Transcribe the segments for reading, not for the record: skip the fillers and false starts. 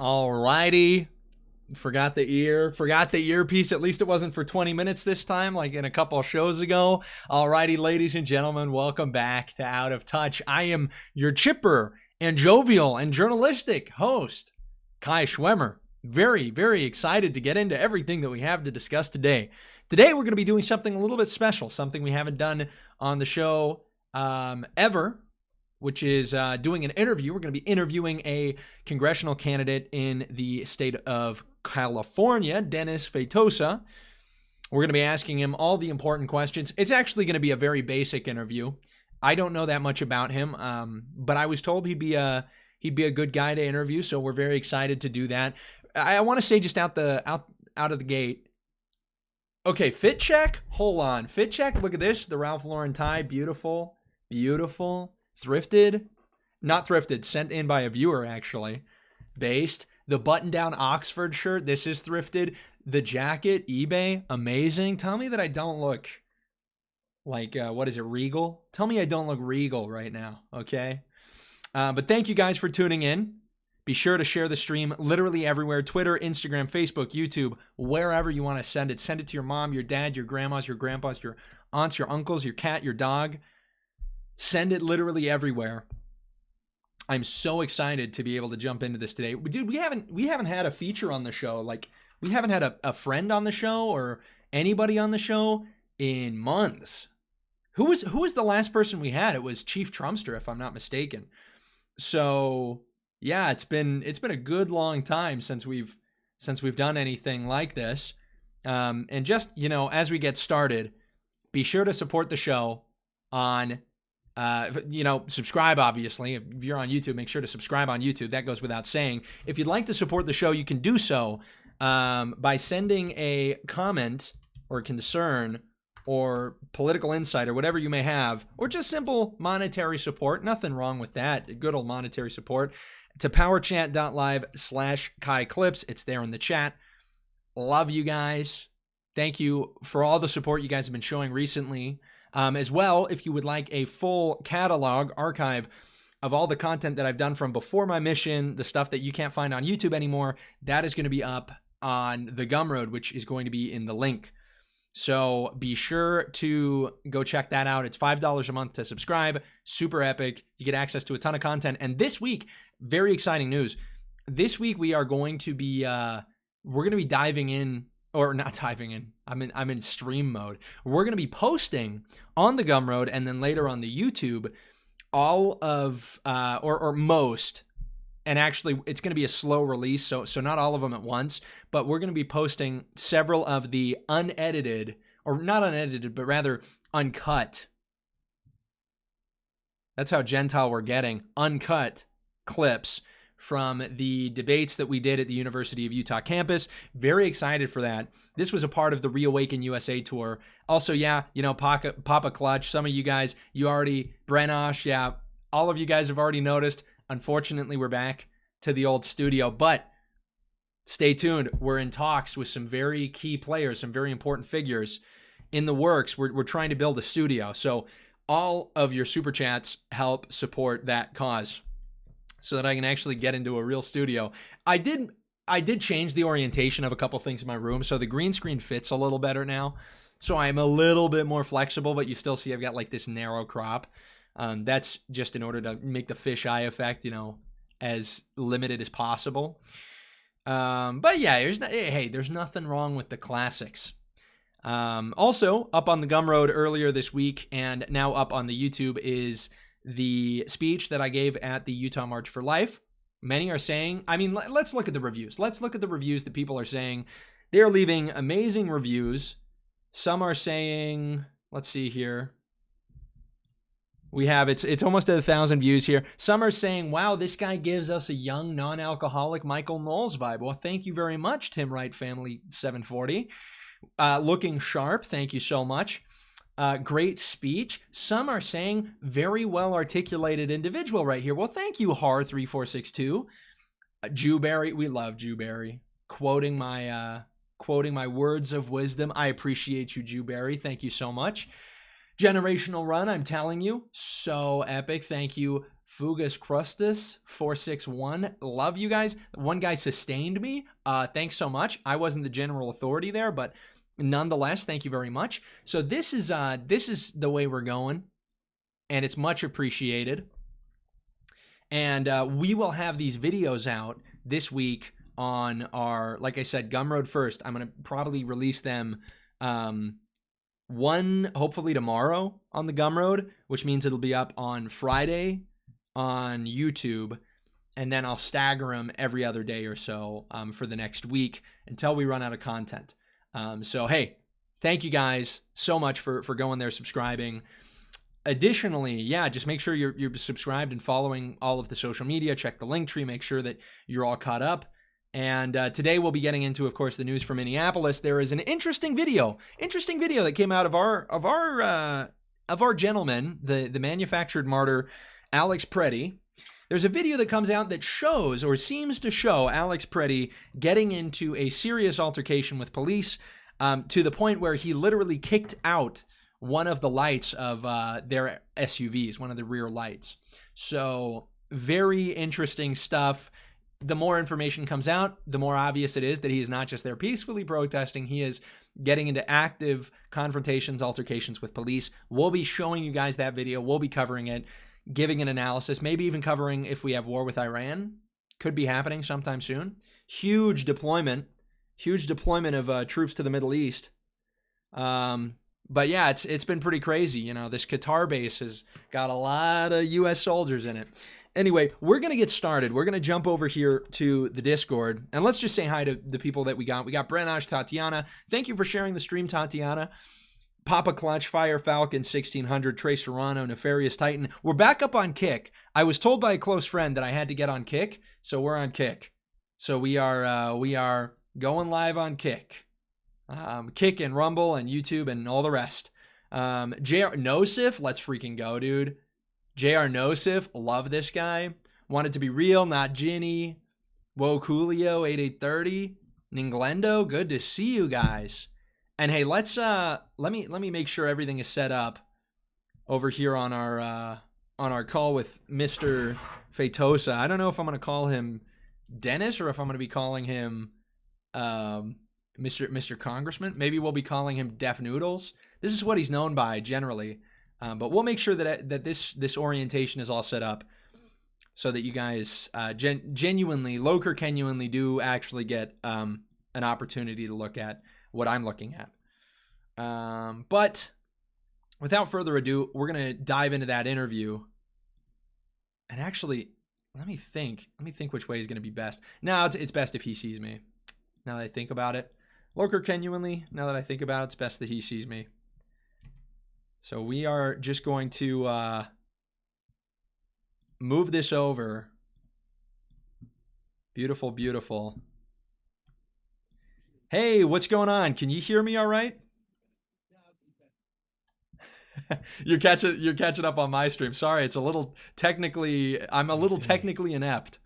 Alrighty. Forgot the earpiece. At least it wasn't for 20 minutes this time, like in a couple shows ago. Alrighty, ladies and gentlemen, welcome back to Out of Touch. I am your chipper and jovial and journalistic host, Kai Schwemmer. Very, very excited to get into everything that we have to discuss today. Today, we're going to be doing something a little bit special, something we haven't done on the show ever, which is doing an interview. We're going to be interviewing a congressional candidate in the state of California, Dennis Feitosa. We're going to be asking him all the important questions. It's actually going to be a very basic interview. I don't know that much about him, but I was told he'd be a good guy to interview, so we're very excited to do that. I want to say just out of the gate. Okay, fit check. Hold on, fit check. Look at this, the Ralph Lauren tie, beautiful, beautiful. Thrifted, not thrifted, sent in by a viewer actually. Based. The button-down Oxford shirt, this is thrifted. The jacket, eBay, amazing. Tell me that I don't look like, what is it, regal? Tell me I don't look regal right now, okay? But thank you guys for tuning in. Be sure to share the stream literally everywhere. Twitter, Instagram, Facebook, YouTube, wherever you want to send it. Send it to your mom, your dad, your grandmas, your grandpas, your aunts, your uncles, your cat, your dog. Send it literally everywhere. I'm so excited to be able to jump into this today. Dude, we haven't had a feature on the show. Like, we haven't had a friend on the show or anybody on the show in months. Who was the last person we had? It was Chief Trumpster, if I'm not mistaken. So, yeah, it's been a good long time since we've done anything like this. And just, as we get started, be sure to support the show on subscribe, obviously. If you're on YouTube, make sure to subscribe on YouTube. That goes without saying. If you'd like to support the show, you can do so by sending a comment or concern or political insight or whatever you may have, or just simple monetary support. Nothing wrong with that. Good old monetary support to powerchat.live/kaiclips. It's there in the chat. Love you guys. Thank you for all the support you guys have been showing recently. As well, if you would like a full catalog, archive of all the content that I've done from before my mission, the stuff that you can't find on YouTube anymore, that is going to be up on the Gumroad, which is going to be in the link. So be sure to go check that out. It's $5 a month to subscribe. Super epic. You get access to a ton of content. And this week, very exciting news. This week we are going to be we're going to be diving in. Or not diving in. I'm in stream mode. We're going to be posting on the Gumroad and then later on the YouTube all of or most, and actually it's going to be a slow release, so not all of them at once, but we're going to be posting several of the unedited, or not unedited, but rather uncut. That's how Gentile we're getting. Uncut clips from the debates that we did at the University of Utah campus. Very excited for that. This was a part of the Reawaken USA tour. Also, yeah, Papa Clutch, some of you guys, Brenosh, yeah, all of you guys have already noticed. Unfortunately, we're back to the old studio, but stay tuned. We're in talks with some very key players, some very important figures in the works. We're trying to build a studio. So all of your super chats help support that cause, so that I can actually get into a real studio. I did change the orientation of a couple things in my room, so the green screen fits a little better now. So I'm a little bit more flexible, but you still see I've got like this narrow crop. That's just in order to make the fisheye effect, as limited as possible. But yeah, there's nothing wrong with the classics. Also, up on the Gumroad earlier this week and now up on the YouTube is the speech that I gave at the Utah March for Life. Many are saying, let's look at the reviews. Let's look at the reviews that people are saying. They're leaving amazing reviews. Some are saying, let's see here. We have, it's almost at 1,000 views here. Some are saying, wow, this guy gives us a young, non-alcoholic Michael Knowles vibe. Well, thank you very much, Tim Wright Family 740. Looking sharp, thank you so much. Great speech. Some are saying very well articulated individual right here. Well, thank you, Har3462. Jewberry, we love Jewberry. Quoting my words of wisdom. I appreciate you, Jewberry. Thank you so much. Generational run, I'm telling you. So epic. Thank you, Fugus Crustus 461. Love you guys. One guy sustained me. Thanks so much. I wasn't the general authority there, but nonetheless, thank you very much. So this is the way we're going, and it's much appreciated. And we will have these videos out this week on our, like I said, Gumroad first. I'm going to probably release them one hopefully tomorrow on the Gumroad, which means it'll be up on Friday on YouTube, and then I'll stagger them every other day or so for the next week until we run out of content. So hey, thank you guys so much for going there, subscribing. Additionally, yeah, just make sure you're subscribed and following all of the social media. Check the link tree, make sure that you're all caught up. And today we'll be getting into, of course, the news from Minneapolis. There is an interesting video that came out of our gentleman, the manufactured martyr, Alex Preddy. There's a video that comes out that shows, or seems to show, Alex Preddy getting into a serious altercation with police to the point where he literally kicked out one of the lights of their SUVs, one of the rear lights. So very interesting stuff. The more information comes out, the more obvious it is that he is not just there peacefully protesting. He is getting into active confrontations, altercations with police. We'll be showing you guys that video. We'll be covering it, giving an analysis, maybe even covering if we have war with Iran. Could be happening sometime soon. Huge deployment of troops to the Middle East. But yeah, it's been pretty crazy. You know, this Qatar base has got a lot of U.S. soldiers in it. Anyway, we're going to get started. We're going to jump over here to the Discord. And let's just say hi to the people that we got. We got Brenaj, Tatiana. Thank you for sharing the stream, Tatiana. Papa Clutch, Fire Falcon, 1600, Trey Serrano, Nefarious Titan. We're back up on Kick. I was told by a close friend that I had to get on Kick, so we're on Kick. So we are going live on Kick. Kick and Rumble and YouTube and all the rest. JR Nosif, let's freaking go, dude. JR Nosif, love this guy. Want it to be real, not Ginny. Whoa, Coolio, 8830. Ninglendo, good to see you guys. And hey, let's let me make sure everything is set up over here on our call with Mr. Fatosa. I don't know if I'm gonna call him Dennis or if I'm gonna be calling him Mr. Congressman. Maybe we'll be calling him Defnoodles. This is what he's known by generally. But we'll make sure that this orientation is all set up so that you guys genuinely do actually get an opportunity to look at what I'm looking at. But without further ado, we're going to dive into that interview. And actually, let me think which way is going to be best. Now it's best if he sees me. Now that I think about it. Loker genuinely, now that I think about it, it's best that he sees me. So we are just going to move this over. Beautiful, beautiful. Hey, what's going on? Can you hear me all right? You're catching up on my stream. Sorry, it's a little technically, I'm a little technically inept.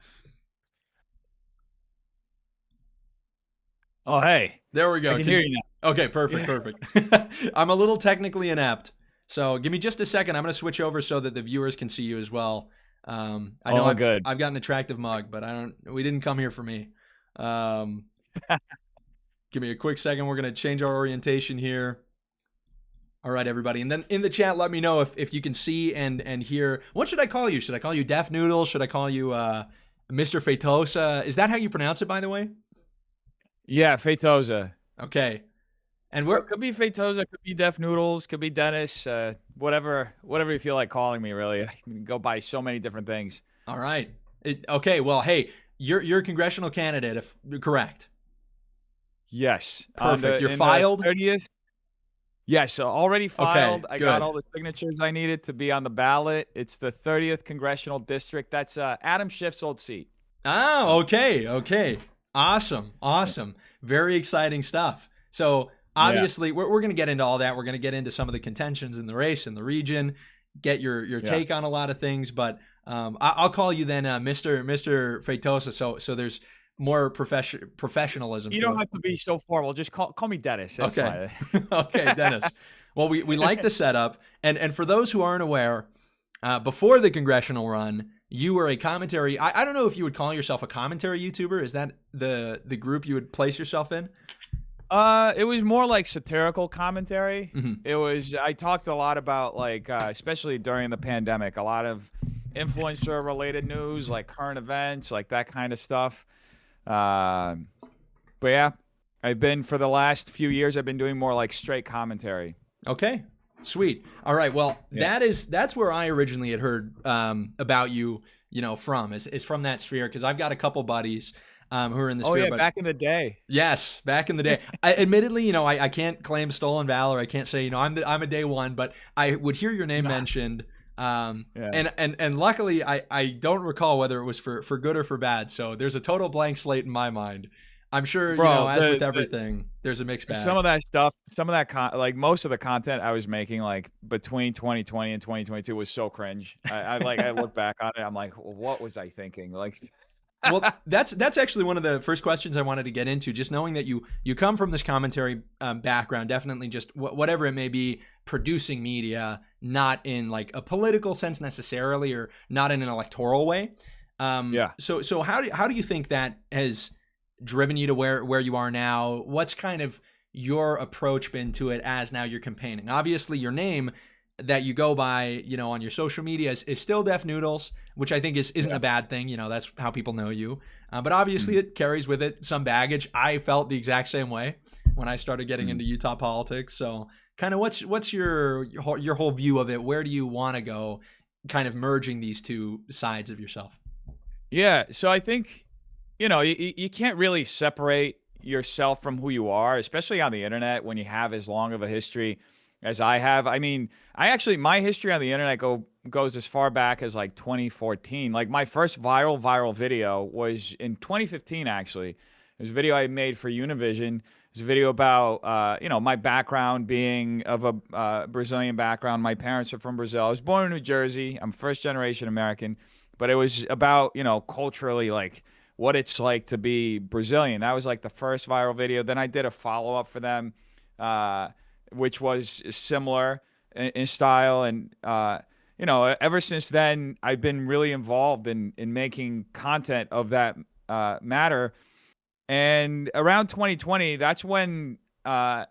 Oh, hey. There we go. I can hear you now. Okay, perfect, perfect. I'm a little technically inept. So give me just a second. I'm going to switch over so that the viewers can see you as well. I know I've got an attractive mug, but we didn't come here for me. Give me a quick second. We're going to change our orientation here. All right, everybody. And then in the chat, let me know if you can see and hear. What should I call you? Should I call you Defnoodles? Should I call you Mr. Fatosa? Is that how you pronounce it, by the way? Yeah, Fatosa. Okay. And it could be Fatosa, could be Defnoodles, could be Dennis, whatever you feel like calling me, really. I can go by so many different things. All right. Okay, well, hey, you're a congressional candidate, if correct. Yes. Perfect. You're filed? 30th? Yes, already filed. Okay, I got all the signatures I needed to be on the ballot. It's the 30th Congressional District. That's Adam Schiff's old seat. Oh, okay. Awesome. Very exciting stuff. So obviously, we're going to get into all that. We're going to get into some of the contentions in the race in the region, get your take on a lot of things. But I'll call you then Mr. Fatosa. So there's more professionalism. You don't have to be so formal. Just call me Dennis. That's okay. Fine. Okay, Dennis. Well, we like the setup, and for those who aren't aware, before the congressional run, you were a commentary. I don't know if you would call yourself a commentary YouTuber. Is that the group you would place yourself in? It was more like satirical commentary. Mm-hmm. I talked a lot about like, especially during the pandemic, a lot of influencer related news, like current events, like that kind of stuff. But yeah, for the last few years, I've been doing more like straight commentary. Okay, sweet. All right. Well, Yeah. that's where I originally had heard about you. From is from that sphere, because I've got a couple buddies who are in the Oh sphere. yeah, But back in the day. yes, back in the day. Admittedly, I can't claim stolen valor. I can't say I'm a day one, but I would hear your name mentioned. Yeah. And luckily, I don't recall whether it was for good or for bad. So there's a total blank slate in my mind. I'm sure, Bro, as with everything, there's a mixed bag. Some of that stuff, like most of the content I was making, like between 2020 and 2022, was so cringe. I look back on it, I'm like, what was I thinking? Like, Well, that's actually one of the first questions I wanted to get into. Just knowing that you come from this commentary background, definitely just whatever it may be, producing media, not in like a political sense necessarily, or not in an electoral way. yeah. So how do you think that has driven you to where you are now? What's kind of your approach been to it as now you're campaigning? Obviously, your name that you go by, on your social media is still Defnoodles, which I think isn't a bad thing. That's how people know you. But obviously, it carries with it some baggage. I felt the exact same way when I started getting into Utah politics. So, kind of, what's your whole view of it? Where do you want to go? Kind of merging these two sides of yourself. Yeah. So I think, you can't really separate yourself from who you are, especially on the internet when you have as long of a history as I have. I mean, my history on the internet goes as far back as like 2014. Like my first viral video was in 2015, actually. It was a video I made for Univision. It was a video about, my background being of a Brazilian background. My parents are from Brazil. I was born in New Jersey. I'm first generation American, but it was about, culturally, like what it's like to be Brazilian. That was like the first viral video. Then I did a follow-up for them, which was similar in style. And, ever since then, I've been really involved in making content of that matter. And around 2020, that's when the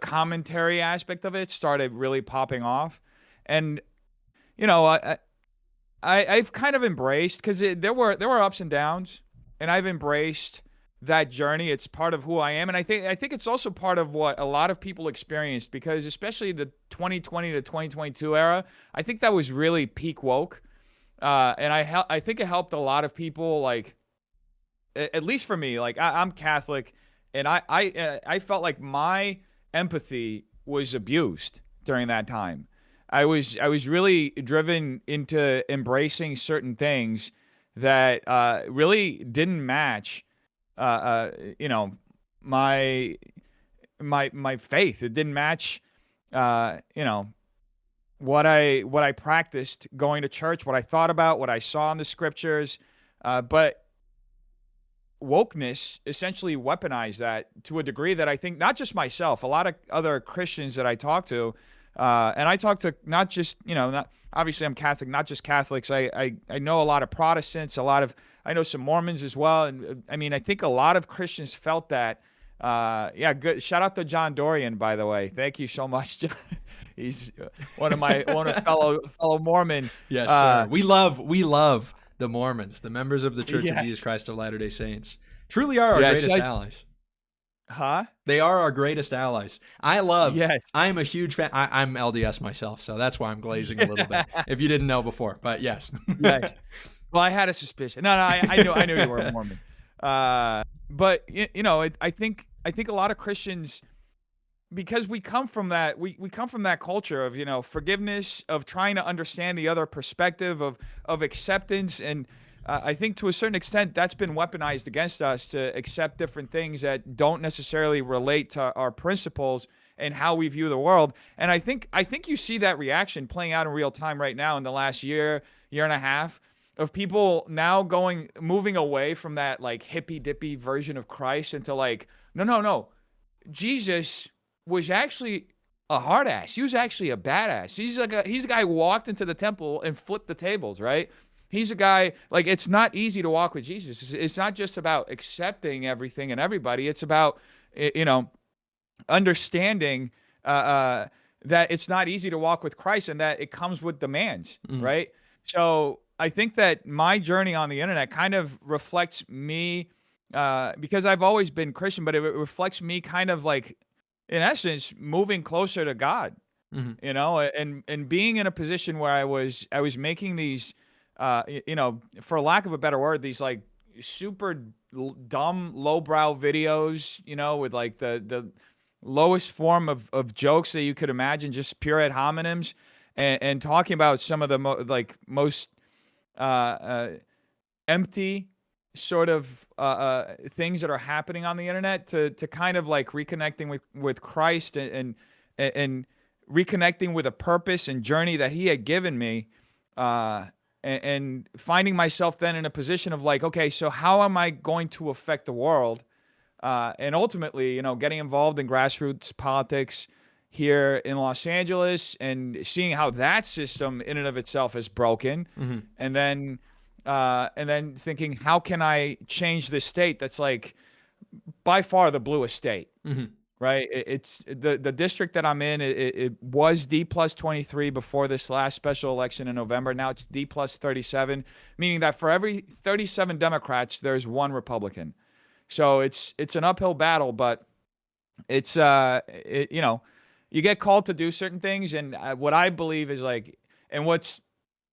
commentary aspect of it started really popping off. And, I've kind of embraced, because there were ups and downs, and I've embraced that journey. It's part of who I am, and I think it's also part of what a lot of people experienced, because especially the 2020 to 2022 era, I think that was really peak woke, and I think it helped a lot of people. Like, at least for me, like I'm Catholic, and I felt like my empathy was abused during that time. I was really driven into embracing certain things that really didn't match, my faith. It didn't match, what I practiced going to church, what I thought about, what I saw in the scriptures. But wokeness essentially weaponized that to a degree that I think not just myself, a lot of other Christians that I talk to. And I talk to not just, not obviously I'm Catholic, not just Catholics. I know a lot of Protestants, I know some Mormons as well. And I mean, I think a lot of Christians felt that. Yeah, good. Shout out to John Dorian, by the way. Thank you so much, John. He's one of fellow Mormon. Yes, sir. We love the Mormons, the members of the Church of Yes. Jesus Christ of Latter-day Saints. Truly are our greatest allies. Huh? They are our greatest allies. Yes. I'm a huge fan. I'm LDS myself, so that's why I'm glazing a little bit. If you didn't know before, but yes. Yes. Well, I had a suspicion. No, I knew you were a Mormon. But I think a lot of Christians, because we come from that, we come from that culture of, forgiveness, of trying to understand the other perspective, of acceptance. And I think to a certain extent that's been weaponized against us, to accept different things that don't necessarily relate to our principles and how we view the world. And I think you see that reaction playing out in real time right now in the last year and a half, of people now moving away from that like hippy dippy version of Christ into like, no. Jesus was actually a hard ass. He was actually a badass. He's a guy who walked into the temple and flipped the tables, right? He's a guy, like, it's not easy to walk with Jesus. It's not just about accepting everything and everybody. It's about, understanding that it's not easy to walk with Christ and that it comes with demands, Mhm. right? So I think that my journey on the internet kind of reflects me, because I've always been Christian, but it reflects me kind of like, in essence, moving closer to God, Mhm. and being in a position where I was making these, for lack of a better word, these like super dumb lowbrow videos, with like the lowest form of jokes that you could imagine, just pure ad hominems, and talking about some of the most uh, uh, empty sort of things that are happening on the internet, to kind of like reconnecting with Christ, and reconnecting with a purpose and journey that He had given me, and finding myself then in a position of like, okay, so how am I going to affect the world? And ultimately, getting involved in grassroots politics here in Los Angeles, and seeing how that system in and of itself is broken, Mhm. and then thinking, how can I change this state that's like by far the bluest state, Mhm. right? It's the district that I'm in. It was D plus 23 before this last special election in November. Now it's D plus 37, meaning that for every 37 Democrats, there's one Republican. So it's an uphill battle, but it's you get called to do certain things, and what I believe is like, and what's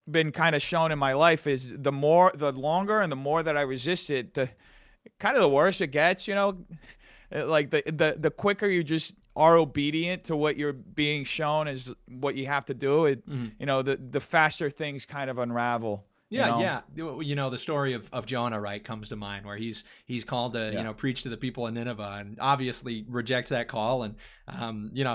been kind of shown in my life is the longer and the more that I resist it, the kind of the worse it gets. Like the quicker you just are obedient to what you're being shown is what you have to do. Mhm. The faster things kind of unravel. You Yeah, know. yeah. The story of Jonah, right, comes to mind, where he's called to, Yeah. preach to the people in Nineveh, and obviously rejects that call, and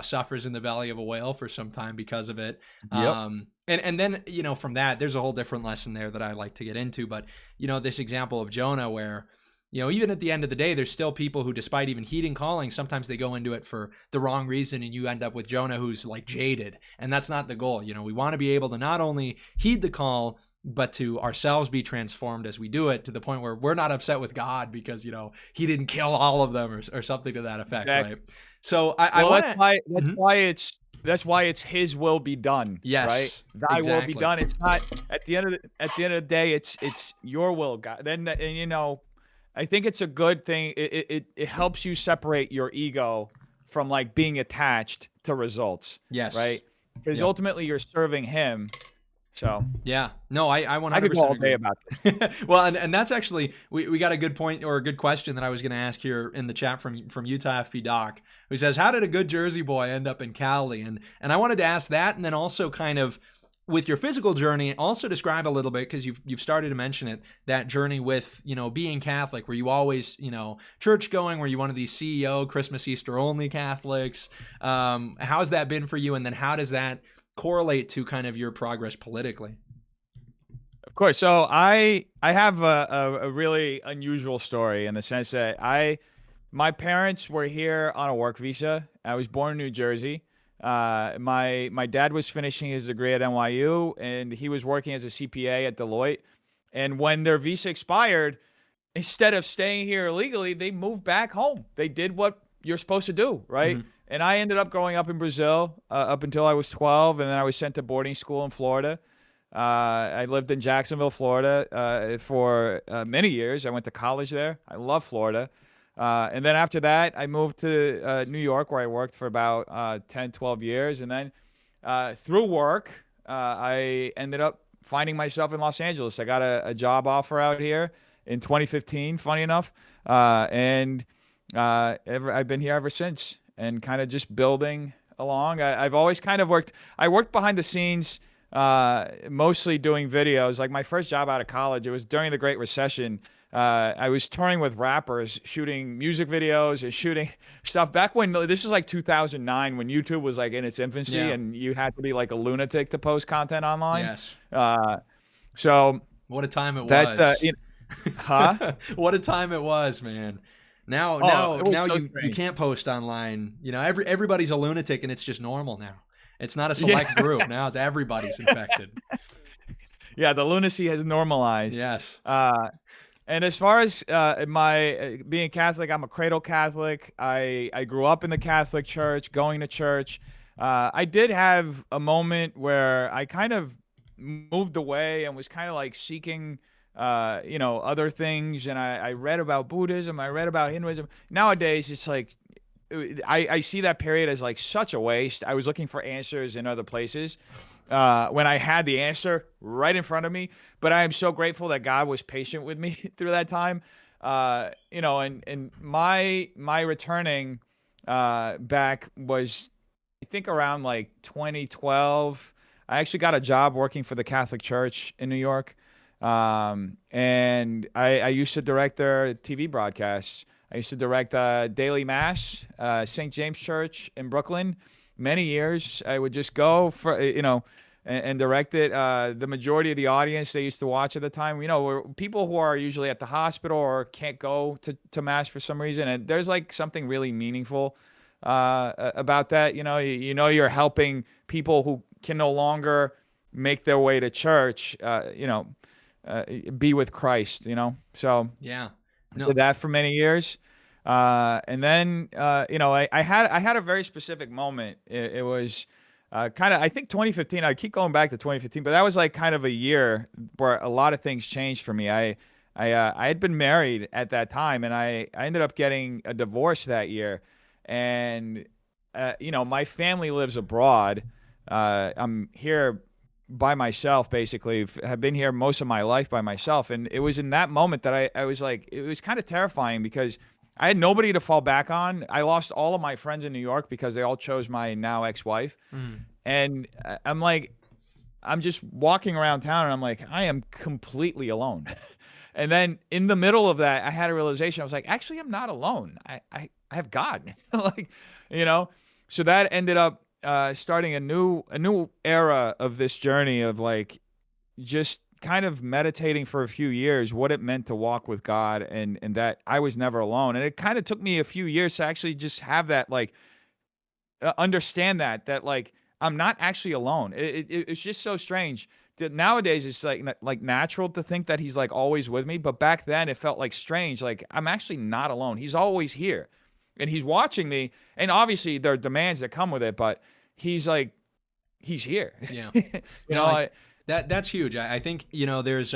suffers in the belly of a whale for some time because of it. Yep. And then, from that, there's a whole different lesson there that I like to get into. But, this example of Jonah, where, even at the end of the day, there's still people who, despite even heeding calling, sometimes they go into it for the wrong reason, and you end up with Jonah who's like jaded. And that's not the goal. We want to be able to not only heed the call, but to ourselves be transformed as we do it, to the point where we're not upset with God because, He didn't kill all of them, or something to that effect, Exactly. right? So I Well, want that's to. why it's His will be done, right? Yes, Thy will be exactly. done. It's not at the end of the day. It's your will, God. And I think it's a good thing. It helps you separate your ego from like being attached to results, Yes. right? Because Yep. ultimately you're serving Him. So Yeah. No, I I could go 100% all day agree. about this. Well, and that's actually, we got a good point, or a good question that I was going to ask here in the chat from Utah FP Doc, who says, how did a good Jersey boy end up in Cali? And I wanted to ask that, and then also kind of with your physical journey, also describe a little bit, because you've started to mention it, that journey with, being Catholic. Were you always, church going? Were you one of these CEO Christmas, Easter only Catholics? How's that been for you? And then how does that correlate to kind of your progress politically? Of course. So I have a really unusual story in the sense that my parents were here on a work visa. I was born in New Jersey. My dad was finishing his degree at NYU, and he was working as a CPA at Deloitte. And when their visa expired, instead of staying here illegally, they moved back home. They did what you're supposed to do, right? Mm-hmm. And I ended up growing up in Brazil up until I was 12, and then I was sent to boarding school in Florida. I lived in Jacksonville, Florida, for many years. I went to college there. I love Florida. And then after that, I moved to New York, where I worked for about 10, 12 years. And then through work, I ended up finding myself in Los Angeles. I got a job offer out here in 2015, funny enough. I've been here ever since, and kind of just building along. I've always kind of I worked behind the scenes, mostly doing videos. Like my first job out of college, it was during the Great Recession. I was touring with rappers, shooting music videos and shooting stuff back when this was like 2009, when YouTube was like in its infancy, Yeah. and you had to be like a lunatic to post content online. Yes. So What a time it that's was. huh? What a time it was, man. Now, Oh, now, it was now so you strange. can't post online. You know, everybody's a lunatic, and it's just normal now. It's not a Yeah. select group now. Everybody's infected. Yeah, the lunacy has normalized. Yes. Uh, and as far as my being Catholic, I'm a cradle Catholic. I grew up in the Catholic Church, going to church. I did have a moment where I kind of moved away and was kind of like seeking, other things. And I read about Buddhism. I read about Hinduism. Nowadays, it's like I see that period as like such a waste. I was looking for answers in other places when I had the answer right in front of me. But I am so grateful that God was patient with me through that time. And my returning back was, I think, around like 2012. I actually got a job working for the Catholic Church in New York. And I used to direct their TV broadcasts. I used to direct Daily Mass, St. James Church in Brooklyn. Many years, I would just go for, and direct it. The majority of the audience they used to watch at the time, were people who are usually at the hospital or can't go to Mass for some reason. And there's like something really meaningful about that. You're helping people who can no longer make their way to church, be with Christ, So Yeah. I No. did that for many years. And then, I had a very specific moment. It was kind of, I think 2015, I keep going back to 2015, but that was like kind of a year where a lot of things changed for me. I had been married at that time, and I ended up getting a divorce that year. And, my family lives abroad. I'm here by myself, basically. Have been here most of my life by myself. And it was in that moment that I was like, it was kind of terrifying because I had nobody to fall back on. I lost all of my friends in New York because they all chose my now ex-wife. Mm. And I'm like, I'm just walking around town and I'm like, I am completely alone. And then in the middle of that, I had a realization. I was like, actually, I'm not alone. I have God. like, you know, so that ended up starting a new era of this journey of like just kind of meditating for a few years what it meant to walk with God, and that I was never alone. And it kind of took me a few years to actually just have that like understand that like I'm not actually alone. It's just so strange that nowadays it's like natural to think that he's like always with me, but back then it felt like strange. Like I'm actually not alone. He's always here, and he's watching me. And obviously there are demands that come with it, but he's here. Yeah. you No, know, I, I, that's huge. I think, there's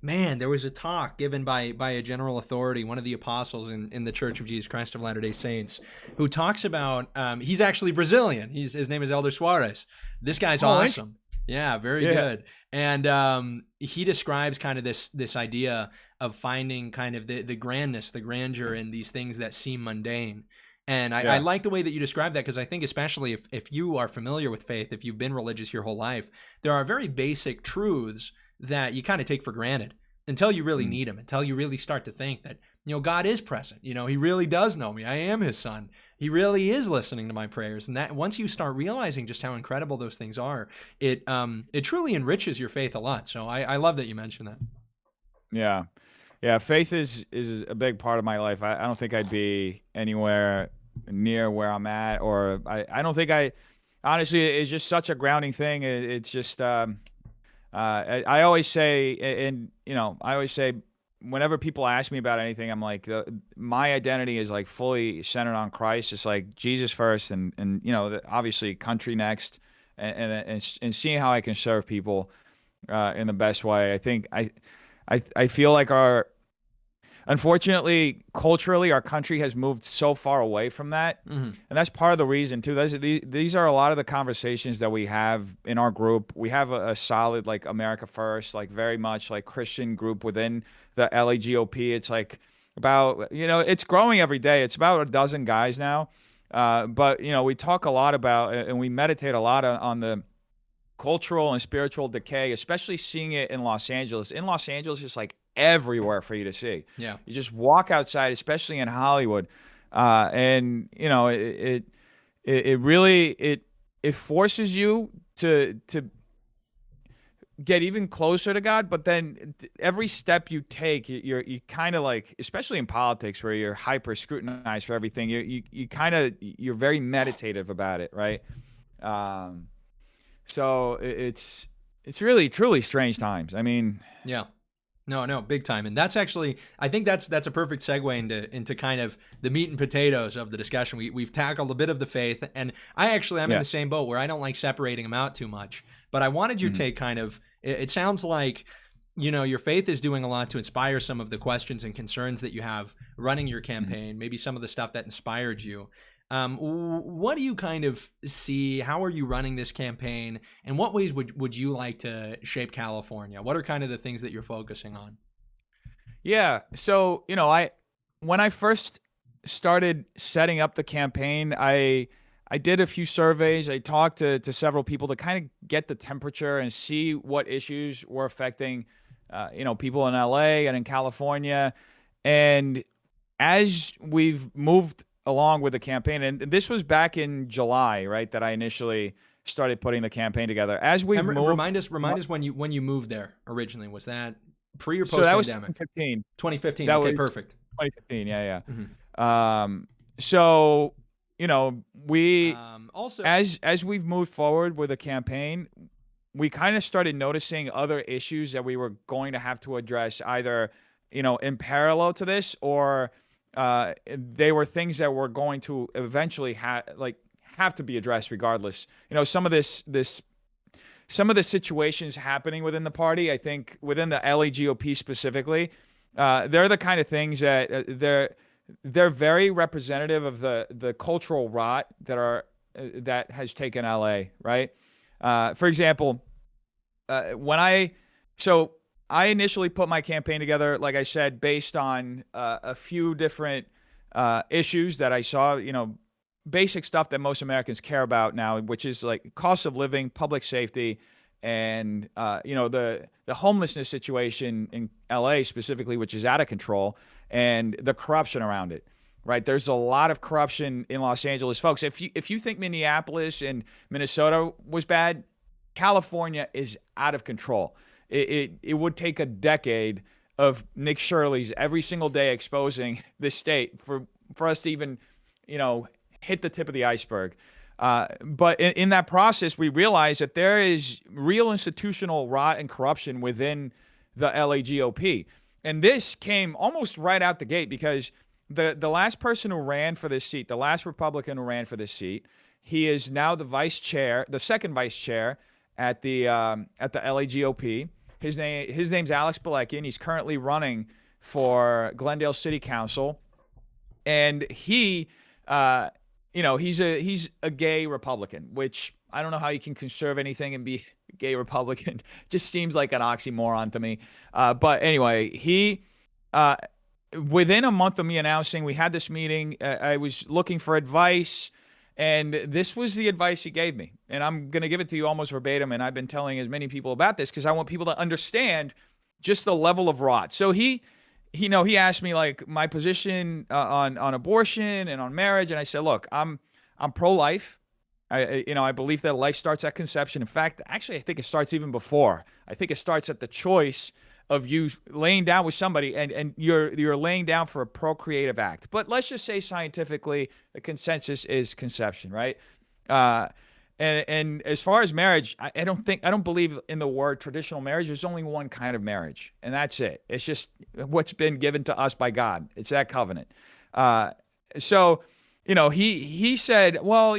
man, there was a talk given by a general authority, one of the apostles in the Church of Jesus Christ of Latter-day Saints, who talks about he's actually Brazilian. His name is Elder Suarez. This guy's oh, awesome. Yeah, very yeah, good. And he describes kind of this idea of finding kind of the grandness, the grandeur in these things that seem mundane. And I yeah, like the way that you describe that, because I think especially if you are familiar with faith, if you've been religious your whole life, there are very basic truths that you kind of take for granted until you really mm, need them, until you really start to think that, God is present. He really does know me. I am his son. He really is listening to my prayers. And that once you start realizing just how incredible those things are, it truly enriches your faith a lot. So I love that you mentioned that. yeah, yeah. Faith is a big part of my life. I don't think I'd be anywhere near where I'm at, or I don't think I honestly, it's just such a grounding thing. It's just I always say, and I always say, whenever people ask me about anything, I'm like, my identity is like fully centered on Christ. It's like Jesus first, and obviously country next, and seeing how I can serve people in the best way. I think I feel like unfortunately, culturally, our country has moved so far away from that. Mm-hmm. And that's part of the reason, too. These are a lot of the conversations that we have in our group. We have a solid, like, America First, like, very much, like, Christian group within the LAGOP. It's, like, about, it's growing every day. It's about a dozen guys now. But, we talk a lot about, and we meditate a lot on the cultural and spiritual decay, especially seeing it in Los Angeles. In Los Angeles, it's like everywhere for you to see. Yeah. You just walk outside, especially in Hollywood, and it really it forces you to get even closer to God, but then every step you take, you kind of like, especially in politics where you're hyper scrutinized for everything, you're very meditative about it, right? Um, so it's really truly strange times. I mean, Yeah. No, big time. And that's actually, I think that's a perfect segue into kind of the meat and potatoes of the discussion. We've tackled a bit of the faith, and I'm in yeah. the same boat where I don't like separating them out too much. But I wanted your Mhm. take kind of, it sounds like, your faith is doing a lot to inspire some of the questions and concerns that you have running your Mhm. campaign, maybe some of the stuff that inspired you. What do you kind of see? How are you running this campaign? And what ways would you like to shape California? What are kind of the things that you're focusing on? Yeah. So, when I first started setting up the campaign, I did a few surveys. I talked to several people to kind of get the temperature and see what issues were affecting, people in LA and in California. And as we've moved along with the campaign, and this was back in July, right, that I initially started putting the campaign together. As we've And moved, remind us when you moved there originally. Was that pre or so post that was pandemic? 2015. 2015. That Okay, was perfect. 2015. Yeah, Mhm. yeah. So we Also, as we've moved forward with the campaign, we kind of started noticing other issues that we were going to have to address either, in parallel to this, or they were things that were going to eventually have to be addressed regardless. Some of the situations happening within the party, I think within the LAGOP specifically, they're the kind of things that they're very representative of the cultural rot that has taken LA, right? For example, when I initially put my campaign together, like I said, based on a few different issues that I saw, basic stuff that most Americans care about now, which is like cost of living, public safety, and the homelessness situation in LA specifically, which is out of control, and the corruption around it. Right, there's a lot of corruption in Los Angeles, folks. If you think Minneapolis and Minnesota was bad, California is out of control. It would take a decade of Nick Shirley's every single day exposing this state for us to even, hit the tip of the iceberg. But in that process, we realized that there is real institutional rot and corruption within the LAGOP. And this came almost right out the gate because the last person who ran for this seat, the last Republican who ran for this seat, he is now the vice chair, the second vice chair at the LAGOP. His name's Alex Balekian. He's currently running for Glendale City Council, and he's a gay Republican, which I don't know how you can conserve anything and be a gay Republican. Just seems like an oxymoron to me. But anyway, within a month of me announcing, we had this meeting. I was looking for advice, and this was the advice he gave me. And I'm going to give it to you almost verbatim. And I've been telling as many people about this because I want people to understand just the level of rot. So he asked me like my position on abortion and on marriage, and I said, look, I'm pro-life. I believe that life starts at conception. In fact, actually, I think it starts even before. I think it starts at the choice of you laying down with somebody, and you're laying down for a procreative act. But let's just say scientifically, the consensus is conception, right? And as far as marriage, I don't believe in the word traditional marriage. There's only one kind of marriage, and that's it. It's just what's been given to us by God. It's that covenant. So, he said, well,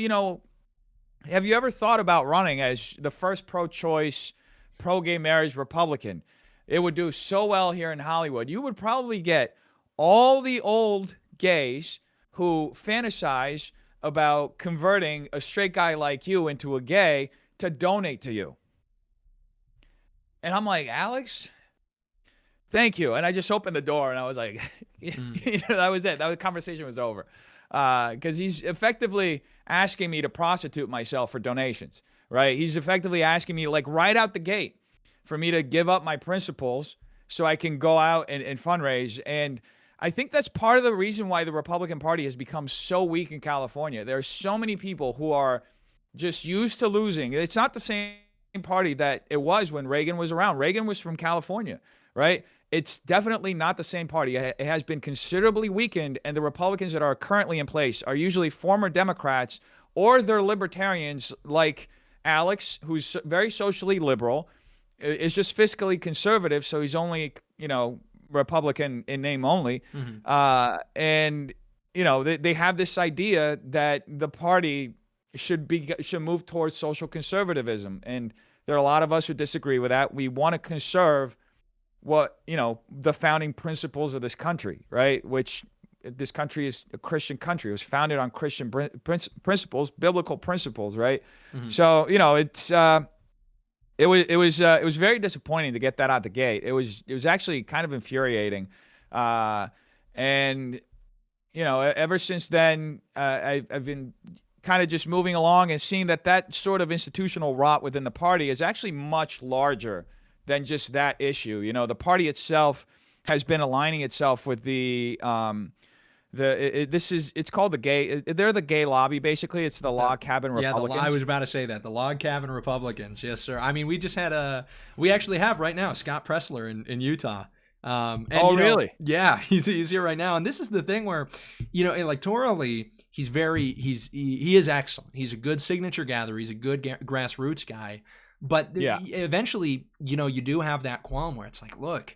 have you ever thought about running as the first pro-choice, pro-gay marriage Republican? It would do so well here in Hollywood. You would probably get all the old gays who fantasize about converting a straight guy like you into a gay to donate to you. And I'm like, Alex, thank you. And I just opened the door and I was like, that was it. The conversation was over. Because he's effectively asking me to prostitute myself for donations, right? He's effectively asking me, like, right out the gate, for me to give up my principles so I can go out and fundraise. And I think that's part of the reason why the Republican Party has become so weak in California. There are so many people who are just used to losing. It's not the same party that it was when Reagan was around. Reagan was from California, right? It's definitely not the same party. It has been considerably weakened, and the Republicans that are currently in place are usually former Democrats or they're libertarians like Alex, who's very socially liberal, is just fiscally conservative, so he's only, Republican in name only. And, they have this idea that the party should move towards social conservatism. And there are a lot of us who disagree with that. We want to conserve the founding principles of this country, right? Which this country is a Christian country. It was founded on Christian principles, biblical principles, right? So, it was very disappointing to get that out the gate. It was actually kind of infuriating. And, ever since then, I've been kind of just moving along and seeing that sort of institutional rot within the party is actually much larger than just that issue. The party itself has been aligning itself with it's called the gay. They're the gay lobby, basically. It's the log cabin Republicans. Yeah, I was about to say that, the log cabin Republicans. Yes, sir. I mean, we actually have right now Scott Pressler in Utah. Really? Yeah, he's here right now. And this is the thing where, electorally, he is excellent. He's a good signature gatherer. He's a good grassroots guy. But eventually, you do have that qualm where it's like, look,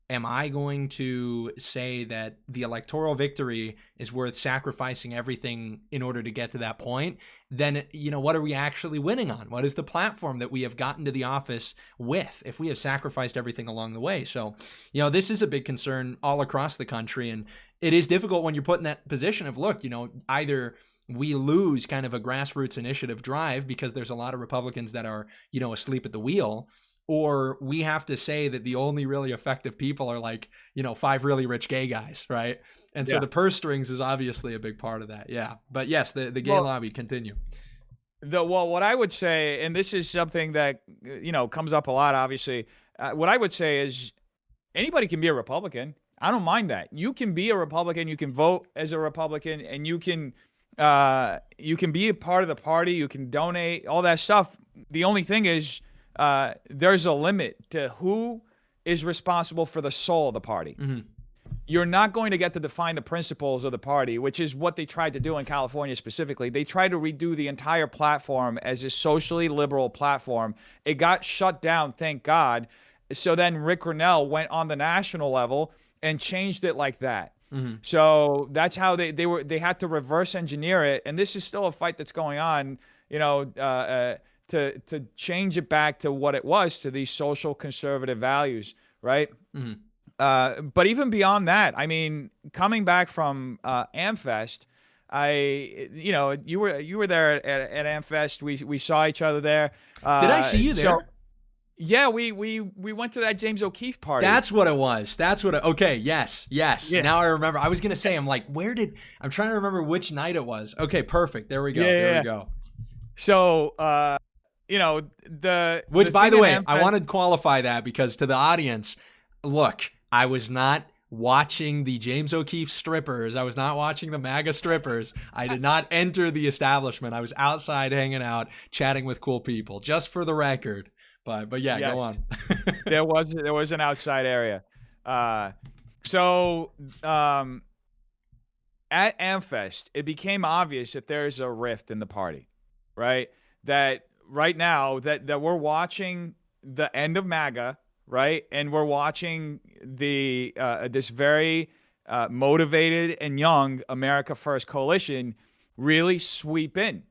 am I going to say that the electoral victory is worth sacrificing everything in order to get to that point? Then, what are we actually winning on? What is the platform that we have gotten to the office with if we have sacrificed everything along the way? So, this is a big concern all across the country. And it is difficult when you're put in that position of, look, either we lose kind of a grassroots initiative drive because there's a lot of Republicans that are, asleep at the wheel, or we have to say that the only really effective people are like, 5 really rich gay guys, right? And so the purse strings is obviously a big part of that. Yeah. But yes, the gay lobby, continue. What I would say, and this is something that, comes up a lot, obviously, what I would say is anybody can be a Republican. I don't mind that. You can be a Republican. You can vote as a Republican, and you can be a part of the party. You can donate, all that stuff. The only thing is, there's a limit to who is responsible for the soul of the party. You're not going to get to define the principles of the party, which is what they tried to do in California specifically. They tried to redo the entire platform as a socially liberal platform. It got shut down, thank God. So then Rick Grinnell went on the national level and changed it like that. So that's how they had to reverse engineer it. And this is still a fight that's going on, to change it back to what it was, to these social conservative values, right? But even beyond that, I mean, coming back from AmFest, you were there at AmFest. We saw each other there. Did I see you there? So, yeah, we went to that James O'Keefe party. That's what it was. Okay, yes. Yeah. Now I remember. I was going to say, I'm like, I'm trying to remember which night it was. Okay, perfect. There we go. There we go. So, Which, by the way, I wanted to qualify that because to the audience, look, I was not watching the James O'Keefe strippers. I was not watching the MAGA strippers. I did not enter the establishment. I was outside hanging out, chatting with cool people, just for the record. But yeah, yes. Go on. there was an outside area. At AmFest, it became obvious that there's a rift in the party, right? That right now that we're watching the end of MAGA, right? And we're watching this very motivated and young America First coalition really sweep in.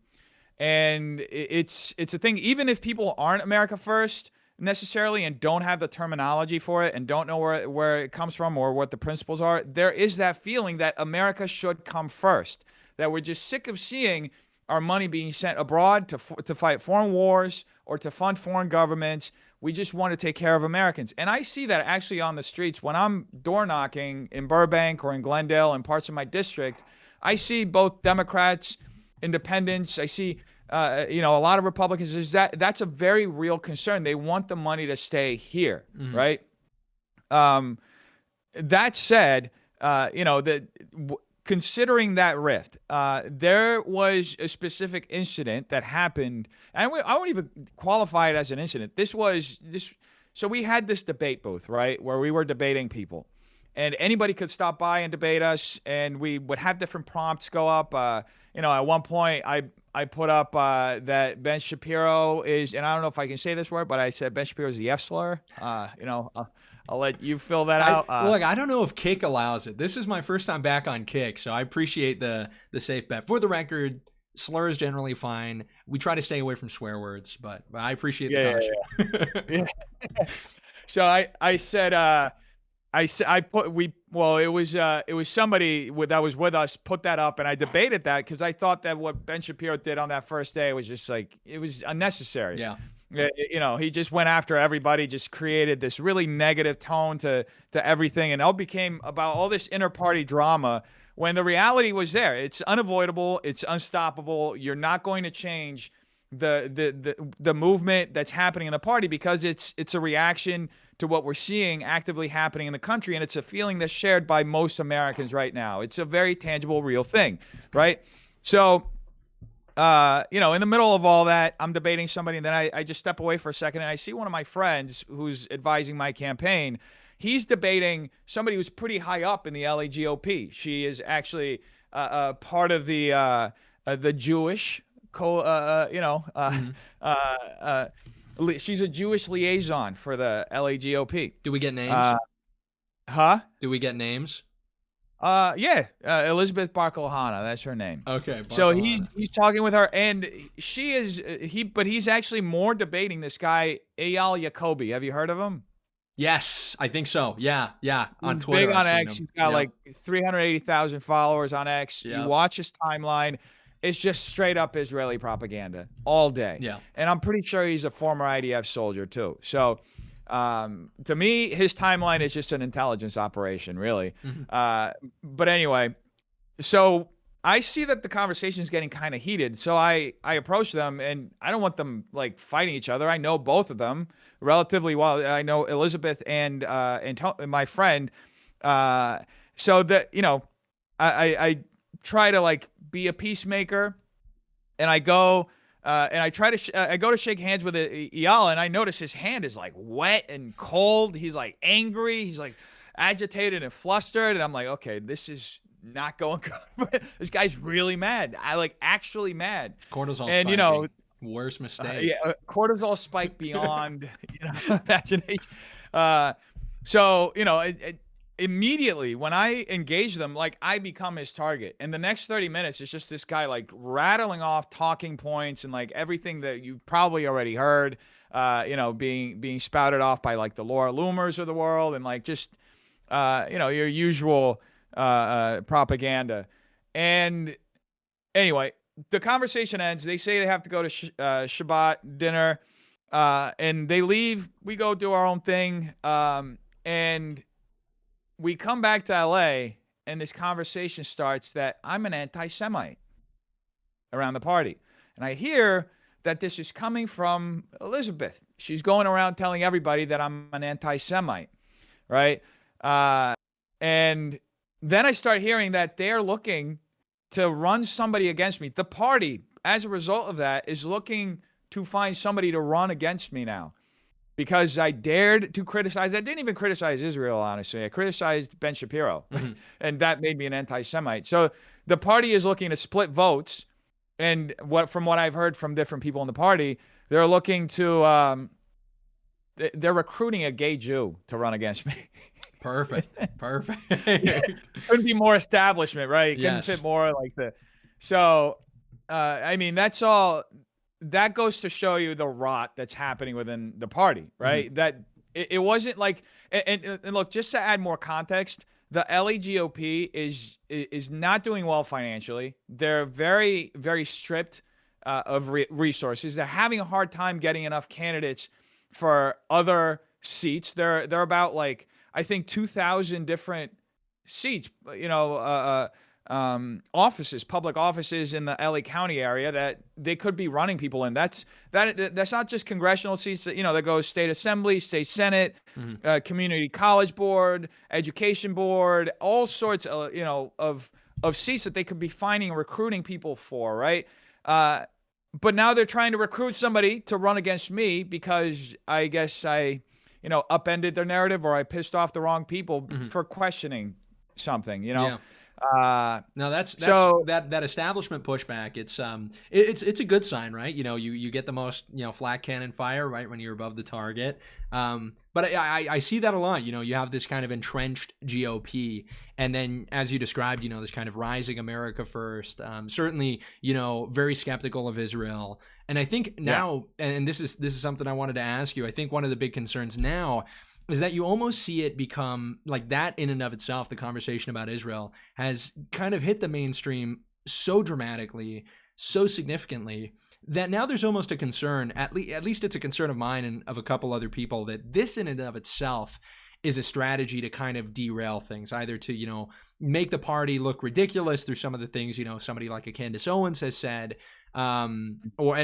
And it's a thing, even if people aren't America First necessarily and don't have the terminology for it and don't know where it comes from or what the principles are, there is that feeling that America should come first, that we're just sick of seeing our money being sent abroad to fight foreign wars or to fund foreign governments. We just want to take care of Americans. And I see that actually on the streets. When I'm door knocking in Burbank or in Glendale and parts of my district, I see both Democrats, independents. I see, a lot of Republicans. That's a very real concern. They want the money to stay here, right? That said, considering that rift, there was a specific incident that happened, and I won't even qualify it as an incident. This was this. So we had this debate booth, right, where we were debating people, and anybody could stop by and debate us, and we would have different prompts go up. At one point, I put up that Ben Shapiro is, and I don't know if I can say this word, but I said Ben Shapiro is the F slur. I'll let you fill that out. Look, I don't know if Kick allows it. This is my first time back on Kick, so I appreciate the safe bet. For the record, slur is generally fine. We try to stay away from swear words, but I appreciate the caution. Yeah. So I said it was somebody that was with us put that up, and I debated that because I thought that what Ben Shapiro did on that first day was just like, it was unnecessary. Yeah. He just went after everybody, just created this really negative tone to everything, and it all became about all this inter-party drama when the reality was there. It's unavoidable. It's unstoppable. You're not going to change the movement that's happening in the party because it's a reaction to what we're seeing actively happening in the country, and it's a feeling that's shared by most Americans right now. It's a very tangible, real thing, right? So in the middle of all that, I'm debating somebody, and then I just step away for a second, and I see one of my friends who's advising my campaign. He's debating somebody who's pretty high up in the LA GOP. She is actually part of the Jewish, she's a Jewish liaison for the LA GOP. Do we get names? Do we get names? Elizabeth Barkohana, that's her name. Okay. So he's talking with her, and he's actually more debating this guy Eyal Jacoby. Have you heard of him? Yes, I think so. Yeah. On He's Twitter, big on X. He's got like 380,000 followers on X. Yep. You watch his timeline. It's just straight up Israeli propaganda all day. Yeah. And I'm pretty sure he's a former IDF soldier too. So to me, his timeline is just an intelligence operation, really. Mm-hmm. But anyway, so I see that the conversation is getting kind of heated. So I approach them, and I don't want them like fighting each other. I know both of them relatively well. I know Elizabeth and my friend. So that, I try to like be a peacemaker, and I go and I try to I go to shake hands with Eyal, and I notice his hand is like wet and cold. He's like angry. He's like agitated and flustered, and I'm like, okay, this is not going good. This guy's really mad. Actually mad. Cortisol and spike, worst mistake. Cortisol spike beyond imagination. So immediately when I engage them, like I become his target. And the next 30 minutes is just this guy like rattling off talking points and like everything that you probably already heard, being spouted off by like the Laura Loomers of the world, and like just your usual propaganda. And anyway, the conversation ends. They say they have to go to Shabbat dinner, and they leave. We go do our own thing, and we come back to LA, and this conversation starts that I'm an anti-Semite around the party. And I hear that this is coming from Elizabeth. She's going around telling everybody that I'm an anti-Semite, right? And then I start hearing that they're looking to run somebody against me. The party, as a result of that, is looking to find somebody to run against me now, because I dared to criticize. I didn't even criticize Israel, honestly. I criticized Ben Shapiro, and that made me an anti-Semite. So the party is looking to split votes, and from what I've heard from different people in the party, they're looking to they're recruiting a gay Jew to run against me. Perfect. Couldn't be more establishment, right? Couldn't fit more like the. So, that's all. That goes to show you the rot that's happening within the party, right? Mm-hmm. That it wasn't like, and look, just to add more context, the LA GOP is not doing well financially. They're very, very stripped of resources. They're having a hard time getting enough candidates for other seats. They're about like, I think 2,000 different seats, offices, public offices in the LA County area that they could be running people in. That's not just congressional seats that goes state assembly, state senate, community college board, education board, all sorts of of seats that they could be finding and recruiting people for, right? But now they're trying to recruit somebody to run against me because I guess I, upended their narrative, or I pissed off the wrong people for questioning something, Yeah. No, that's so that establishment pushback. It's a good sign, right? You get the most flat cannon fire right when you're above the target. But I see that a lot. You have this kind of entrenched GOP, and then as you described, this kind of rising America first. Certainly, very skeptical of Israel. And I think now, and this is something I wanted to ask you. I think one of the big concerns now is that you almost see it become like that in and of itself. The conversation about Israel has kind of hit the mainstream so dramatically, so significantly, that now there's almost a concern, at least it's a concern of mine and of a couple other people, that this in and of itself is a strategy to kind of derail things, either to, make the party look ridiculous through some of the things, somebody like a Candace Owens has said, and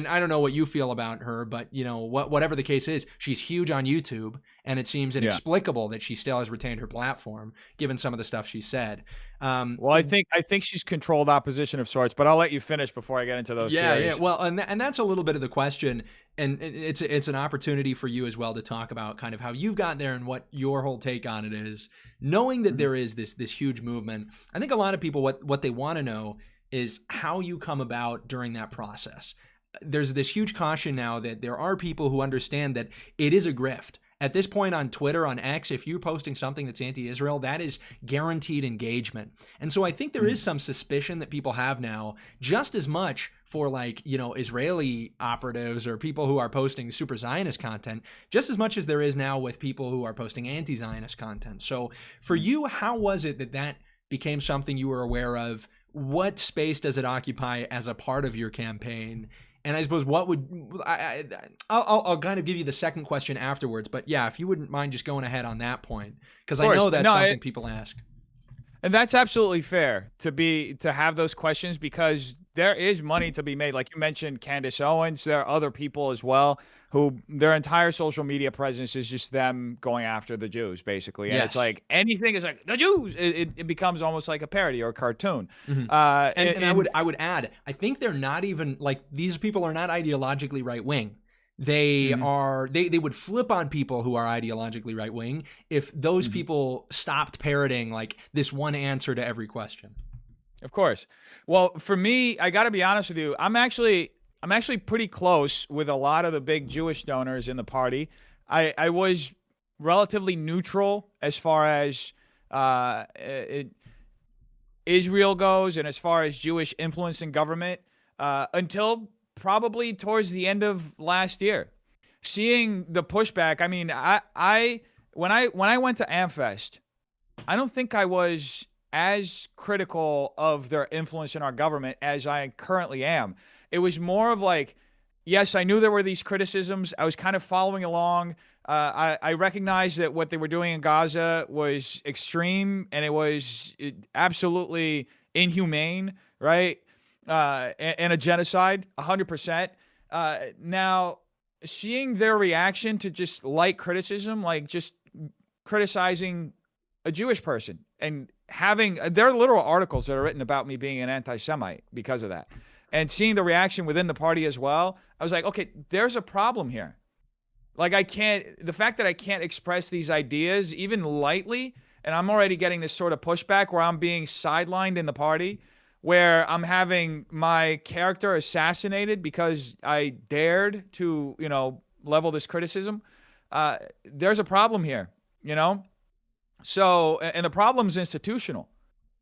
I don't know what you feel about her, but whatever the case is, she's huge on YouTube, and it seems inexplicable that she still has retained her platform given some of the stuff she said. Well, I think she's controlled opposition of sorts, but I'll let you finish before I get into those theories. Yeah. Well, and that's a little bit of the question, and it's an opportunity for you as well to talk about kind of how you've got there and what your whole take on it is, knowing that there is this huge movement. I think a lot of people what they want to know is how you come about during that process. There's this huge caution now that there are people who understand that it is a grift. At this point on Twitter, on X, if you're posting something that's anti-Israel, that is guaranteed engagement. And so I think there is some suspicion that people have now, just as much for Israeli operatives or people who are posting super Zionist content, just as much as there is now with people who are posting anti-Zionist content. So for you, how was it that became something you were aware of? What space does it occupy as a part of your campaign? And I suppose I'll kind of give you the second question afterwards. But yeah, if you wouldn't mind just going ahead on that point, because I know that's something people ask. And that's absolutely fair to have those questions, because there is money to be made. Like you mentioned, Candace Owens, there are other people as well who their entire social media presence is just them going after the Jews, basically. And it's like anything is like the Jews. It becomes almost like a parody or a cartoon. And I would add, I think they're not even like, these people are not ideologically right wing. They are they would flip on people who are ideologically right wing if those people stopped parroting like this one answer to every question. Of course. Well, for me, I got to be honest with you. I'm actually pretty close with a lot of the big Jewish donors in the party. I was relatively neutral as far as Israel goes and as far as Jewish influence in government until probably towards the end of last year. Seeing the pushback, I mean, when I went to AmFest, I don't think I was as critical of their influence in our government as I currently am. It was more of like, yes, I knew there were these criticisms. I was kind of following along. I recognized that what they were doing in Gaza was extreme and it was absolutely inhumane, right? And a genocide, 100%. Now, seeing their reaction to just light criticism, like just criticizing a Jewish person and having there are literal articles that are written about me being an anti-Semite because of that, and seeing the reaction within the party as well, I was like, okay, there's a problem here. Like the fact that I can't express these ideas even lightly, and I'm already getting this sort of pushback where I'm being sidelined in the party, where I'm having my character assassinated because I dared to, level this criticism. There's a problem here, So, and the problem's institutional.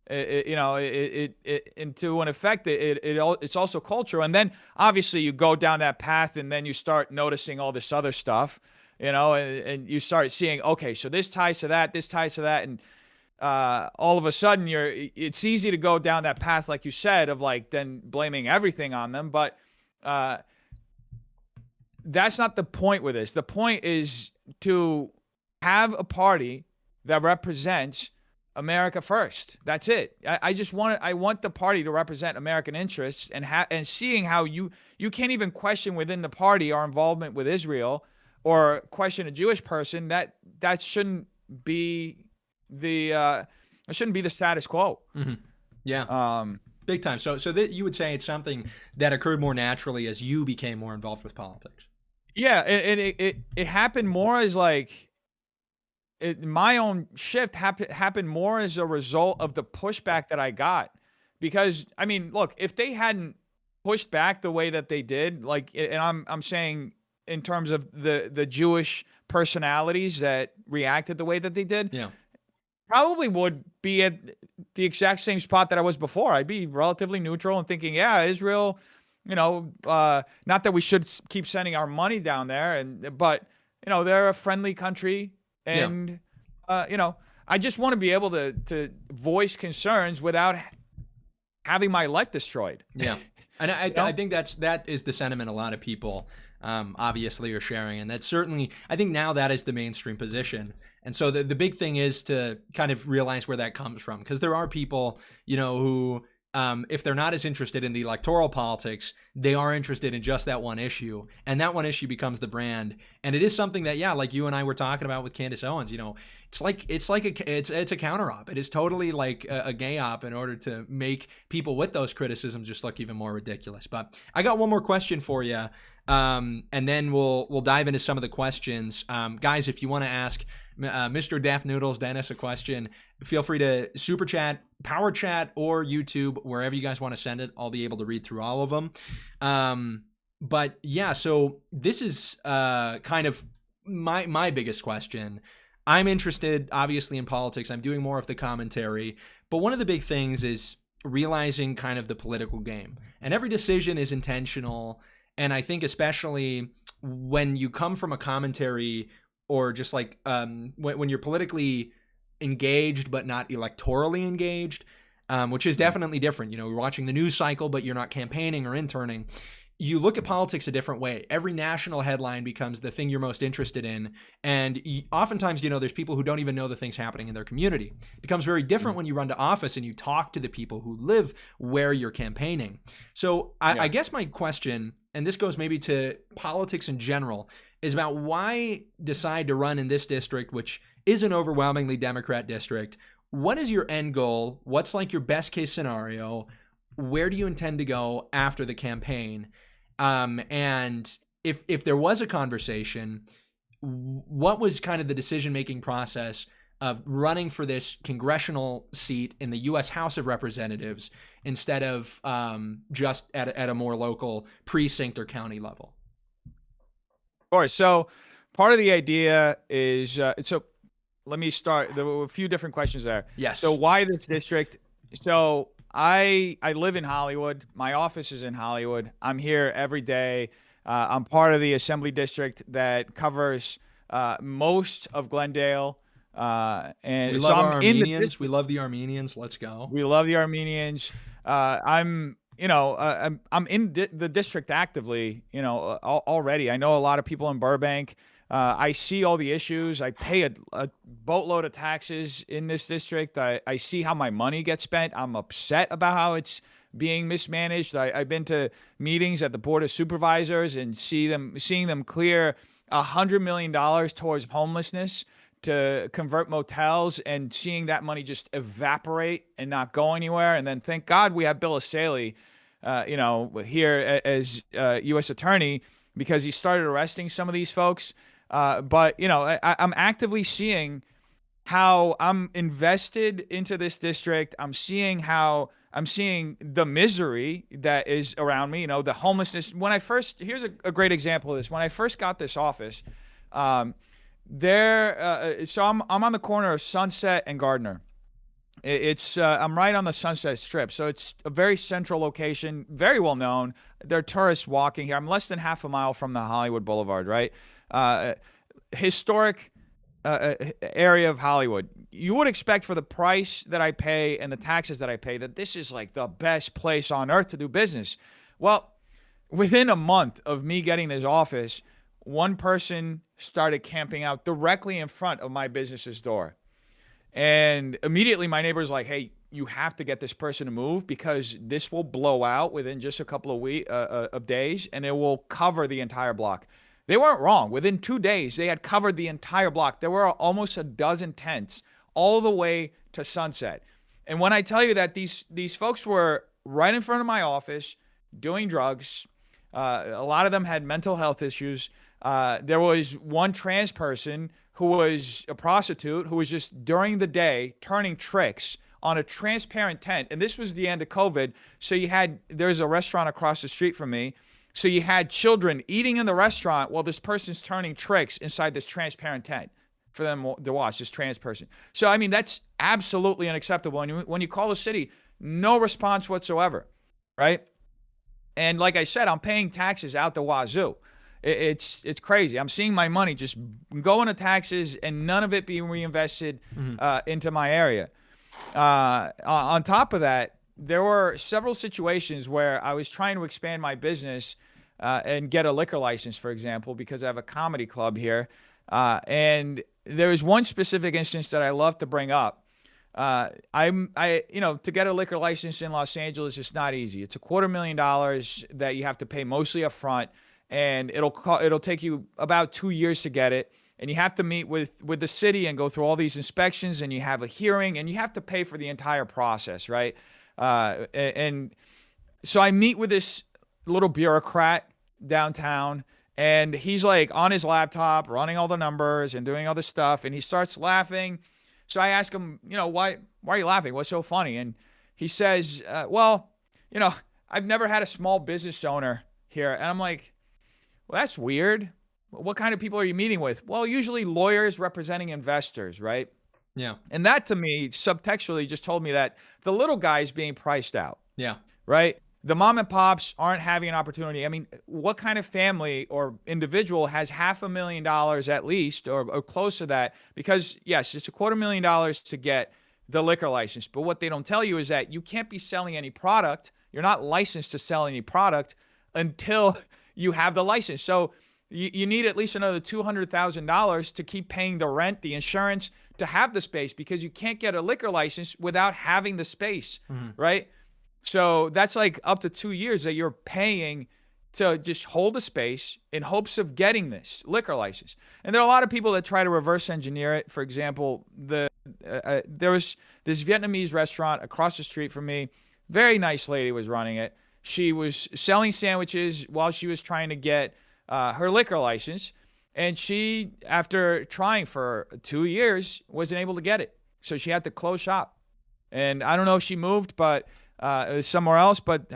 And to an effect, it's also cultural. And then obviously you go down that path, and then you start noticing all this other stuff, and you start seeing, okay, so this ties to that, and all of a sudden it's easy to go down that path, like you said, of like then blaming everything on them. But that's not the point with this. The point is to have a party that represents America first. That's it. I want the party to represent American interests, and seeing how you can't even question within the party our involvement with Israel or question a Jewish person, that shouldn't be the status quo. Yeah. Big time. So that you would say it's something that occurred more naturally as you became more involved with politics. Yeah, it happened more as like my own shift happened more as a result of the pushback that I got. Because I mean, look, if they hadn't pushed back the way that they did, like, and I'm saying in terms of the Jewish personalities that reacted the way that they did, Yeah. probably would be at the exact same spot that I was before. I'd be relatively neutral and thinking, yeah, Israel, not that we should keep sending our money down there, but they're a friendly country, Yeah. and I just want to be able to voice concerns without having my life destroyed. Yeah. And I, You know? I think that is the sentiment a lot of people obviously are sharing. And that's certainly, I think now that is the mainstream position. And so the big thing is to kind of realize where that comes from. Because there are people, who, if they're not as interested in the electoral politics, they are interested in just that one issue. And that one issue becomes the brand. And it is something that, yeah, like you and I were talking about with Candace Owens, it's a counter op. It is totally like a gay op in order to make people with those criticisms just look even more ridiculous. But I got one more question for you. And then we'll dive into some of the questions. Guys, if you want to ask Mr. Defnoodles Dennis a question, feel free to super chat, power chat, or YouTube, wherever you guys want to send it. I'll be able to read through all of them. But yeah, so this is kind of my biggest question. I'm interested, obviously, in politics. I'm doing more of the commentary. But one of the big things is realizing kind of the political game. And every decision is intentional. And I think especially when you come from a commentary or just like when you're politically engaged but not electorally engaged, which is definitely different. You're watching the news cycle, but you're not campaigning or interning. You look at politics a different way. Every national headline becomes the thing you're most interested in. And oftentimes, there's people who don't even know the things happening in their community. It becomes very different when you run to office and you talk to the people who live where you're campaigning. So I guess my question, and this goes maybe to politics in general, is about why decide to run in this district, which is an overwhelmingly Democrat district. What is your end goal? What's like your best case scenario? Where do you intend to go after the campaign? And if there was a conversation, what was kind of the decision-making process of running for this congressional seat in the U.S. House of Representatives instead of just at a more local precinct or county level? Of course. So part of the idea is, so let me start. There were a few different questions there. Yes. So why this district? So I live in Hollywood. My office is in Hollywood. I'm here every day. I'm part of the assembly district that covers most of Glendale. And we so love I'm our in the Armenians. district. We love the Armenians. Let's go. We love the Armenians. I'm in the district actively, already. I know a lot of people in Burbank. I see all the issues. I pay a boatload of taxes in this district. I see how my money gets spent. I'm upset about how it's being mismanaged. I've been to meetings at the Board of Supervisors and seeing them clear $100 million towards homelessness to convert motels, and seeing that money just evaporate and not go anywhere. And then thank God we have Bill Asaley, here as U.S. Attorney, because he started arresting some of these folks. But I'm actively seeing how I'm invested into this district. I'm seeing the misery that is around me, the homelessness. Here's a great example of this. When I first got this office, so I'm on the corner of Sunset and Gardner. I'm right on the Sunset Strip, so it's a very central location, very well known. There are tourists walking here. I'm less than half a mile from the Hollywood Boulevard, right? Historic area of Hollywood. You would expect, for the price that I pay and the taxes that I pay, that this is like the best place on earth to do business. Well, within a month of me getting this office, one person started camping out directly in front of my business's door. And immediately my neighbor's like, hey, you have to get this person to move, because this will blow out within just a couple of days, and it will cover the entire block. They weren't wrong. Within 2 days, they had covered the entire block. There were almost a dozen tents all the way to Sunset. And when I tell you that these folks were right in front of my office doing drugs, a lot of them had mental health issues. There was one trans person who was a prostitute who was just during the day turning tricks on a transparent tent. And this was the end of COVID. So there's a restaurant across the street from me. So you had children eating in the restaurant while this person's turning tricks inside this transparent tent for them to watch, this trans person. So, I mean, that's absolutely unacceptable. And when you call the city, no response whatsoever, right? And like I said, I'm paying taxes out the wazoo. It's crazy. I'm seeing my money just go into taxes and none of it being reinvested into my area. On top of that, there were several situations where I was trying to expand my business and get a liquor license, for example, because I have a comedy club here. And there was one specific instance that I love to bring up. To get a liquor license in Los Angeles is not easy. It's $250,000 that you have to pay mostly up front, and it'll take you about 2 years to get it. And you have to meet with the city and go through all these inspections, and you have a hearing, and you have to pay for the entire process, right? And so I meet with this little bureaucrat downtown, and he's like on his laptop running all the numbers and doing all this stuff, and he starts laughing. So I ask him, why are you laughing? What's so funny? And he says, I've never had a small business owner here. And I'm like, well, that's weird. What kind of people are you meeting with? Well, usually lawyers representing investors, right? Yeah. And that to me subtextually just told me that the little guy is being priced out. Yeah. Right? The mom and pops aren't having an opportunity. I mean, what kind of family or individual has $500,000 at least or close to that? Because yes, it's $250,000 to get the liquor license. But what they don't tell you is that you can't be selling any product. You're not licensed to sell any product until you have the license. So you need at least another $200,000 to keep paying the rent, the insurance, to have the space, because you can't get a liquor license without having the space, right? So that's like up to 2 years that you're paying to just hold a space in hopes of getting this liquor license. And there are a lot of people that try to reverse engineer it. For example, there was this Vietnamese restaurant across the street from me. Very nice lady was running it. She was selling sandwiches while she was trying to get her liquor license. And she, after trying for 2 years, wasn't able to get it. So she had to close shop. And I don't know if she moved, but somewhere else, but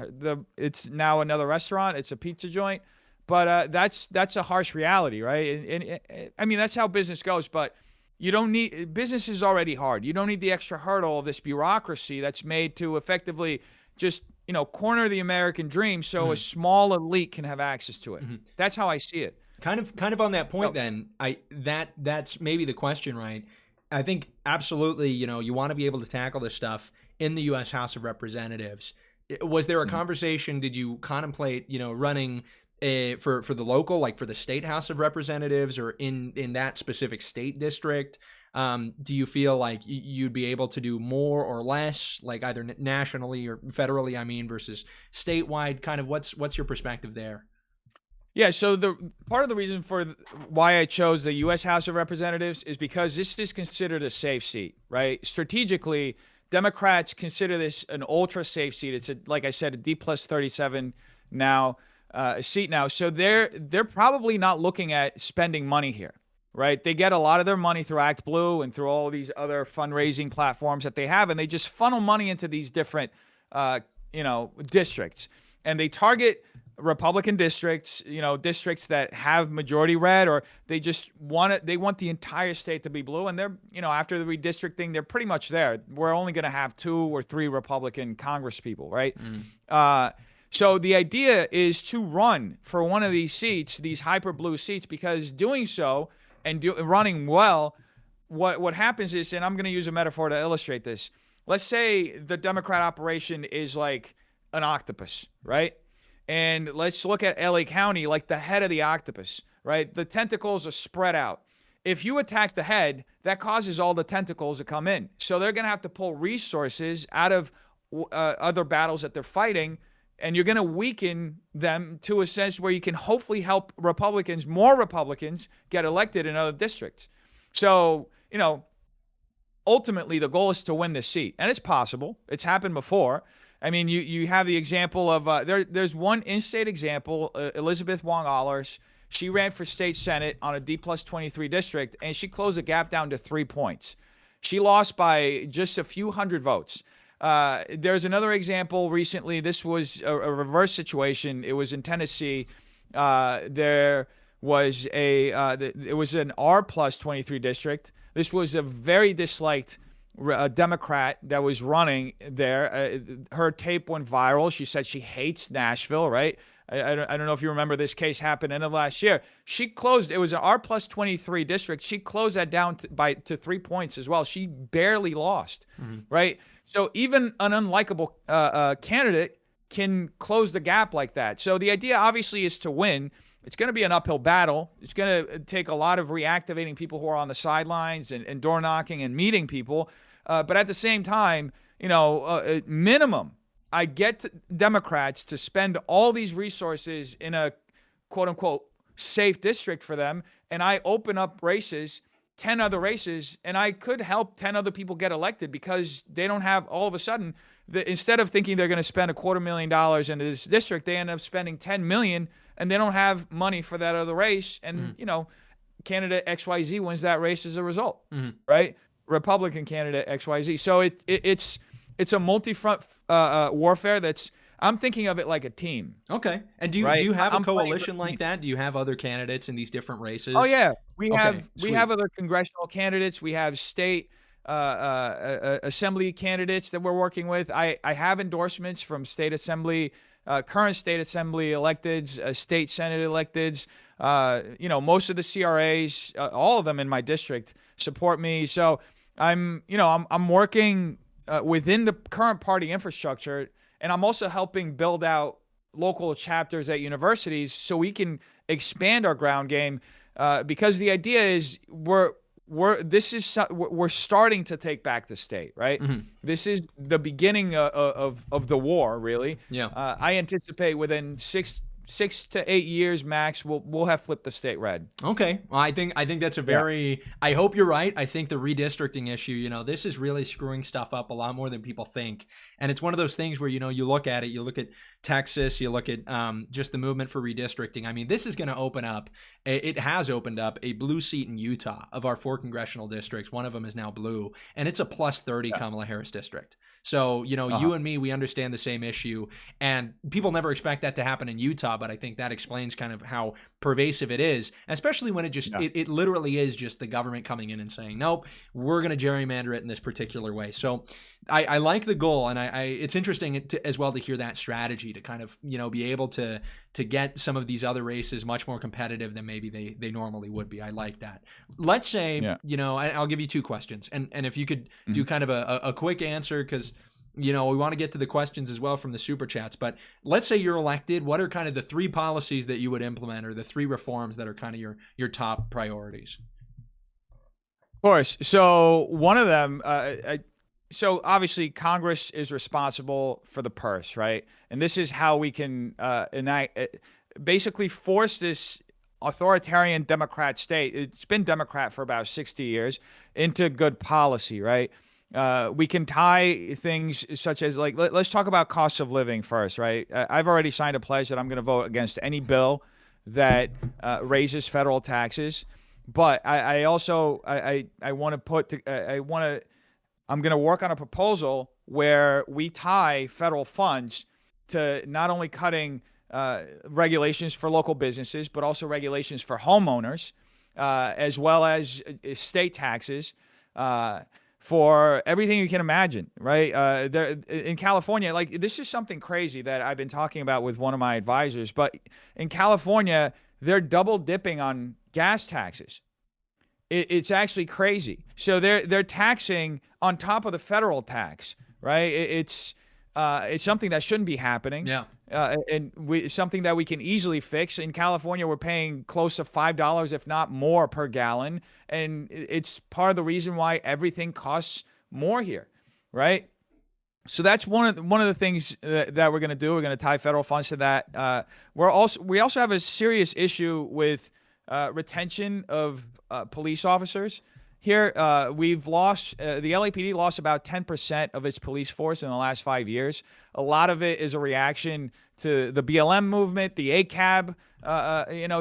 it's now another restaurant. It's a pizza joint. But that's a harsh reality, right? And I mean, that's how business goes. But you don't need, business is already hard. You don't need the extra hurdle of this bureaucracy that's made to effectively just, corner the American dream so a small elite can have access to it. That's how I see it. Kind of on that point, then that's maybe the question, right? I think absolutely, you want to be able to tackle this stuff in the U.S. House of Representatives. Was there a conversation? Did you contemplate, running for the local, like for the state House of Representatives, or in that specific state district? Do you feel like you'd be able to do more or less, like either nationally or federally, versus statewide? Kind of what's your perspective there? Yeah, so the part of the reason for why I chose the U.S. House of Representatives is because this is considered a safe seat, right? Strategically, Democrats consider this an ultra safe seat. It's like I said, a D plus 37 now, a seat now. So they're probably not looking at spending money here, right? They get a lot of their money through Act Blue and through all these other fundraising platforms that they have, and they just funnel money into these different, districts, and they target Republican districts, districts that have majority red, or they just want the entire state to be blue. And they're, after the redistricting, they're pretty much there. We're only going to have 2 or 3 Republican Congress people, right? So the idea is to run for one of these seats, these hyper blue seats, because doing so and running well, what happens is, and I'm going to use a metaphor to illustrate this. Let's say the Democrat operation is like an octopus, right? And let's look at LA County like the head of the octopus, right? The tentacles are spread out. If you attack the head, that causes all the tentacles to come in. So they're going to have to pull resources out of other battles that they're fighting, and you're going to weaken them to a sense where you can hopefully help more Republicans get elected in other districts. So, ultimately the goal is to win this seat, and it's possible. It's happened before. I mean, you have the example of there's one in-state example, Elizabeth Wong-Allers. She ran for state senate on a D+23 district, and she closed the gap down to 3 points. She lost by just a few hundred votes. There's another example recently. This was a reverse situation. It was in Tennessee. There was it was an R+23 district. This was a very disliked Democrat that was running there. Her tape went viral. She said she hates Nashville, right? I don't know if you remember, this case happened end of last year. She closed, it was an R+23 district. She closed that down to 3 points as well. She barely lost, right? So even an unlikable candidate can close the gap like that. So the idea obviously is to win. It's going to be an uphill battle. It's going to take a lot of reactivating people who are on the sidelines and door knocking and meeting people. But at the same time, minimum, I get Democrats to spend all these resources in a quote unquote safe district for them. And I open up races, 10 other races, and I could help 10 other people get elected because they don't have, all of a sudden, instead of thinking they're going to spend $250,000 into this district, they end up spending $10 million, and they don't have money for that other race. And, candidate XYZ wins that race as a result, right? Republican candidate XYZ. So it's a multi-front warfare that's, I'm thinking of it like a team. Okay. And do you have a coalition like that? Do you have other candidates in these different races? Oh yeah, we have other congressional candidates. We have state assembly candidates that we're working with. I have endorsements from state assembly, current state assembly electeds, state senate electeds. Most of the CRAs, all of them in my district support me. So I'm working within the current party infrastructure, and I'm also helping build out local chapters at universities so we can expand our ground game. Because the idea is we're starting to take back the state, right? This is the beginning of the war, really. Yeah. I anticipate within 6 to 8 years max, we'll have flipped the state red. Okay. Well, I think that's a very, I hope you're right. I think the redistricting issue, this is really screwing stuff up a lot more than people think. And it's one of those things where, you look at it, you look at Texas, you look at just the movement for redistricting. I mean, this is going to open up, it has opened up a blue seat in Utah. Of our 4 congressional districts, one of them is now blue, and it's a +30 Kamala Harris district. So, you and me, we understand the same issue, and people never expect that to happen in Utah, but I think that explains kind of how pervasive it is, especially when it literally is just the government coming in and saying, nope, we're going to gerrymander it in this particular way. So I like the goal, and it's interesting as well to hear that strategy to kind of, be able to get some of these other races much more competitive than maybe they normally would be. I like that. Let's say, I'll give you 2 questions, and if you could do kind of a quick answer, because we want to get to the questions as well from the super chats, but let's say you're elected. What are kind of the 3 policies that you would implement, or the 3 reforms that are kind of your top priorities? Of course. So one of them, so obviously Congress is responsible for the purse, right? And this is how we can basically force this authoritarian Democrat state, it's been Democrat for about 60 years, into good policy, right? We can tie things such as, like, let's talk about cost of living first, right? I've already signed a pledge that I'm going to vote against any bill that raises federal taxes. But I also want to I'm going to work on a proposal where we tie federal funds to not only cutting regulations for local businesses, but also regulations for homeowners, as well as state taxes, for everything you can imagine, right? There in California, like, this is something crazy that I've been talking about with one of my advisors, but in California, they're double dipping on gas taxes. It's actually crazy. So they're taxing on top of the federal tax, right? It's something that shouldn't be happening. Yeah. Something that we can easily fix. In California, we're paying close to $5, if not more, per gallon, and it's part of the reason why everything costs more here, right? So that's one of the things that we're going to do. We're going to tie federal funds to that. We also have a serious issue with retention of police officers here we've lost the LAPD lost about 10% of its police force in the last 5 years. A lot of it is a reaction to the BLM movement, the ACAB,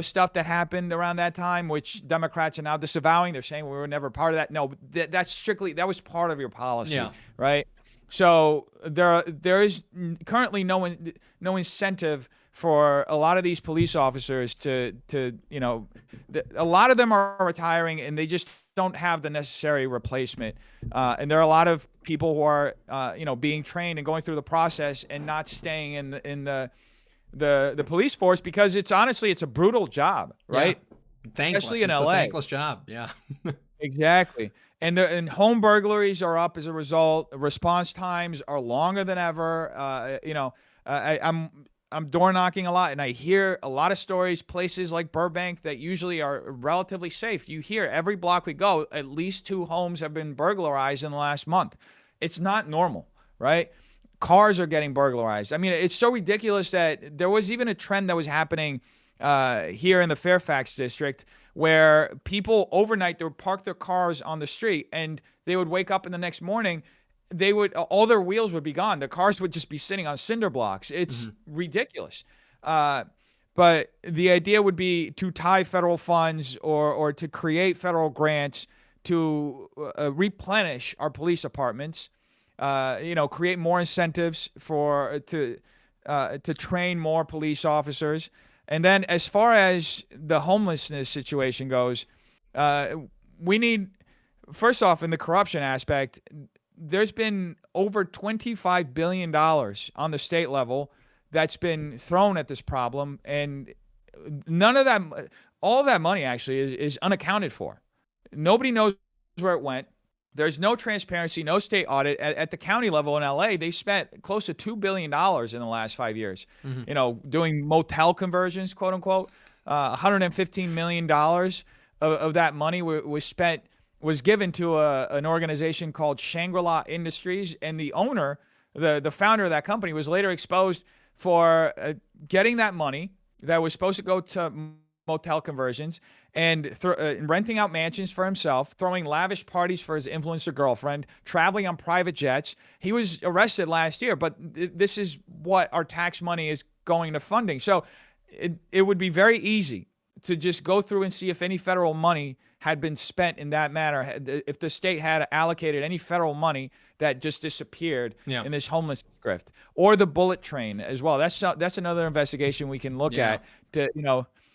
stuff that happened around that time, which Democrats are now disavowing. They're saying we were never part of that. No, that was part of your policy, right? So there is currently no incentive for a lot of these police officers to a lot of them are retiring and they just don't have the necessary replacement. And there are a lot of people who are being trained and going through the process and not staying in the police force because it's a brutal job, right? Yeah. Thankless. Especially in it's LA. A thankless job. Yeah. Exactly. And home burglaries are up as a result. Response times are longer than ever. I'm door knocking a lot, and I hear a lot of stories. Places like Burbank that usually are relatively safe. You hear every block we go, at least 2 homes have been burglarized in the last month. It's not normal, right? Cars are getting burglarized. I mean, it's so ridiculous that there was even a trend that was happening here in the Fairfax district where people overnight, they would park their cars on the street and they would wake up in the next morning, all their wheels would be gone. The cars would just be sitting on cinder blocks. It's ridiculous. But the idea would be to tie federal funds or to create federal grants to replenish our police departments, create more incentives to train more police officers. And then as far as the homelessness situation goes, we need, first off, in the corruption aspect, there's been over $25 billion on the state level that's been thrown at this problem. And none of that, all of that money actually is unaccounted for. Nobody knows where it went. There's no transparency, no state audit. At the county level in LA, they spent close to $2 billion in the last 5 years, doing motel conversions, quote unquote. $115 million of that money was given to an organization called Shangri-La Industries. And the owner, the founder of that company, was later exposed for getting that money that was supposed to go to motel conversions and renting out mansions for himself, throwing lavish parties for his influencer girlfriend, traveling on private jets. He was arrested last year, but this is what our tax money is going to funding. So it would be very easy to just go through and see if any federal money had been spent in that manner, if the state had allocated any federal money that just disappeared in this homeless grift, or the bullet train as well. That's another investigation we can look at.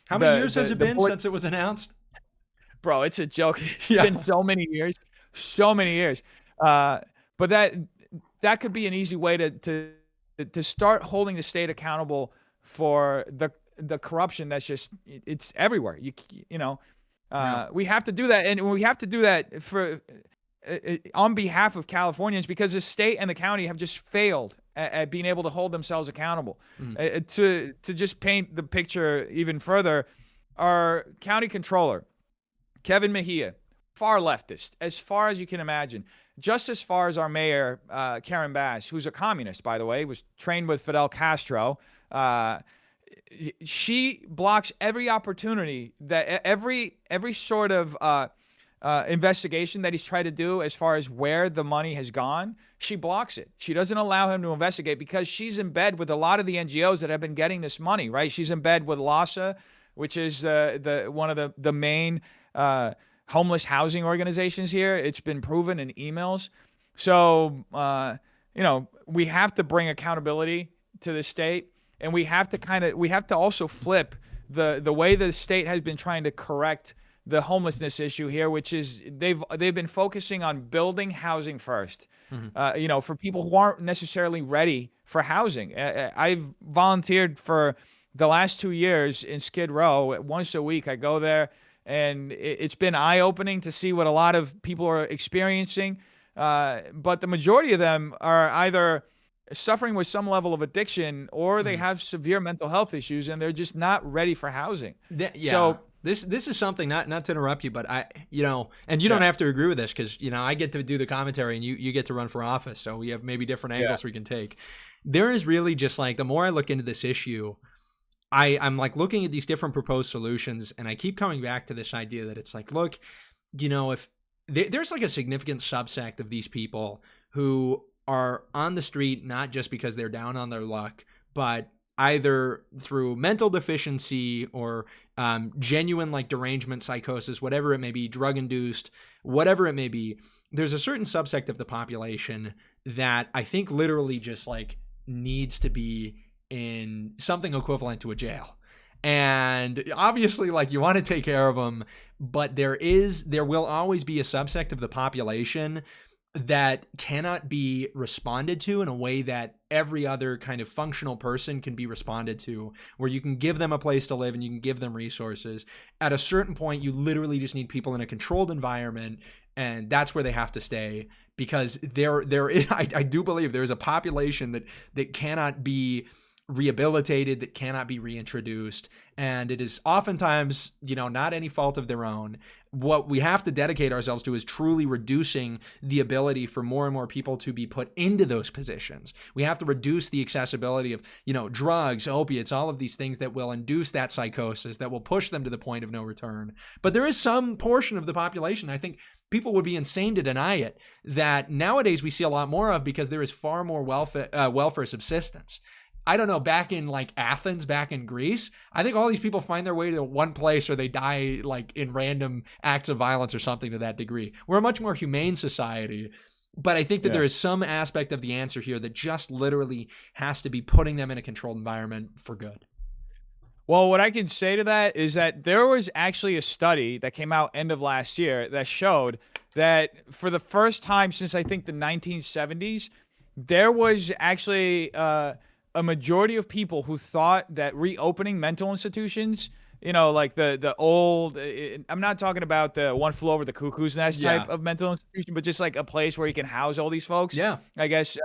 How many years has it been since it was announced? Bro, it's a joke. It's been so many years. But that could be an easy way to start holding the state accountable for the corruption that's it's everywhere. We have to do that, and we have to do that for on behalf of Californians, because the state and the county have just failed at being able to hold themselves accountable. To just paint the picture even further, our county controller, Kevin Mejia, far leftist, as far as you can imagine, just as far as our mayor, Karen Bass, who's a communist, by the way, was trained with Fidel Castro. She blocks every opportunity that every sort of investigation that he's tried to do as far as where the money has gone. She blocks it. She doesn't allow him to investigate because she's in bed with a lot of the NGOs that have been getting this money, right? She's in bed with LASA, which is one of the main homeless housing organizations here. It's been proven in emails. So, we have to bring accountability to the state. And we have to also flip the way the state has been trying to correct the homelessness issue here, which is they've been focusing on building housing first, for people who aren't necessarily ready for housing. I've volunteered for the last 2 years in Skid Row. Once a week I go there, and it's been eye-opening to see what a lot of people are experiencing. But the majority of them are either suffering with some level of addiction, or they have severe mental health issues, and they're just not ready for housing. So this is something, not to interrupt you, but and you don't have to agree with this, because I get to do the commentary and you get to run for office, so we have maybe different angles we can take. There is really just the more I look into this issue, I'm looking at these different proposed solutions, and I keep coming back to this idea that it's look, if there's like a significant subsect of these people who are on the street not just because they're down on their luck, but either through mental deficiency or genuine like derangement, psychosis, whatever it may be, drug induced, whatever it may be. There's a certain subsect of the population that I think literally just like needs to be in something equivalent to a jail. And obviously, like, you want to take care of them, but there will always be a subsect of the population that cannot be responded to in a way that every other kind of functional person can be responded to, where you can give them a place to live and you can give them resources. At a certain point, you literally just need people in a controlled environment, and that's where they have to stay, because I do believe there is a population that cannot be rehabilitated, that cannot be reintroduced, and it is oftentimes, not any fault of their own. What we have to dedicate ourselves to is truly reducing the ability for more and more people to be put into those positions. We have to reduce the accessibility of, drugs, opiates, all of these things that will induce that psychosis, that will push them to the point of no return. But there is some portion of the population, I think people would be insane to deny it, that nowadays we see a lot more of, because there is far more welfare subsistence. I don't know, back in like Athens, back in Greece, I think all these people find their way to one place, or they die like in random acts of violence or something to that degree. We're a much more humane society, but I think that there is some aspect of the answer here that just literally has to be putting them in a controlled environment for good. Well, what I can say to that is that there was actually a study that came out end of last year that showed that for the first time since I think the 1970s, there was actually a majority of people who thought that reopening mental institutions, like the old, I'm not talking about the One Flew Over the Cuckoo's Nest type of mental institution, but just like a place where you can house all these folks. Yeah. I guess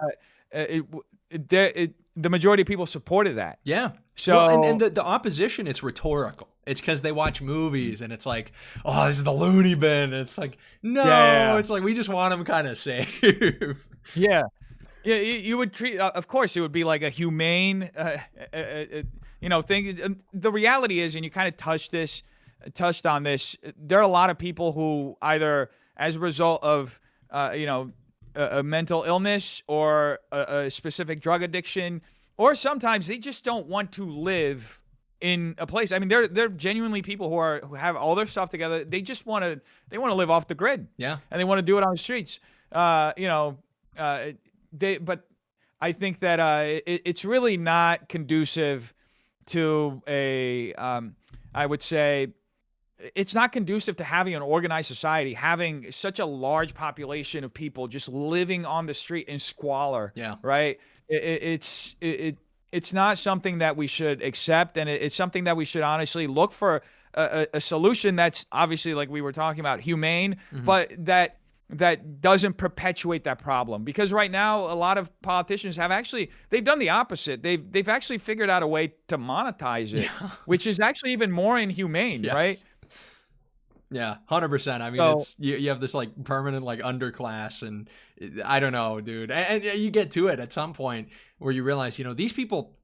the majority of people supported that. Yeah. So, well, and the opposition, it's rhetorical. It's because they watch movies and it's like, oh, this is the loony bin. It's like, no, It's like, we just want them kind of safe. Yeah. Yeah, you would treat, of course, it would be like a humane, thing. The reality is, and you kind of touched on this, there are a lot of people who either as a result of, a mental illness or a specific drug addiction, or sometimes they just don't want to live in a place. I mean, they're genuinely people who have all their stuff together. They just want to live off the grid. Yeah. And they want to do it on the streets. But I think that it's really not conducive to I would say it's not conducive to having an organized society, having such a large population of people just living on the street in squalor. Yeah. Right. It's not something that we should accept, and it's something that we should honestly look for a solution that's obviously, like we were talking about, humane, but that doesn't perpetuate that problem. Because right now, a lot of politicians they've done the opposite. They've actually figured out a way to monetize it, which is actually even more inhumane, right? Yeah, 100%. I mean, it's you have this like permanent like underclass, and I don't know, dude. And you get to it at some point where you realize, these people,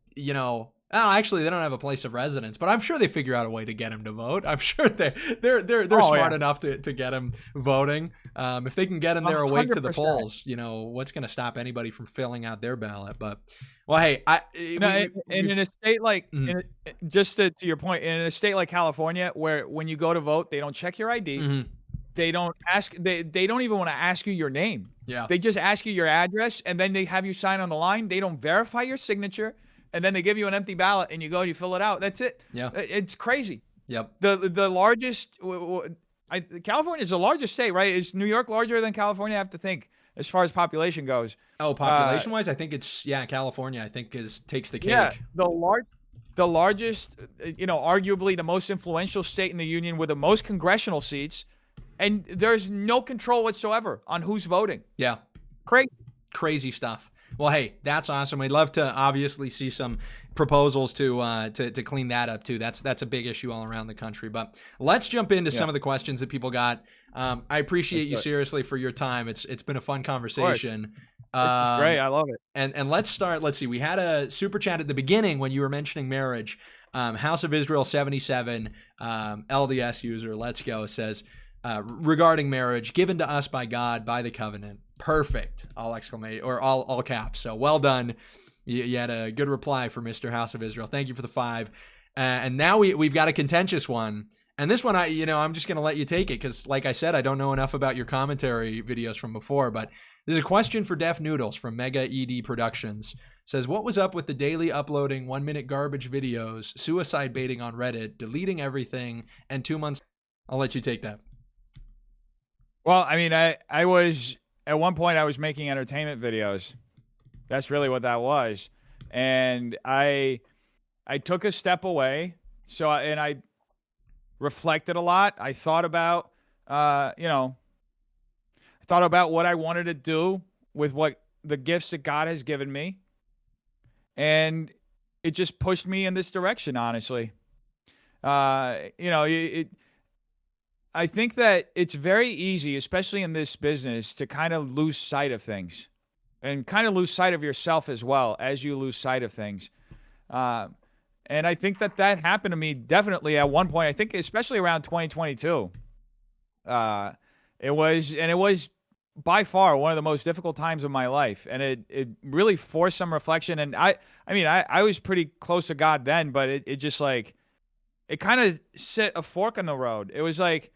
actually, they don't have a place of residence, but I'm sure they figure out a way to get him to vote. I'm sure they're smart enough to get him voting. If they can get him there awake 100%. To the polls, what's going to stop anybody from filling out their ballot? But, well, hey, in a state like, just to your point, in a state like California, where when you go to vote, they don't check your ID. They don't ask. They don't even want to ask you your name. Yeah. They just ask you your address, and then they have you sign on the line. They don't verify your signature. And then they give you an empty ballot, and you go and you fill it out. That's it. Yeah, it's crazy. Yep. The largest, California is the largest state, right? Is New York larger than California? I have to think as far as population goes. Oh, population wise, I think it's California. I think takes the cake. Yeah, the largest, arguably the most influential state in the union with the most congressional seats, and there's no control whatsoever on who's voting. Yeah, crazy stuff. Well, hey, that's awesome. We'd love to obviously see some proposals to clean that up too. That's a big issue all around the country. But let's jump into some of the questions that people got. I appreciate you seriously for your time. It's been a fun conversation. This is great. I love it. And let's start. Let's see. We had a super chat at the beginning when you were mentioning marriage. House of Israel 77 LDS user. Let's go says, regarding marriage, given to us by God, by the covenant. Perfect. All exclamation or all caps. So well done. You had a good reply for Mr. House of Israel. Thank you for the 5. And now we've got a contentious one. And this one, I'm just going to let you take it because, like I said, I don't know enough about your commentary videos from before. But there's a question for Defnoodles from Mega ED Productions. Says, what was up with the daily uploading 1-minute garbage videos, suicide baiting on Reddit, deleting everything, and 2 months? I'll let you take that. Well, I mean, I was at one point I was making entertainment videos. That's really what that was, and I took a step away. So I reflected a lot. I thought about, I thought about what I wanted to do with what the gifts that God has given me, and it just pushed me in this direction. Honestly, I think that it's very easy, especially in this business, to kind of lose sight of things and kind of lose sight of yourself as well as you lose sight of things. And I think that happened to me definitely at one point. I think especially around 2022. It was by far one of the most difficult times of my life. And it really forced some reflection. And I was pretty close to God then, but it just like, it kind of set a fork in the road. It was like,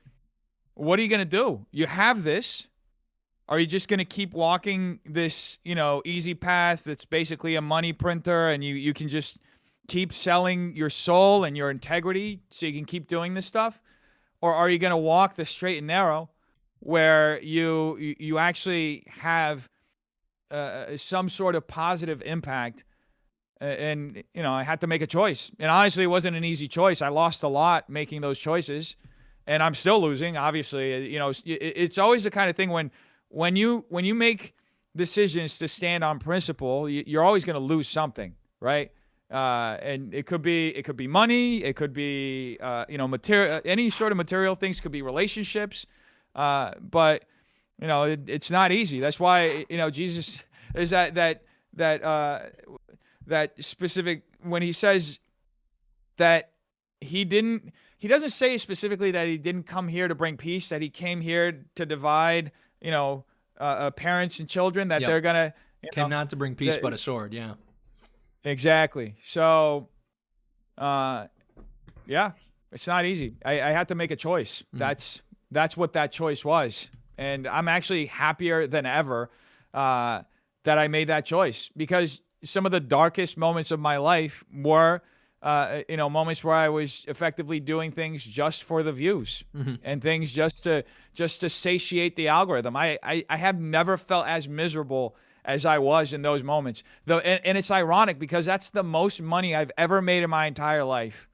what are you going to do? You have this. Are you just going to keep walking this, easy path that's basically a money printer, and you can just keep selling your soul and your integrity so you can keep doing this stuff? Or are you going to walk the straight and narrow where you actually have some sort of positive impact? And I had to make a choice. And honestly, it wasn't an easy choice. I lost a lot making those choices. And I'm still losing, obviously. It's always the kind of thing when you make decisions to stand on principle, you're always going to lose something, right? And it could be money, it could be material, any sort of material things, could be relationships, but it's not easy. That's why Jesus is that specific when he says that he doesn't say specifically that he didn't come here to bring peace, that he came here to divide, parents and children, that they're going to... Came not to bring peace, but a sword, yeah. Exactly. So, yeah, it's not easy. I had to make a choice. That's what that choice was. And I'm actually happier than ever that I made that choice, because some of the darkest moments of my life were moments where I was effectively doing things just for the views and things just to satiate the algorithm. I have never felt as miserable as I was in those moments. Though, and it's ironic because that's the most money I've ever made in my entire life.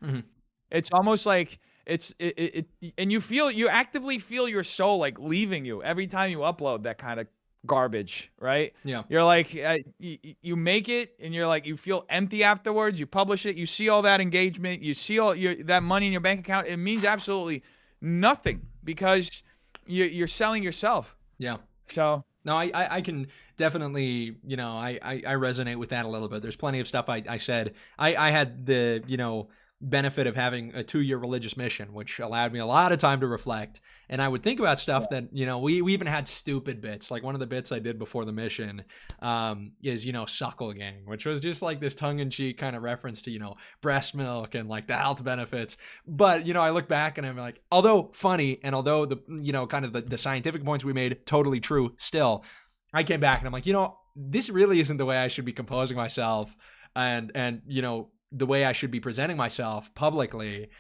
It's almost like and you actively feel your soul like leaving you every time you upload that kind of garbage, right? Yeah. You're like, you make it and you're like, you feel empty afterwards. You publish it, you see all that engagement, you see all that money in your bank account. It means absolutely nothing because you're selling yourself. Yeah. So no, I can definitely, I resonate with that a little bit. There's plenty of stuff I said. I had the, benefit of having a 2-year religious mission, which allowed me a lot of time to reflect. And I would think about stuff that, we even had stupid bits. Like one of the bits I did before the mission is, Suckle Gang, which was just like this tongue-in-cheek kind of reference to, breast milk and like the health benefits. But, I look back and I'm like, although funny and although the, kind of the scientific points we made totally true still, I came back and I'm like, this really isn't the way I should be composing myself and the way I should be presenting myself publicly.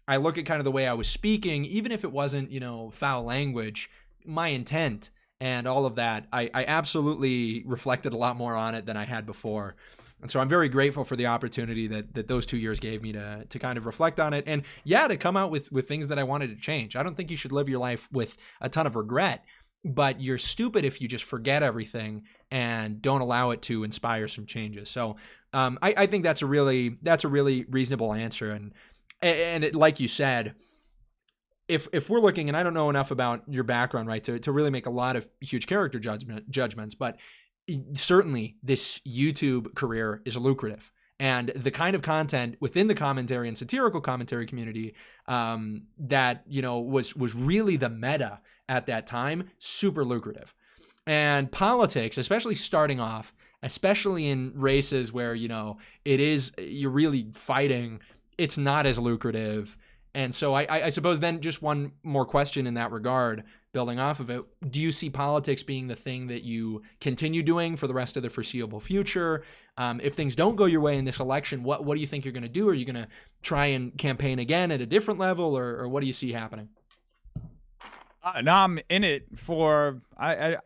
I look at kind of the way I was speaking, even if it wasn't, foul language, my intent and all of that, I absolutely reflected a lot more on it than I had before. And so I'm very grateful for the opportunity that those 2 years gave me to kind of reflect on it. And to come out with things that I wanted to change. I don't think you should live your life with a ton of regret, but you're stupid if you just forget everything and don't allow it to inspire some changes. So I think that's a really reasonable answer. And it, like you said, if we're looking, and I don't know enough about your background, right, to really make a lot of huge character judgments, but certainly this YouTube career is lucrative. and the kind of content within the commentary and satirical commentary community that, you know, was really the meta at that time, super lucrative. And politics, especially starting off, especially in races where, you know, you're really fighting, it's not as lucrative. And so I suppose then just one more question in that regard, building off of it, do you see politics being the thing that you continue doing for the rest of the foreseeable future? If things don't go your way in this election, what do you think you're going to do? Are you going to try and campaign again at a different level, or what do you see happening? No, I'm in it for, I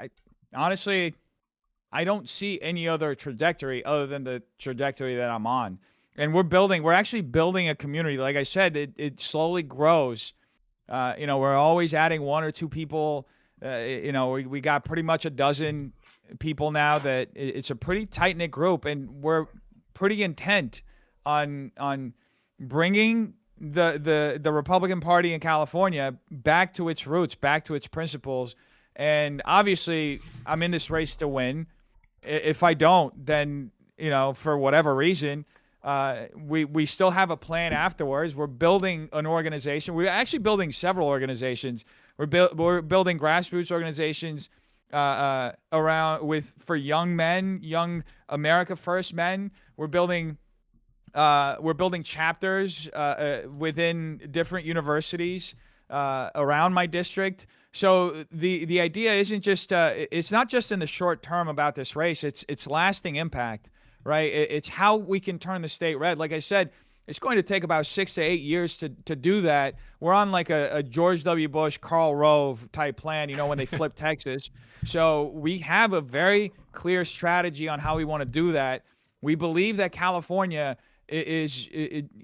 honestly, I don't see any other trajectory other than the trajectory that I'm on. And we're actually building a community. Like I said, it slowly grows. You know, we're always adding 1 or 2 people. You know, we got pretty much a dozen people now. That it's a pretty tight knit group, and we're pretty intent on bringing the Republican Party in California back to its roots, back to its principles. And obviously, I'm in this race to win. If I don't, then, you know, for whatever reason, we still have a plan afterwards. We're building an organization. We're actually building several organizations. We're building grassroots organizations for young men, young America First men. We're building chapters within different universities around my district. So the idea isn't just it's not just in the short term about this race. It's lasting impact. Right? It's how we can turn the state red. Like I said, it's going to take about 6 to 8 years to do that. We're on like a George W. Bush, Karl Rove type plan, you know, when they flipped Texas. So we have a very clear strategy on how we want to do that. We believe that California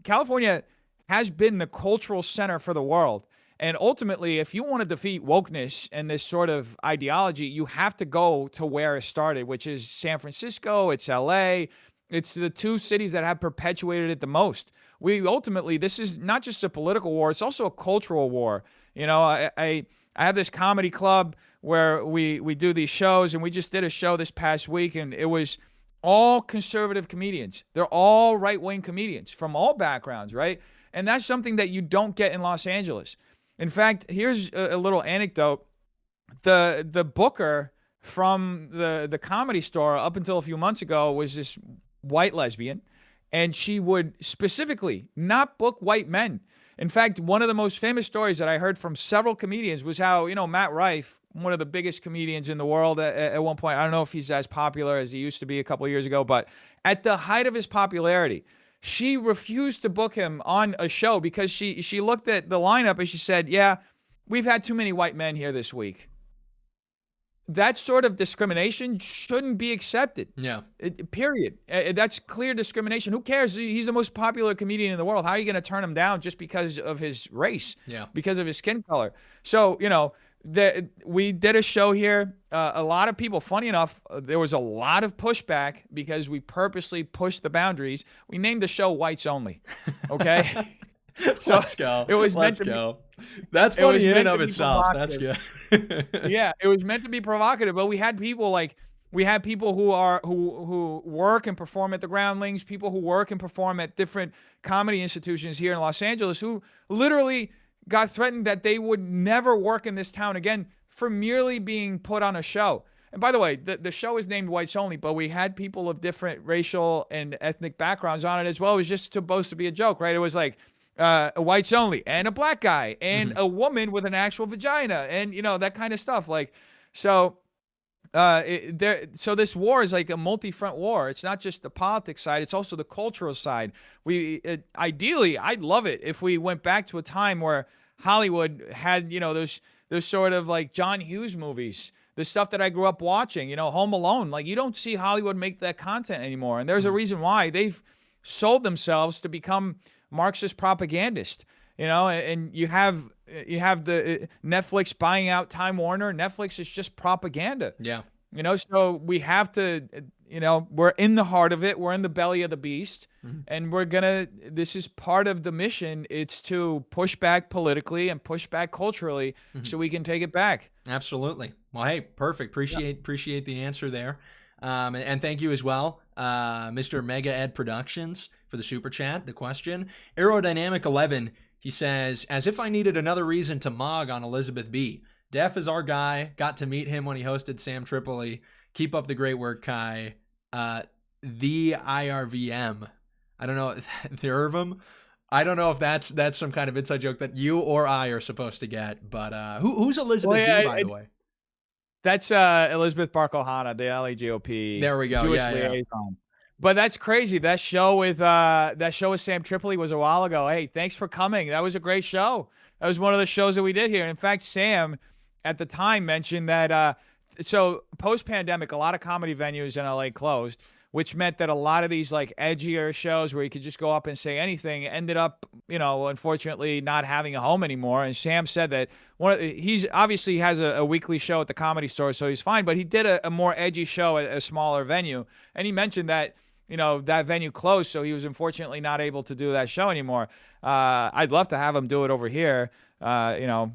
California has been the cultural center for the world. And ultimately, if you want to defeat wokeness and this sort of ideology, you have to go to where it started, which is San Francisco, it's LA. It's the 2 cities that have perpetuated it the most. This is not just a political war, it's also a cultural war. You know, I have this comedy club where we do these shows, and we just did a show this past week, and it was all conservative comedians. They're all right-wing comedians from all backgrounds, right? And that's something that you don't get in Los Angeles. In fact, here's a little anecdote. The booker from the Comedy Store up until a few months ago was this white lesbian, and she would specifically not book white men. In fact, one of the most famous stories that I heard from several comedians was how, you know, Matt Rife, one of the biggest comedians in the world at one point, I don't know if he's as popular as he used to be a couple of years ago, but at the height of his popularity, she refused to book him on a show because she looked at the lineup and she said, yeah, we've had too many white men here this week. That sort of discrimination shouldn't be accepted. Yeah. Period. That's clear discrimination. Who cares? He's the most popular comedian in the world. How are you going to turn him down just because of his race? Yeah. Because of his skin color? So, you know, we did a show here. A lot of people, funny enough, there was a lot of pushback because we purposely pushed the boundaries. We named the show Whites Only. Okay. So let's go. It was That's funny in and of itself. That's good. Yeah, it was meant to be provocative, but we had people who work and perform at the Groundlings, people who work and perform at different comedy institutions here in Los Angeles, who literally got threatened that they would never work in this town again for merely being put on a show. And by the way, the show is named Whites Only, but we had people of different racial and ethnic backgrounds on it as well. It was just supposed to be a joke, right? It was like a whites only and a black guy and a woman with an actual vagina and, you know, that kind of stuff. Like, so this war is like a multi-front war. It's not just the politics side, it's also the cultural side. Ideally, I'd love it if we went back to a time where Hollywood had, you know, those sort of like John Hughes movies, the stuff that I grew up watching, you know, Home Alone. Like, you don't see Hollywood make that content anymore. And there's a reason why. They've sold themselves to become Marxist propagandists, you know, and you have the Netflix buying out Time Warner. Netflix is just propaganda. Yeah. You know, so we have to, you know, we're in the heart of it. We're in the belly of the beast. And this is part of the mission. It's to push back politically and push back culturally so we can take it back. Absolutely. Well, hey, perfect. Appreciate the answer there. And thank you as well, Mr. Mega Ed Productions, for the super chat. The question, Aerodynamic 11, he says, as if I needed another reason to mog on Elizabeth B. Def is our guy. Got to meet him when he hosted Sam Tripoli. Keep up the great work, Kai. The IRVM. I don't know, the Irvum. I don't know if that's some kind of inside joke that you or I are supposed to get, but who's Elizabeth B, by the way? That's Elizabeth Barkelhana, the LA GOP. There we go. Jewish liaison. But that's crazy. That show with Sam Tripoli was a while ago. Hey, thanks for coming. That was a great show. That was one of the shows that we did here. In fact, Sam at the time mentioned that so post-pandemic, a lot of comedy venues in LA closed, which meant that a lot of these like edgier shows where you could just go up and say anything ended up, unfortunately not having a home anymore. And Sam said that he's obviously has a weekly show at the Comedy Store, so he's fine, but he did a more edgy show at a smaller venue. And he mentioned that, that venue closed, so he was unfortunately not able to do that show anymore. I'd love to have him do it over here. I'm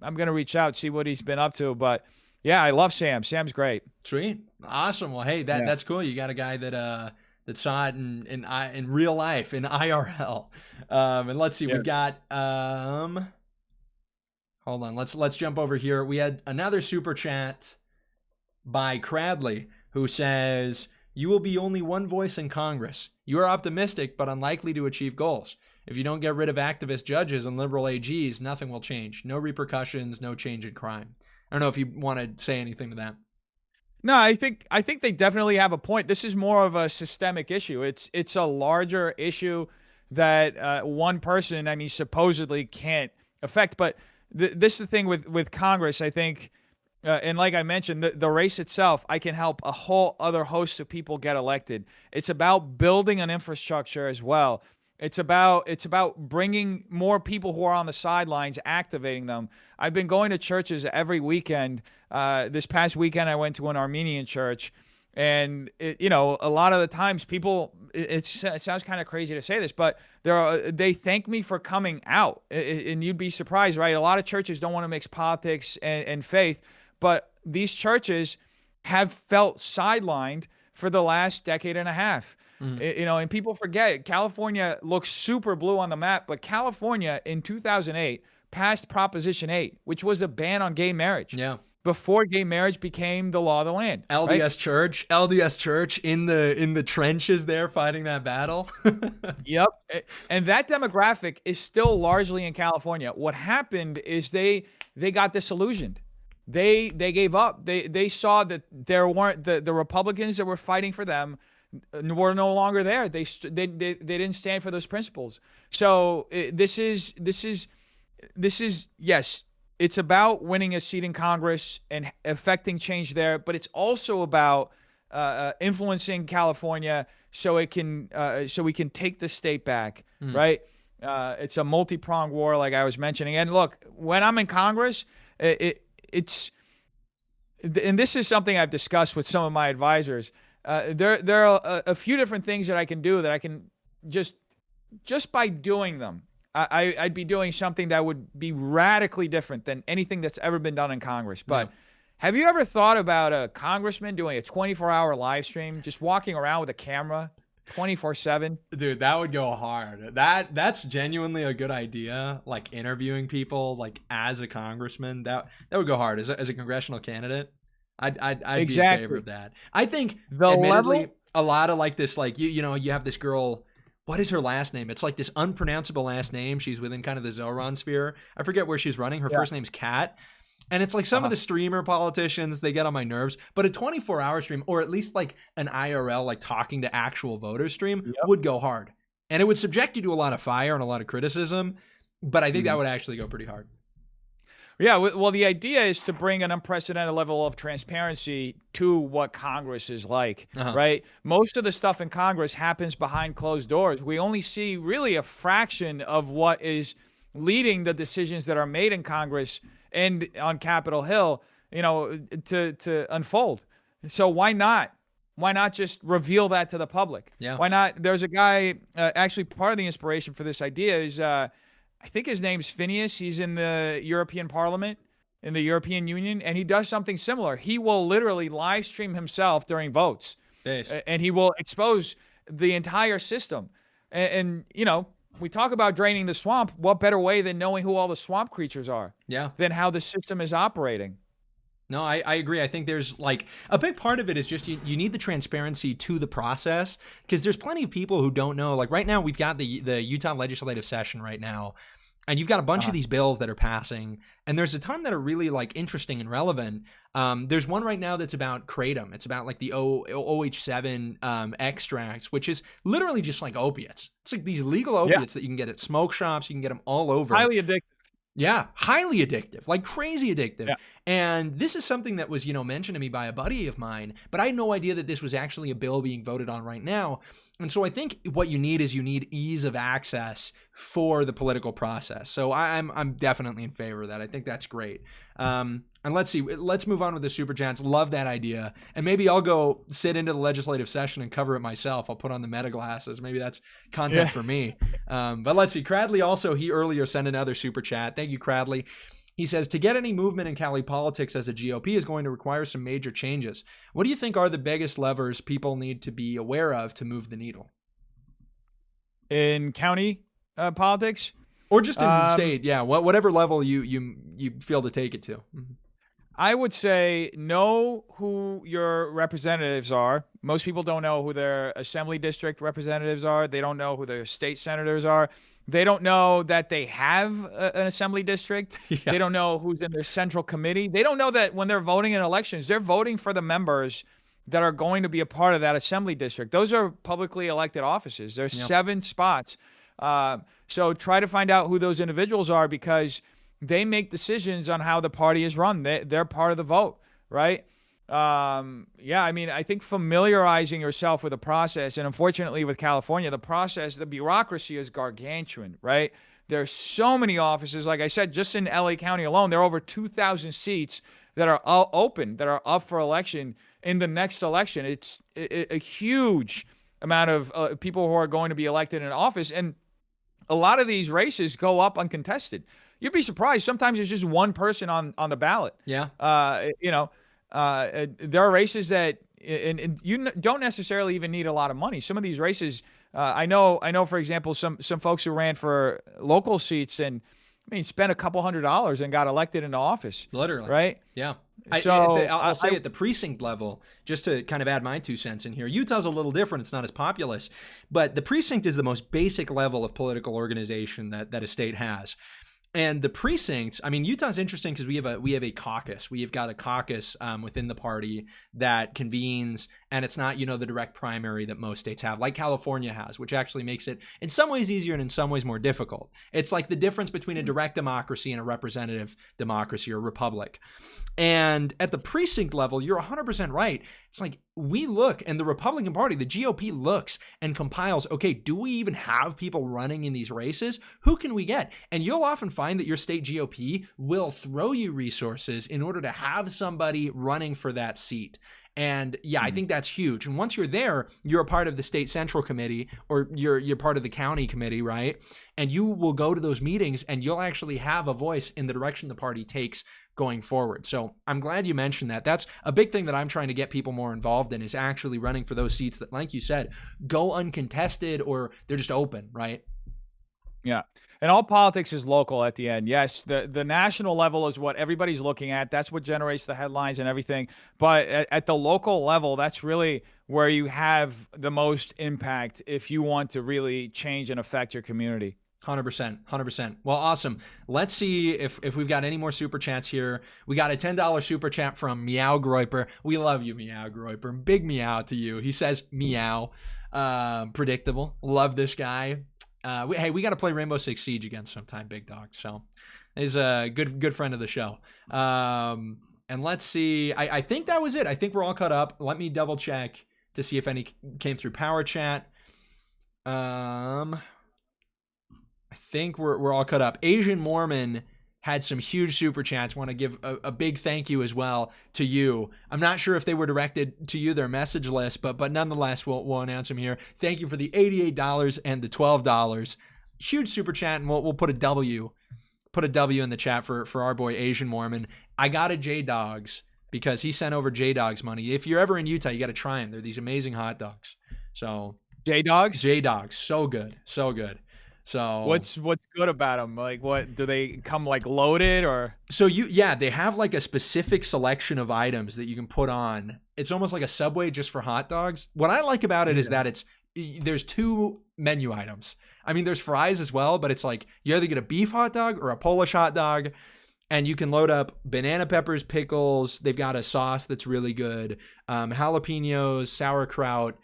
going to reach out, see what he's been up to, but yeah, I love Sam. Sam's great. Sweet. Awesome. Well, hey, that's cool. You got a guy that saw it in real life, in IRL. And let's see, we've got hold on. Let's jump over here. We had another super chat by Cradley, who says, you will be only one voice in Congress. You are optimistic but unlikely to achieve goals. If you don't get rid of activist judges and liberal AGs, nothing will change. No repercussions, no change in crime. I don't know if you want to say anything to that. No, I think they definitely have a point. This is more of a systemic issue. It's a larger issue that one person, supposedly can't affect. But this is the thing with Congress, I think, and like I mentioned, the race itself, I can help a whole other host of people get elected. It's about building an infrastructure as well. It's about bringing more people who are on the sidelines, activating them. I've been going to churches every weekend. This past weekend, I went to an Armenian church, and a lot of the times people, it sounds kind of crazy to say this, but they thank me for coming out, and you'd be surprised, right? A lot of churches don't want to mix politics and faith, but these churches have felt sidelined for the last decade and a half. And people forget, California looks super blue on the map, but California in 2008 passed Proposition 8, which was a ban on gay marriage. Yeah. Before gay marriage became the law of the land. LDS Church in the trenches there fighting that battle. Yep. And that demographic is still largely in California. What happened is they got disillusioned. They gave up. They saw that there weren't the Republicans that were fighting for them were no longer there. They didn't stand for those principles. So this is yes, it's about winning a seat in Congress and affecting change there, but it's also about influencing California so we can take the state back, right? It's a multi-pronged war, like I was mentioning. And look, when I'm in Congress, it's and this is something I've discussed with some of my advisors. There are a few different things that I can do that I can just by doing them. I'd be doing something that would be radically different than anything that's ever been done in Congress. But have you ever thought about a congressman doing a 24-hour live stream, just walking around with a camera 24/7? Dude, that would go hard. That's genuinely a good idea. Like interviewing people like as a congressman, that would go hard as a congressional candidate. I'd be in favor of that. I think admittedly a lot of like this, like you have this girl. What is her last name? It's like this unpronounceable last name. She's within kind of the Zoran sphere. I forget where she's running. Her first name's Kat. And it's like some of the streamer politicians, they get on my nerves. But a 24-hour stream, or at least like an IRL, like talking to actual voters stream, would go hard. And it would subject you to a lot of fire and a lot of criticism. But I think that would actually go pretty hard. Yeah, well, the idea is to bring an unprecedented level of transparency to what Congress is like, right? Most of the stuff in Congress happens behind closed doors. We only see really a fraction of what is leading the decisions that are made in Congress and on Capitol Hill, to unfold. So why not? Why not just reveal that to the public? Yeah. Why not? There's a guy, actually part of the inspiration for this idea is, I think his name's Phineas. He's in the European Parliament. in the European Union, and he does something similar. He will literally live stream himself during votes, Yes. and he will expose the entire system. And you know, we talk about draining the swamp. What better way than knowing who all the swamp creatures are? Yeah. Than how the system is operating. No, I agree. I think there's like a big part of it is just you need the transparency to the process, because there's plenty of people who don't know. Like right now, we've got the Utah legislative session right now, and you've got a bunch of these bills that are passing, and there's a ton that are really like interesting and relevant. There's one right now that's about kratom. It's about like the OH7 extracts, which is literally just like opiates. It's like these legal opiates that you can get at smoke shops. You can get them all over. Highly addictive. Yeah, highly addictive, like crazy addictive. Yeah. And this is something that was, mentioned to me by a buddy of mine, but I had no idea that this was actually a bill being voted on right now. And so I think what you need ease of access for the political process. So I'm definitely in favor of that. I think that's great. And let's see, let's move on with the super chats. Love that idea. And maybe I'll go sit into the legislative session and cover it myself. I'll put on the meta glasses. Maybe that's content for me. But let's see. Cradley also, he earlier sent another super chat. Thank you, Cradley. He says, to get any movement in Cali politics as a GOP is going to require some major changes. What do you think are the biggest levers people need to be aware of to move the needle? In county politics? Or just in state, yeah. Whatever level you feel to take it to. Mm-hmm. I would say know who your representatives are. Most people don't know who their assembly district representatives are. They don't know who their state senators are. They don't know that they have an assembly district. Yeah. They don't know who's in their central committee. They don't know that when they're voting in elections, they're voting for the members that are going to be a part of that assembly district. Those are publicly elected offices. There's 7 spots. So try to find out who those individuals are, because they make decisions on how the party is run. They're part of the vote, right? I mean, I think familiarizing yourself with the process, and unfortunately with California, the bureaucracy is gargantuan, right? There's so many offices. Like I said, just in LA County alone, there are over 2,000 seats that are open, that are up for election in the next election. It's a huge amount of people who are going to be elected in office, and a lot of these races go up uncontested. You'd be surprised. Sometimes it's just one person on the ballot. Yeah. There are races that, and you don't necessarily even need a lot of money. Some of these races, I know, for example, some folks who ran for local seats and spent a couple $100s and got elected into office. Literally. Right? Yeah. I'll say at the precinct level, just to kind of add my 2 cents in here, Utah's a little different. It's not as populous, but the precinct is the most basic level of political organization that a state has. And the precincts, Utah's interesting because we have a caucus. We have got a caucus within the party that convenes, and it's not, the direct primary that most states have, like California has, which actually makes it in some ways easier and in some ways more difficult. It's like the difference between a direct democracy and a representative democracy or republic. And at the precinct level, you're 100% right. It's like we look, and the Republican Party, the GOP looks and compiles, okay, do we even have people running in these races? Who can we get? And you'll often find that your state GOP will throw you resources in order to have somebody running for that seat. And I think that's huge. And once you're there, you're a part of the state central committee, or you're part of the county committee, right? And you will go to those meetings, and you'll actually have a voice in the direction the party takes going forward. So I'm glad you mentioned that. That's a big thing that I'm trying to get people more involved in, is actually running for those seats that, like you said, go uncontested or they're just open, right? Yeah. And all politics is local at the end. Yes, the national level is what everybody's looking at. That's what generates the headlines and everything. But at the local level, that's really where you have the most impact if you want to really change and affect your community. 100%. Well, awesome. Let's see if we've got any more super chats here. We got a $10 super chat from Meow Groiper. We love you, Meow Groiper. Big meow to you. He says meow. Predictable. Love this guy. We got to play Rainbow Six Siege again sometime, big dog. So he's a good friend of the show. And let's see. I think that was it. I think we're all caught up. Let me double check to see if any came through Power Chat. I think we're all cut up. Asian Mormon had some huge super chats. Want to give a big thank you as well to you. I'm not sure if they were directed to you, their message list, but nonetheless, we'll announce them here. Thank you for the $88 and the $12. Huge super chat, and we'll put a W in the chat for our boy Asian Mormon. I got a J Dogs because he sent over J Dogs money. If you're ever in Utah, you got to try them. They're these amazing hot dogs. So J Dogs. J Dogs, so good, so good. So What's good about them? Like, what do they come like loaded or? So they have like a specific selection of items that you can put on. It's almost like a Subway just for hot dogs. What I like about it is that there's 2 menu items. I mean, there's fries as well, but it's like you either get a beef hot dog or a Polish hot dog, and you can load up banana peppers, pickles. They've got a sauce that's really good, jalapenos, sauerkraut,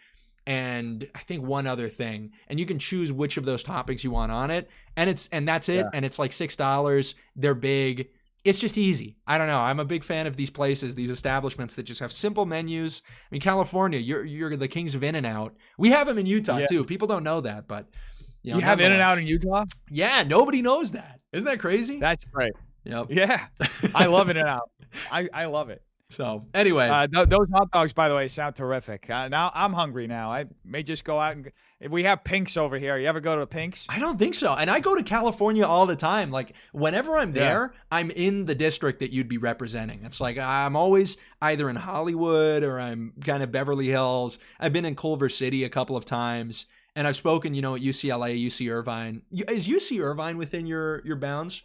and I think one other thing. And you can choose which of those toppings you want on it. And that's it. Yeah. And it's like $6. They're big. It's just easy. I don't know. I'm a big fan of these places, these establishments that just have simple menus. I mean, California, you're the kings of In-N-Out. We have them in Utah too. People don't know that, but you have In-N-Out in Utah? Yeah, nobody knows that. Isn't that crazy? That's great. Yep. Yeah, I love In-N-Out. I love it. So anyway, those hot dogs, by the way, sound terrific. Now I'm hungry now. I may just go out and we have Pink's over here. You ever go to Pink's? I don't think so. And I go to California all the time. Like whenever I'm there, I'm in the district that you'd be representing. It's like I'm always either in Hollywood or I'm kind of Beverly Hills. I've been in Culver City a couple of times, and I've spoken, at UCLA, UC Irvine. Is UC Irvine within your bounds?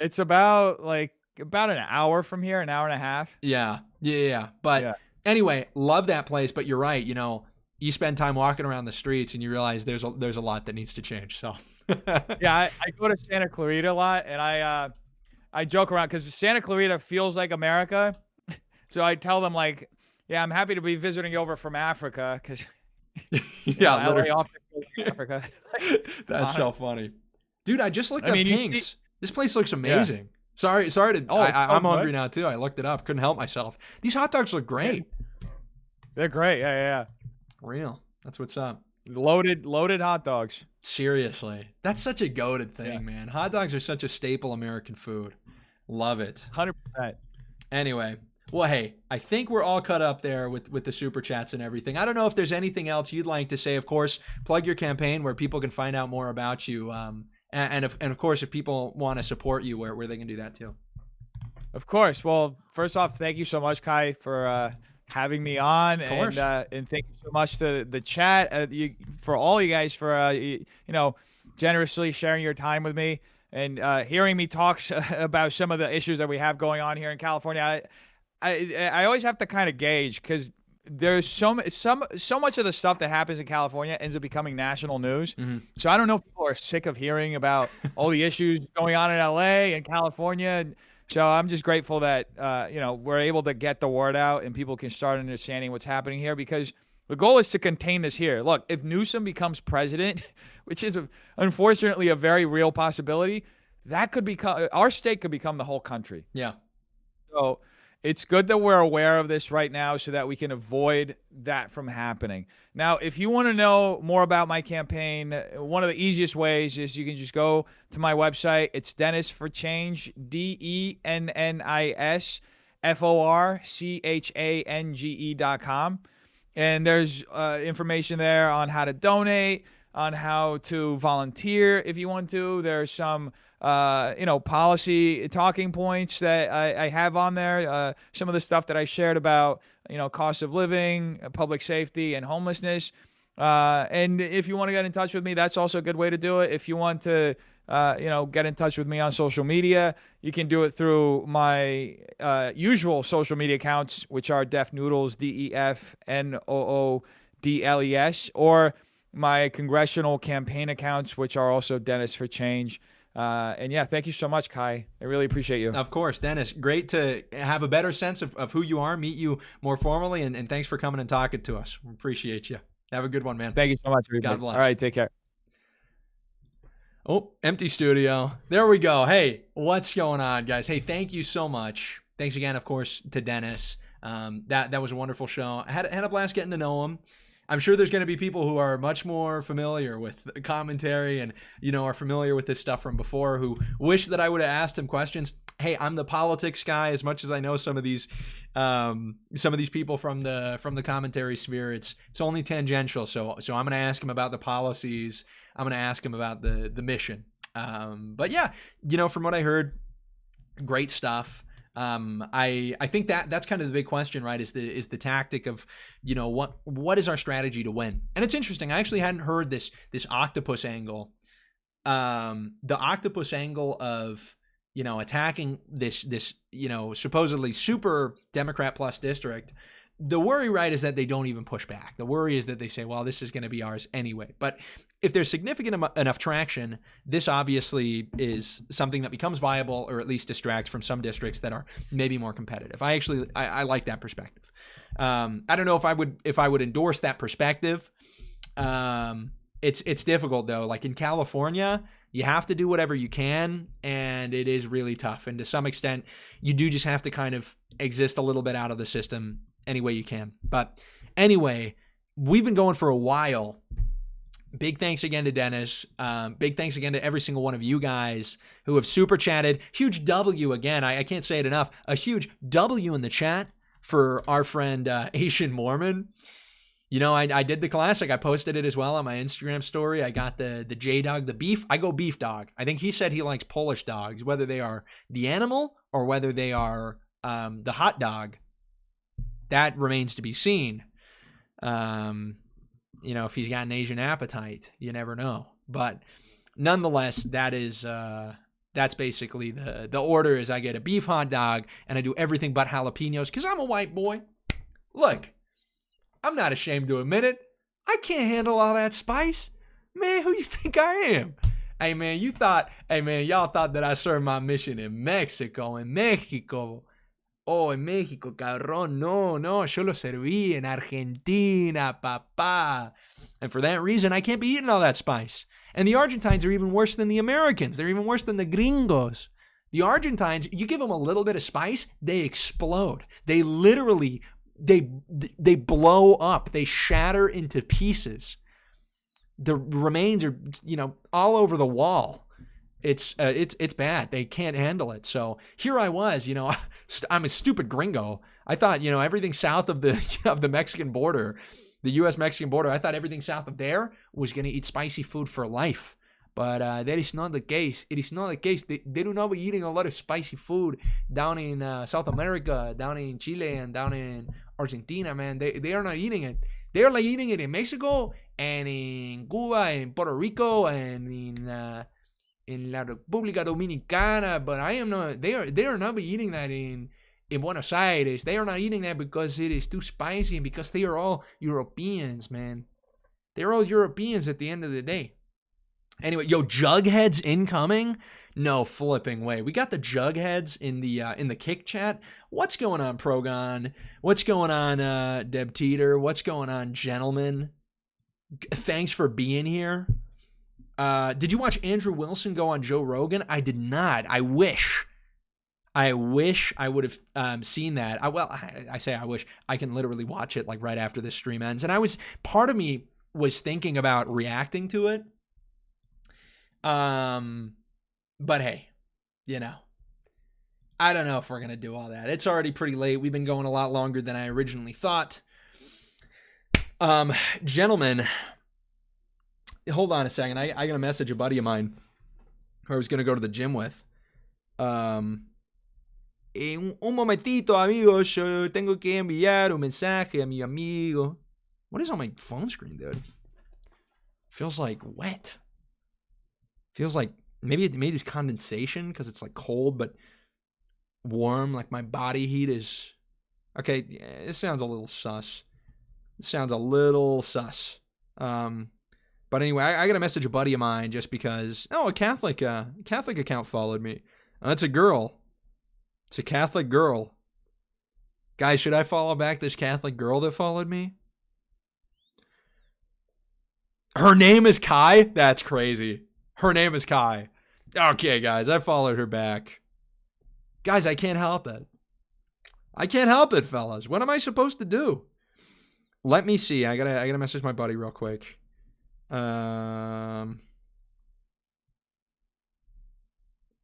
It's about an hour from here, an hour and a half. Yeah. But anyway, love that place. But you're right. You spend time walking around the streets and you realize there's a lot that needs to change. So I go to Santa Clarita a lot, and I joke around because Santa Clarita feels like America. So I tell them I'm happy to be visiting you over from Africa because LA often feels like Africa. That's so funny, dude. I just looked at Pink's. This place looks amazing. Yeah. Sorry to. I'm hungry now too. I looked it up. Couldn't help myself. These hot dogs look great. They're great. Yeah. Real. That's what's up. Loaded hot dogs. Seriously, that's such a goated thing, man. Hot dogs are such a staple American food. Love it. 100%. Anyway, well, hey, I think we're all cut up there with the super chats and everything. I don't know if there's anything else you'd like to say. Of course, plug your campaign where people can find out more about you. And of course, if people want to support you, where they can do that too. Of course. Well, first off, thank you so much, Kai, for having me on, and thank you so much to the chat, for all you guys for generously sharing your time with me and hearing me talk about some of the issues that we have going on here in California. I always have to kind of gauge because there's so much of the stuff that happens in California ends up becoming national news. Mm-hmm. So I don't know if people are sick of hearing about all the issues going on in LA and California. So I'm just grateful that we're able to get the word out and people can start understanding what's happening here, because the goal is to contain this here. Look, if Newsom becomes president, which is unfortunately a very real possibility, that could become our state could become the whole country. Yeah. So it's good that we're aware of this right now so that we can avoid that from happening. Now, if you want to know more about my campaign, one of the easiest ways is you can just go to my website. It's Dennis for Change, DennisForChange.com. And there's information there on how to donate, on how to volunteer if you want to. There's some policy talking points that I have on there. Some of the stuff that I shared about, cost of living, public safety, and homelessness. And if you want to get in touch with me, that's also a good way to do it. If you want to, get in touch with me on social media, you can do it through my usual social media accounts, which are Defnoodles, DEFNOODLES, or my congressional campaign accounts, which are also Dennis for Change. And yeah, thank you so much, Kai. I really appreciate you. Of course, Dennis. Great to have a better sense of who you are, meet you more formally, and thanks for coming and talking to us. We appreciate you. Have a good one, man. Thank you so much, everybody. God bless. All right, take care. Oh, empty studio. There we go. Hey, what's going on, guys? Hey, thank you so much. Thanks again, of course, to Dennis. That was a wonderful show. I had a blast getting to know him. I'm sure there's going to be people who are much more familiar with commentary and, are familiar with this stuff from before, who wish that I would have asked him questions. Hey, I'm the politics guy. As much as I know some of these people from the commentary sphere, it's only tangential. So I'm going to ask him about the policies. I'm going to ask him about the mission. But yeah, from what I heard, great stuff. I think that's kind of the big question, right? Is the tactic of, what is our strategy to win? And it's interesting. I actually hadn't heard this octopus angle. The octopus angle of, attacking this supposedly super Democrat plus district. The worry, right, is that they don't even push back. The worry is that they say, well, this is going to be ours anyway. But if there's significant enough traction, this obviously is something that becomes viable, or at least distracts from some districts that are maybe more competitive. I like that perspective. I don't know if I would endorse that perspective. It's difficult though. Like in California, you have to do whatever you can, and it is really tough. And to some extent, you do just have to kind of exist a little bit out of the system any way you can. But anyway, we've been going for a while. Big thanks again to Dennis. Big thanks again to every single one of you guys who have super chatted. Huge W again. I can't say it enough. A huge W in the chat for our friend Asian Mormon. I did the classic. I posted it as well on my Instagram story. I got the J-Dog, the beef. I go beef dog. I think he said he likes Polish dogs, whether they are the animal or whether they are the hot dog. That remains to be seen. If he's got an Asian appetite, you never know. But nonetheless, that's basically the order is I get a beef hot dog and I do everything but jalapenos because I'm a white boy. Look, I'm not ashamed to admit it. I can't handle all that spice. Man, who you think I am? Hey, man, y'all thought that I served my mission in Mexico. Oh, en México, cabrón. No, yo lo serví en Argentina, papá. And for that reason, I can't be eating all that spice. And the Argentines are even worse than the Americans. They're even worse than the gringos. The Argentines, you give them a little bit of spice, they explode. They literally, they blow up. They shatter into pieces. The remains are, all over the wall. It's bad. They can't handle it. So here I was, I'm a stupid gringo. I thought, everything south of the Mexican border, the U.S. Mexican border, I thought everything south of there was going to eat spicy food for life. But that is not the case. It is not the case. They do not be eating a lot of spicy food down in South America, down in Chile, and down in Argentina, man. They are not eating it. They are like eating it in Mexico and in Cuba and in Puerto Rico and in La República Dominicana, but I am not. They are not be eating that in Buenos Aires. They are not eating that because it is too spicy and because they are all Europeans, man. They're all Europeans at the end of the day. Anyway, Jugheads incoming? No flipping way. We got the Jugheads in the kick chat. What's going on, Progon? What's going on, Deb Teeter? What's going on, gentlemen? Thanks for being here. Did you watch Andrew Wilson go on Joe Rogan? I did not. I wish I would have seen that. I say I wish. I can literally watch it like right after this stream ends. And part of me was thinking about reacting to it. But hey, I don't know if we're going to do all that. It's already pretty late. We've been going a lot longer than I originally thought. Gentlemen, hold on a second. I got to message a buddy of mine who I was going to go to the gym with. Un momentito, amigos. Yo tengo que enviar un mensaje a mi amigo. What is on my phone screen, dude? Feels like wet. Feels like maybe it's condensation because it's like cold but warm. Like my body heat is... Okay, it sounds a little sus. But anyway, I got to message a buddy of mine just because... Oh, a Catholic account followed me. That's a girl. It's a Catholic girl. Guys, should I follow back this Catholic girl that followed me? Her name is Kai? That's crazy. Her name is Kai. Okay, guys, I followed her back. Guys, I can't help it. I can't help it, fellas. What am I supposed to do? Let me see. I gotta message my buddy real quick. Maybe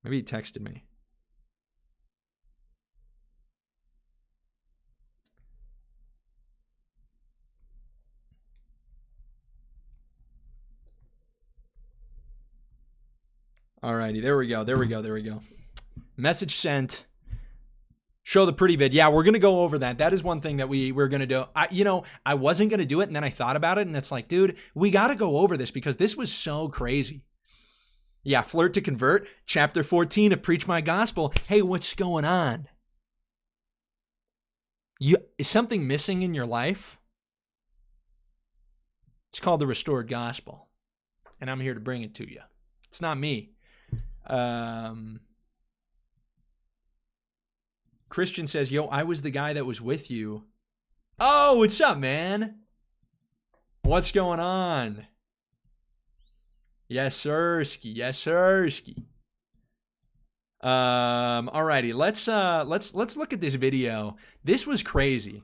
he texted me. Alrighty, there we go. Message sent. Show the pretty vid. Yeah, we're going to go over that. That is one thing that we're going to do. I wasn't going to do it, and then I thought about it, and it's like, dude, we got to go over this because this was so crazy. Yeah, flirt to convert. Chapter 14 of Preach My Gospel. Hey, what's going on? Is something missing in your life? It's called the Restored Gospel, and I'm here to bring it to you. It's not me. Christian says, yo, I was the guy that was with you. Oh, what's up, man? What's going on? Yes, sirski. Yes, sirski. Alrighty, let's look at this video. This was crazy.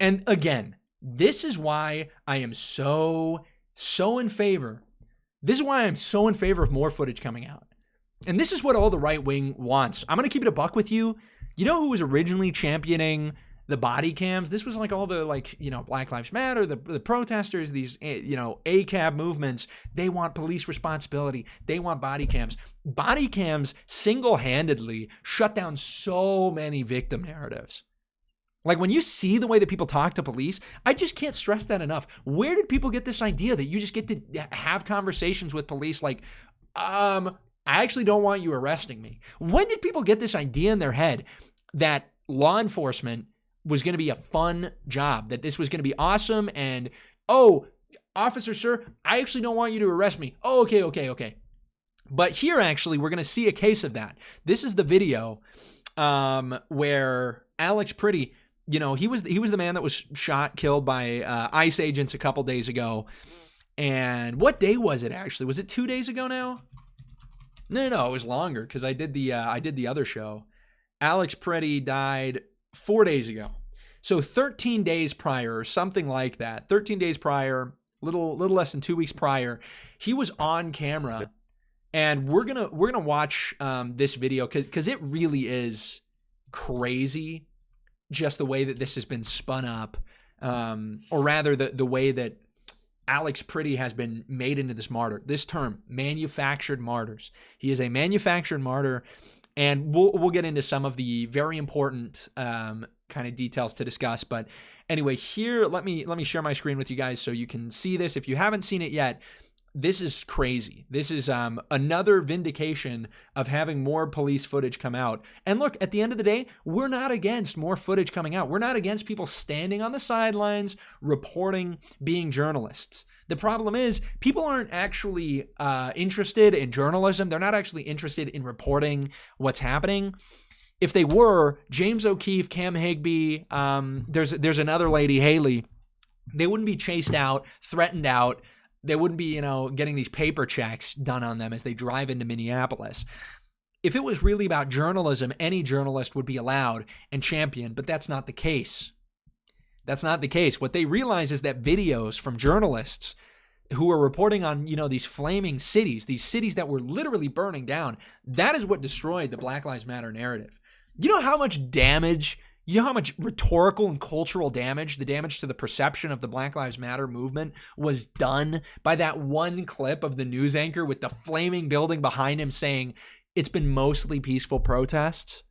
And again, this is why I am so in favor. This is why I'm so in favor of more footage coming out. And this is what all the right wing wants. I'm going to keep it a buck with you. You know who was originally championing the body cams? This was like all the Black Lives Matter, the protesters, these, ACAB movements. They want police responsibility. They want body cams. Body cams single-handedly shut down so many victim narratives. Like when you see the way that people talk to police, I just can't stress that enough. Where did people get this idea that you just get to have conversations with police like, I actually don't want you arresting me? When did people get this idea in their head that law enforcement was going to be a fun job, that this was going to be awesome, and, oh, officer, sir, I actually don't want you to arrest me. Oh, okay. But here, actually, we're going to see a case of that. This is the video where Alex Pretty, he was the man that was killed by ICE agents a couple days ago. And what day was it, actually? Was it 2 days ago now? No, it was longer because I did the other show. Alex Pretty died 4 days ago. So 13 days prior or something like that. 13 days prior, little less than 2 weeks prior, he was on camera. And we're going to watch this video cuz it really is crazy just the way that this has been spun up, or rather the way that Alex Pretty has been made into this martyr. This term, manufactured martyrs. He is a manufactured martyr, and we'll get into some of the very important kind of details to discuss. But anyway, here, let me share my screen with you guys so you can see this. If you haven't seen it yet, this is crazy. This is another vindication of having more police footage come out. And look, at the end of the day, we're not against more footage coming out. We're not against people standing on the sidelines, reporting, being journalists. The problem is people aren't actually interested in journalism. They're not actually interested in reporting what's happening. If they were, James O'Keefe, Cam Higby, there's another lady, Haley, they wouldn't be chased out, threatened out. They wouldn't be, getting these paper checks done on them as they drive into Minneapolis. If it was really about journalism, any journalist would be allowed and championed, but that's not the case. That's not the case. What they realize is that videos from journalists who are reporting on, these flaming cities, these cities that were literally burning down, that is what destroyed the Black Lives Matter narrative. You know how much damage, how much rhetorical and cultural damage, the damage to the perception of the Black Lives Matter movement was done by that one clip of the news anchor with the flaming building behind him saying it's been mostly peaceful protests?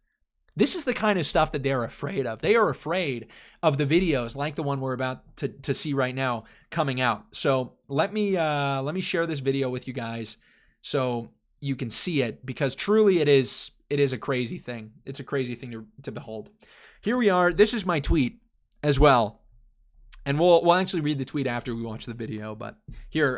This is the kind of stuff that they're afraid of. They are afraid of the videos like the one we're about to see right now coming out. So let me share this video with you guys so you can see it, because truly it is a crazy thing. It's a crazy thing to behold. Here we are. This is my tweet as well. And we'll actually read the tweet after we watch the video, but here,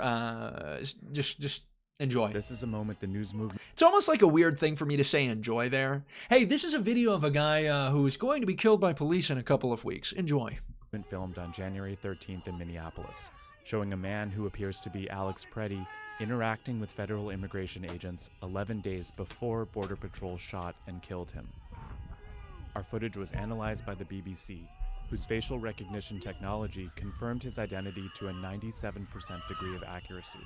just enjoy. This is a moment the news movement. It's almost like a weird thing for me to say enjoy there. Hey, this is a video of a guy who is going to be killed by police in a couple of weeks. Enjoy. Filmed on January 13th in Minneapolis, showing a man who appears to be Alex Pretty interacting with federal immigration agents 11 days before Border Patrol shot and killed him. Our footage was analyzed by the BBC, whose facial recognition technology confirmed his identity to a 97% degree of accuracy.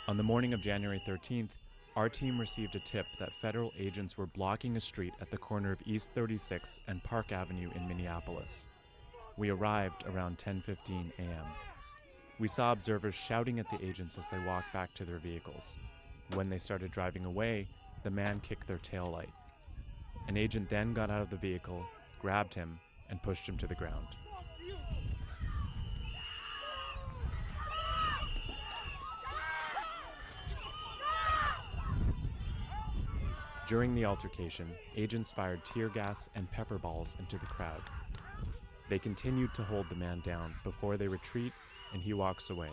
On the morning of January 13th, our team received a tip that federal agents were blocking a street at the corner of East 36 and Park Avenue in Minneapolis. We arrived around 10:15 a.m. We saw observers shouting at the agents as they walked back to their vehicles. When they started driving away, the man kicked their taillight. An agent then got out of the vehicle, grabbed him, and pushed him to the ground. During the altercation, agents fired tear gas and pepper balls into the crowd. They continued to hold the man down before they retreat, and he walks away.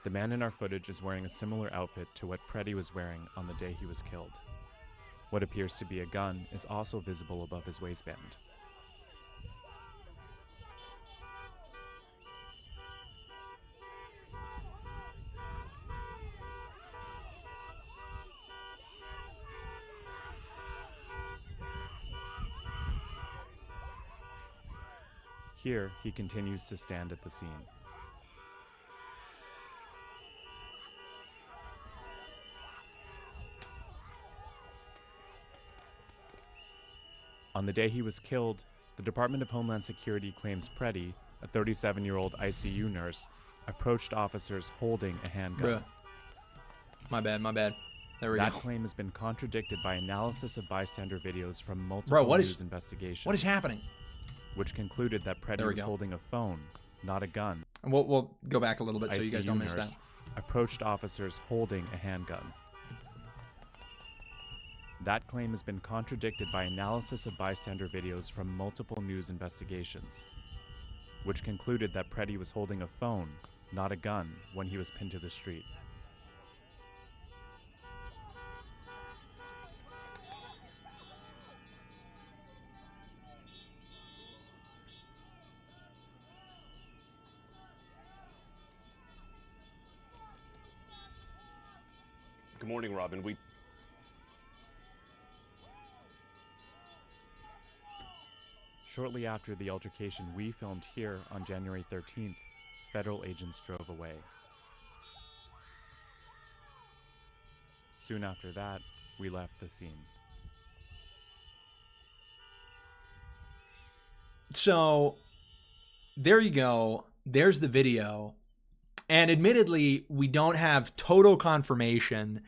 The man in our footage is wearing a similar outfit to what Preddy was wearing on the day he was killed. What appears to be a gun is also visible above his waistband. Here, he continues to stand at the scene. On the day he was killed, the Department of Homeland Security claims Preddy, a 37-year-old ICU nurse, approached officers holding a handgun. Bruh. My bad. There we go. That claim has been contradicted by analysis of bystander videos from multiple news investigations. What is happening? Which concluded that Preddy was holding a phone, not a gun. And we'll go back a little bit so you guys don't miss that. Approached officers holding a handgun. That claim has been contradicted by analysis of bystander videos from multiple news investigations, which concluded that Preddy was holding a phone, not a gun, when he was pinned to the street. Good morning, Robin. Shortly after the altercation we filmed here on January 13th, federal agents drove away. Soon after that, we left the scene. So, there you go. There's the video. And admittedly, we don't have total confirmation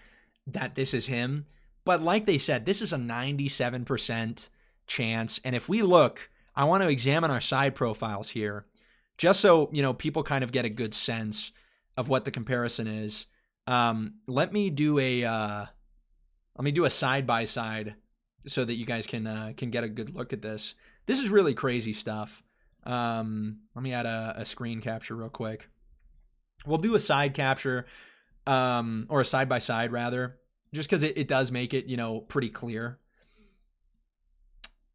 that this is him. But like they said, this is a 97% chance. And if we look, I want to examine our side profiles here, just so, you know, people kind of get a good sense of what the comparison is. Let me do a side by side so that you guys can get a good look at this. This is really crazy stuff. Let me add a screen capture real quick. We'll do a side capture, or a side by side rather, just because it does make it, you know, pretty clear.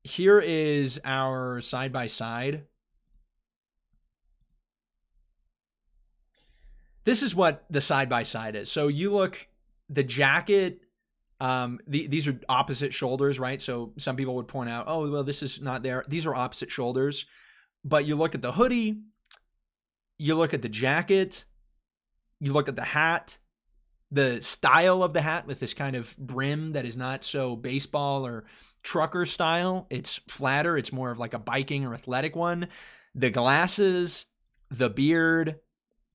Here is our side by side. This is what the side by side is. So you look, the jacket, these are opposite shoulders, right? So some people would point out, oh, well, this is not there. These are opposite shoulders. But you look at the hoodie, you look at the jacket, you look at the hat, the style of the hat with this kind of brim that is not so baseball or trucker style. It's flatter. It's more of like a biking or athletic one. The glasses, the beard.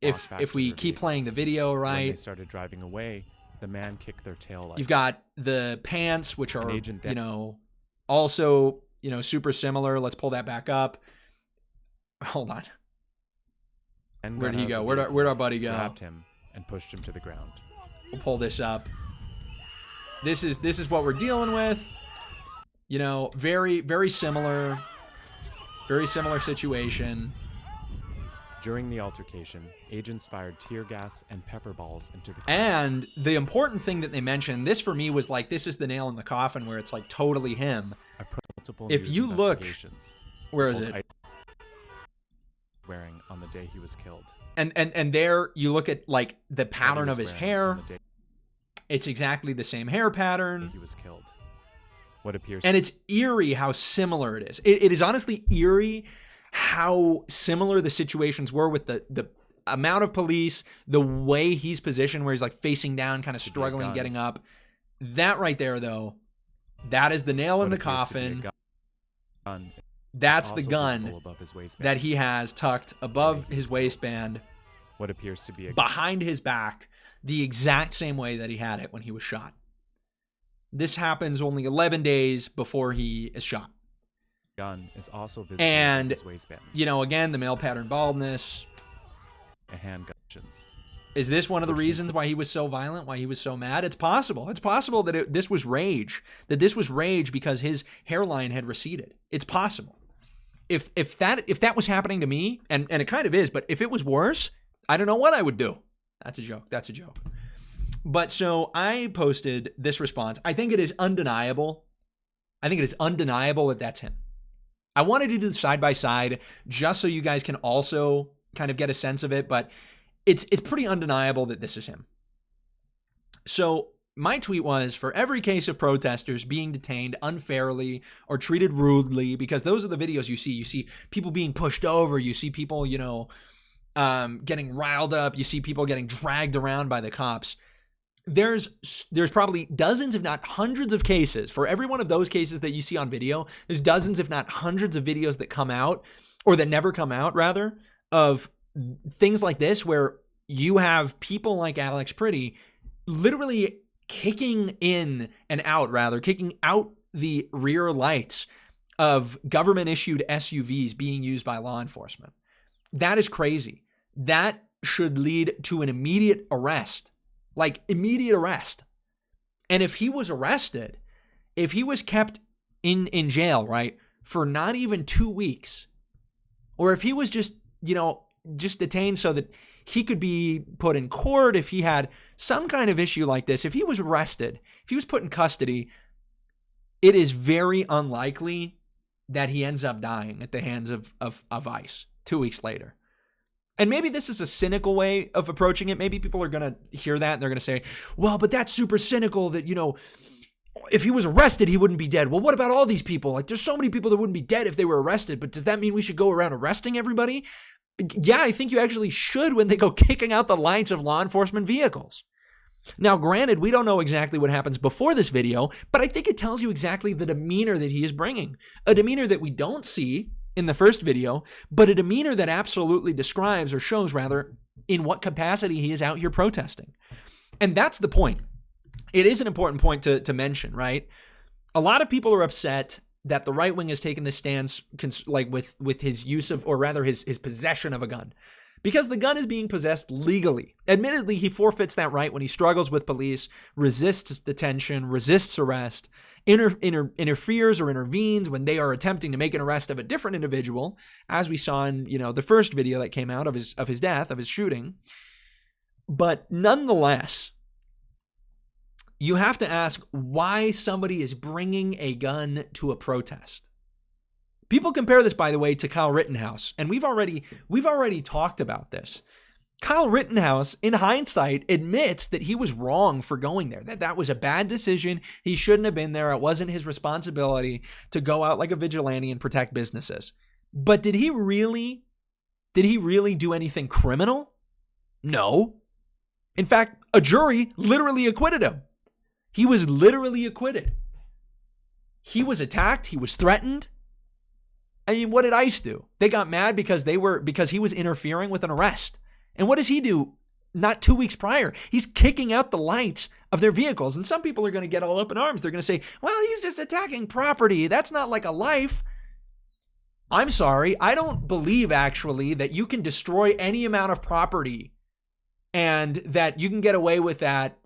If we keep playing the video, right? When they started driving away, the man kicked their tail light. You've got the pants, which are, you know, also, you know, super similar. Let's pull that back up. Hold on. And where did he go? Where'd our buddy go? Grabbed him and pushed him to the ground. We'll pull this up. This is what we're dealing with. You know, very similar situation. During the altercation, agents fired tear gas and pepper balls into the crowd. And the important thing that they mentioned, this for me was like, this is the nail in the coffin where it's like totally him. If you look, where is it? Wearing on the day he was killed. And there you look at like the pattern of his hair. It's exactly the same hair pattern. He was killed. What appears, and it's eerie how similar it is. It is honestly eerie how similar the situations were with the amount of police, the way he's positioned where he's like facing down, kind of struggling, getting up. That right there, though, that is the nail in the coffin. That's the gun that he has tucked above his waistband. What appears to be behind his back. the exact same way that he had it when he was shot. This happens only 11 days before he is shot. Gun is also visible And, in his waistband. you know, again, the male pattern baldness. A handgun. Is this one of the reasons why he was so violent, why he was so mad? It's possible. It's possible that this was rage, because his hairline had receded. It's possible. If that was happening to me, and it kind of is, but if it was worse, I don't know what I would do. That's a joke. That's a joke. But so I posted this response. I think it is undeniable. That that's him. I wanted to do the side by side just so you guys can also kind of get a sense of it, but it's pretty undeniable that this is him. So my tweet was, for every case of protesters being detained unfairly or treated rudely, because those are the videos you see people being pushed over, you see people, getting riled up, you see people getting dragged around by the cops. There's probably dozens, if not hundreds of cases. For every one of those cases that you see on video, there's dozens, if not hundreds of videos that come out, or that never come out, rather, of things like this, where you have people like Alex Pretty literally kicking out the rear lights of government-issued SUVs being used by law enforcement. That is crazy. That should lead to an immediate arrest. Like, immediate arrest. And if he was arrested, if he was kept in jail, right, for not even 2 weeks, or if he was just detained so that he could be put in court, if he had some kind of issue like this, if he was arrested, if he was put in custody, it is very unlikely that he ends up dying at the hands of ICE 2 weeks later. And maybe this is a cynical way of approaching it. Maybe people are going to hear that and they're going to say, well, but that's super cynical that, if he was arrested, he wouldn't be dead. Well, what about all these people? Like, there's so many people that wouldn't be dead if they were arrested, but does that mean we should go around arresting everybody? Yeah, I think you actually should when they go kicking out the lights of law enforcement vehicles. Now, granted, we don't know exactly what happens before this video, but I think it tells you exactly the demeanor that he is bringing. A demeanor that we don't see in the first video, but a demeanor that absolutely describes, or shows rather, in what capacity he is out here protesting. And that's the point. It is an important point to mention, right? A lot of people are upset that the right wing has taken this stance with his use of, or rather his possession of a gun, because the gun is being possessed legally. Admittedly, he forfeits that right when he struggles with police, resists detention, resists arrest, interferes or intervenes when they are attempting to make an arrest of a different individual, as we saw in the first video that came out of his death, of his shooting. But nonetheless, you have to ask why somebody is bringing a gun to a protest. People compare this, by the way, to Kyle Rittenhouse, and we've already talked about this. Kyle Rittenhouse, in hindsight, admits that he was wrong for going there, that was a bad decision. He shouldn't have been there. It wasn't his responsibility to go out like a vigilante and protect businesses. But did he really do anything criminal? No. In fact, a jury literally acquitted him. He was literally acquitted. He was attacked. He was threatened. I mean, what did ICE do? They got mad because he was interfering with an arrest. And what does he do? Not 2 weeks prior, he's kicking out the lights of their vehicles. And some people are going to get all up in arms. They're going to say, well, he's just attacking property. That's not like a life. I'm sorry. I don't believe, actually, that you can destroy any amount of property and that you can get away with that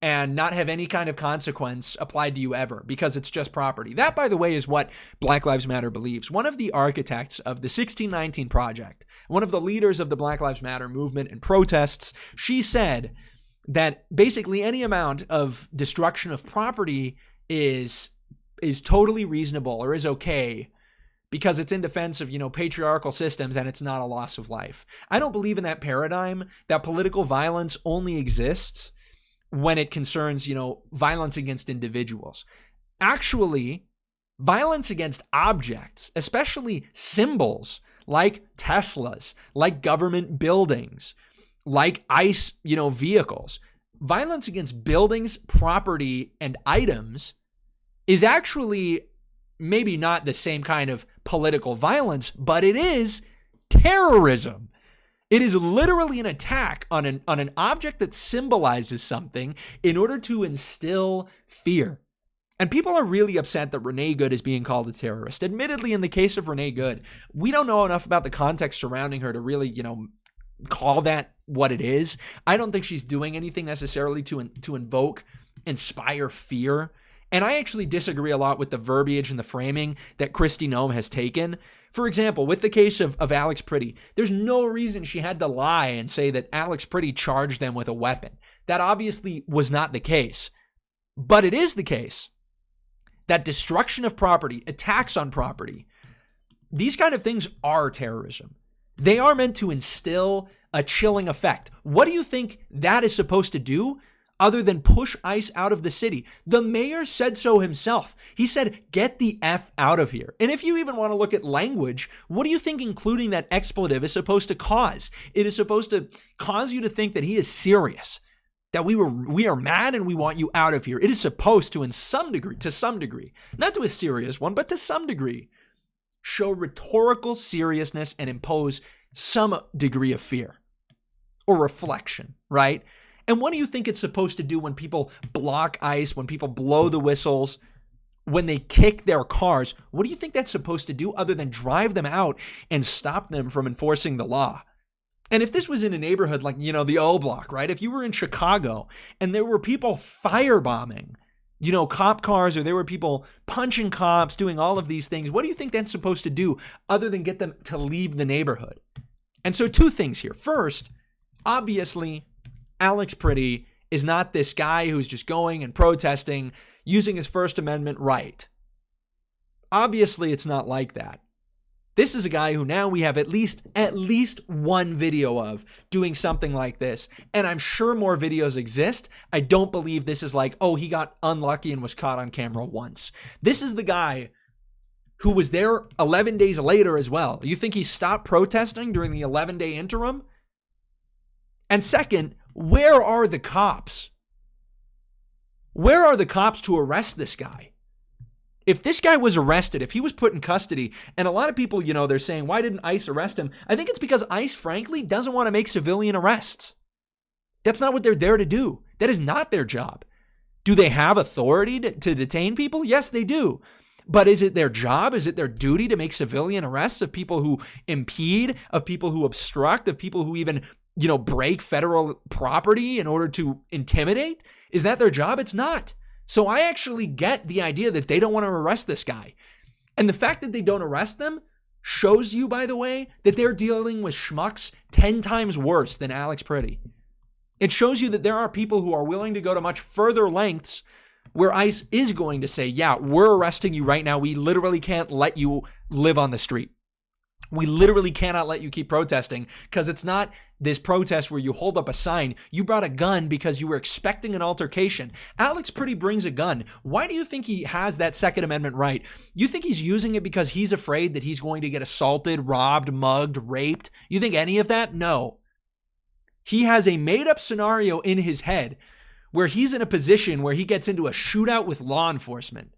and not have any kind of consequence applied to you ever, because it's just property. That, by the way, is what Black Lives Matter believes. One of the architects of the 1619 Project, one of the leaders of the Black Lives Matter movement and protests, she said that basically any amount of destruction of property is totally reasonable, or is okay, because it's in defense of, patriarchal systems, and it's not a loss of life. I don't believe in that paradigm, that political violence only exists when it concerns, violence against individuals. Actually, violence against objects, especially symbols like Teslas, like government buildings, like ICE, vehicles. Violence against buildings, property, and items is actually maybe not the same kind of political violence, but it is terrorism. It is literally an attack on an object that symbolizes something in order to instill fear. And people are really upset that Renee Good is being called a terrorist. Admittedly, in the case of Renee Good, we don't know enough about the context surrounding her to really, call that what it is. I don't think she's doing anything necessarily to inspire fear. And I actually disagree a lot with the verbiage and the framing that Kristi Noem has taken. For example, with the case of Alex Priddy, there's no reason she had to lie and say that Alex Priddy charged them with a weapon. That obviously was not the case. But it is the case that destruction of property, attacks on property, these kind of things are terrorism. They are meant to instill a chilling effect. What do you think that is supposed to do other than push ICE out of the city? The mayor said so himself. He said, get the F out of here. And if you even want to look at language, what do you think including that expletive is supposed to cause? It is supposed to cause you to think that he is serious, that we are mad and we want you out of here. It is supposed to, to some degree, not to a serious one, but to some degree, show rhetorical seriousness and impose some degree of fear or reflection, right? And what do you think it's supposed to do when people block ICE, when people blow the whistles, when they kick their cars? What do you think that's supposed to do other than drive them out and stop them from enforcing the law? And if this was in a neighborhood like, the O Block, right? If you were in Chicago and there were people firebombing, cop cars, or there were people punching cops, doing all of these things, what do you think that's supposed to do other than get them to leave the neighborhood? And so two things here. First, obviously, Alex Priddy is not this guy who's just going and protesting, using his First Amendment right. Obviously, it's not like that. This is a guy who now we have at least one video of doing something like this. And I'm sure more videos exist. I don't believe this is like, oh, he got unlucky and was caught on camera once. This is the guy who was there 11 days later as well. You think he stopped protesting during the 11-day interim? And second, where are the cops? Where are the cops to arrest this guy? If this guy was arrested, if he was put in custody, and a lot of people, they're saying, why didn't ICE arrest him? I think it's because ICE, frankly, doesn't want to make civilian arrests. That's not what they're there to do. That is not their job. Do they have authority to detain people? Yes, they do. But is it their job? Is it their duty to make civilian arrests of people who impede, of people who obstruct, of people who even, break federal property in order to intimidate? Is that their job? It's not. So I actually get the idea that they don't want to arrest this guy. And the fact that they don't arrest them shows you, by the way, that they're dealing with schmucks 10 times worse than Alex Priddy. It shows you that there are people who are willing to go to much further lengths where ICE is going to say, yeah, we're arresting you right now. We literally can't let you live on the street. We literally cannot let you keep protesting because it's not this protest where you hold up a sign. You brought a gun because you were expecting an altercation. Alex Priddy brings a gun. Why do you think he has that Second Amendment right? You think he's using it because he's afraid that he's going to get assaulted, robbed, mugged, raped? You think any of that? No. He has a made-up scenario in his head where he's in a position where he gets into a shootout with law enforcement.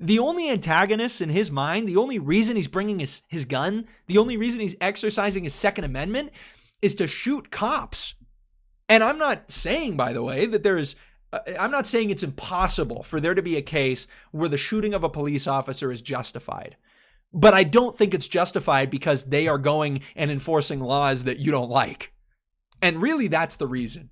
The only antagonist in his mind, the only reason he's bringing his gun, the only reason he's exercising his Second Amendment is to shoot cops. And I'm not saying, by the way, that I'm not saying it's impossible for there to be a case where the shooting of a police officer is justified. But I don't think it's justified because they are going and enforcing laws that you don't like. And really, that's the reason.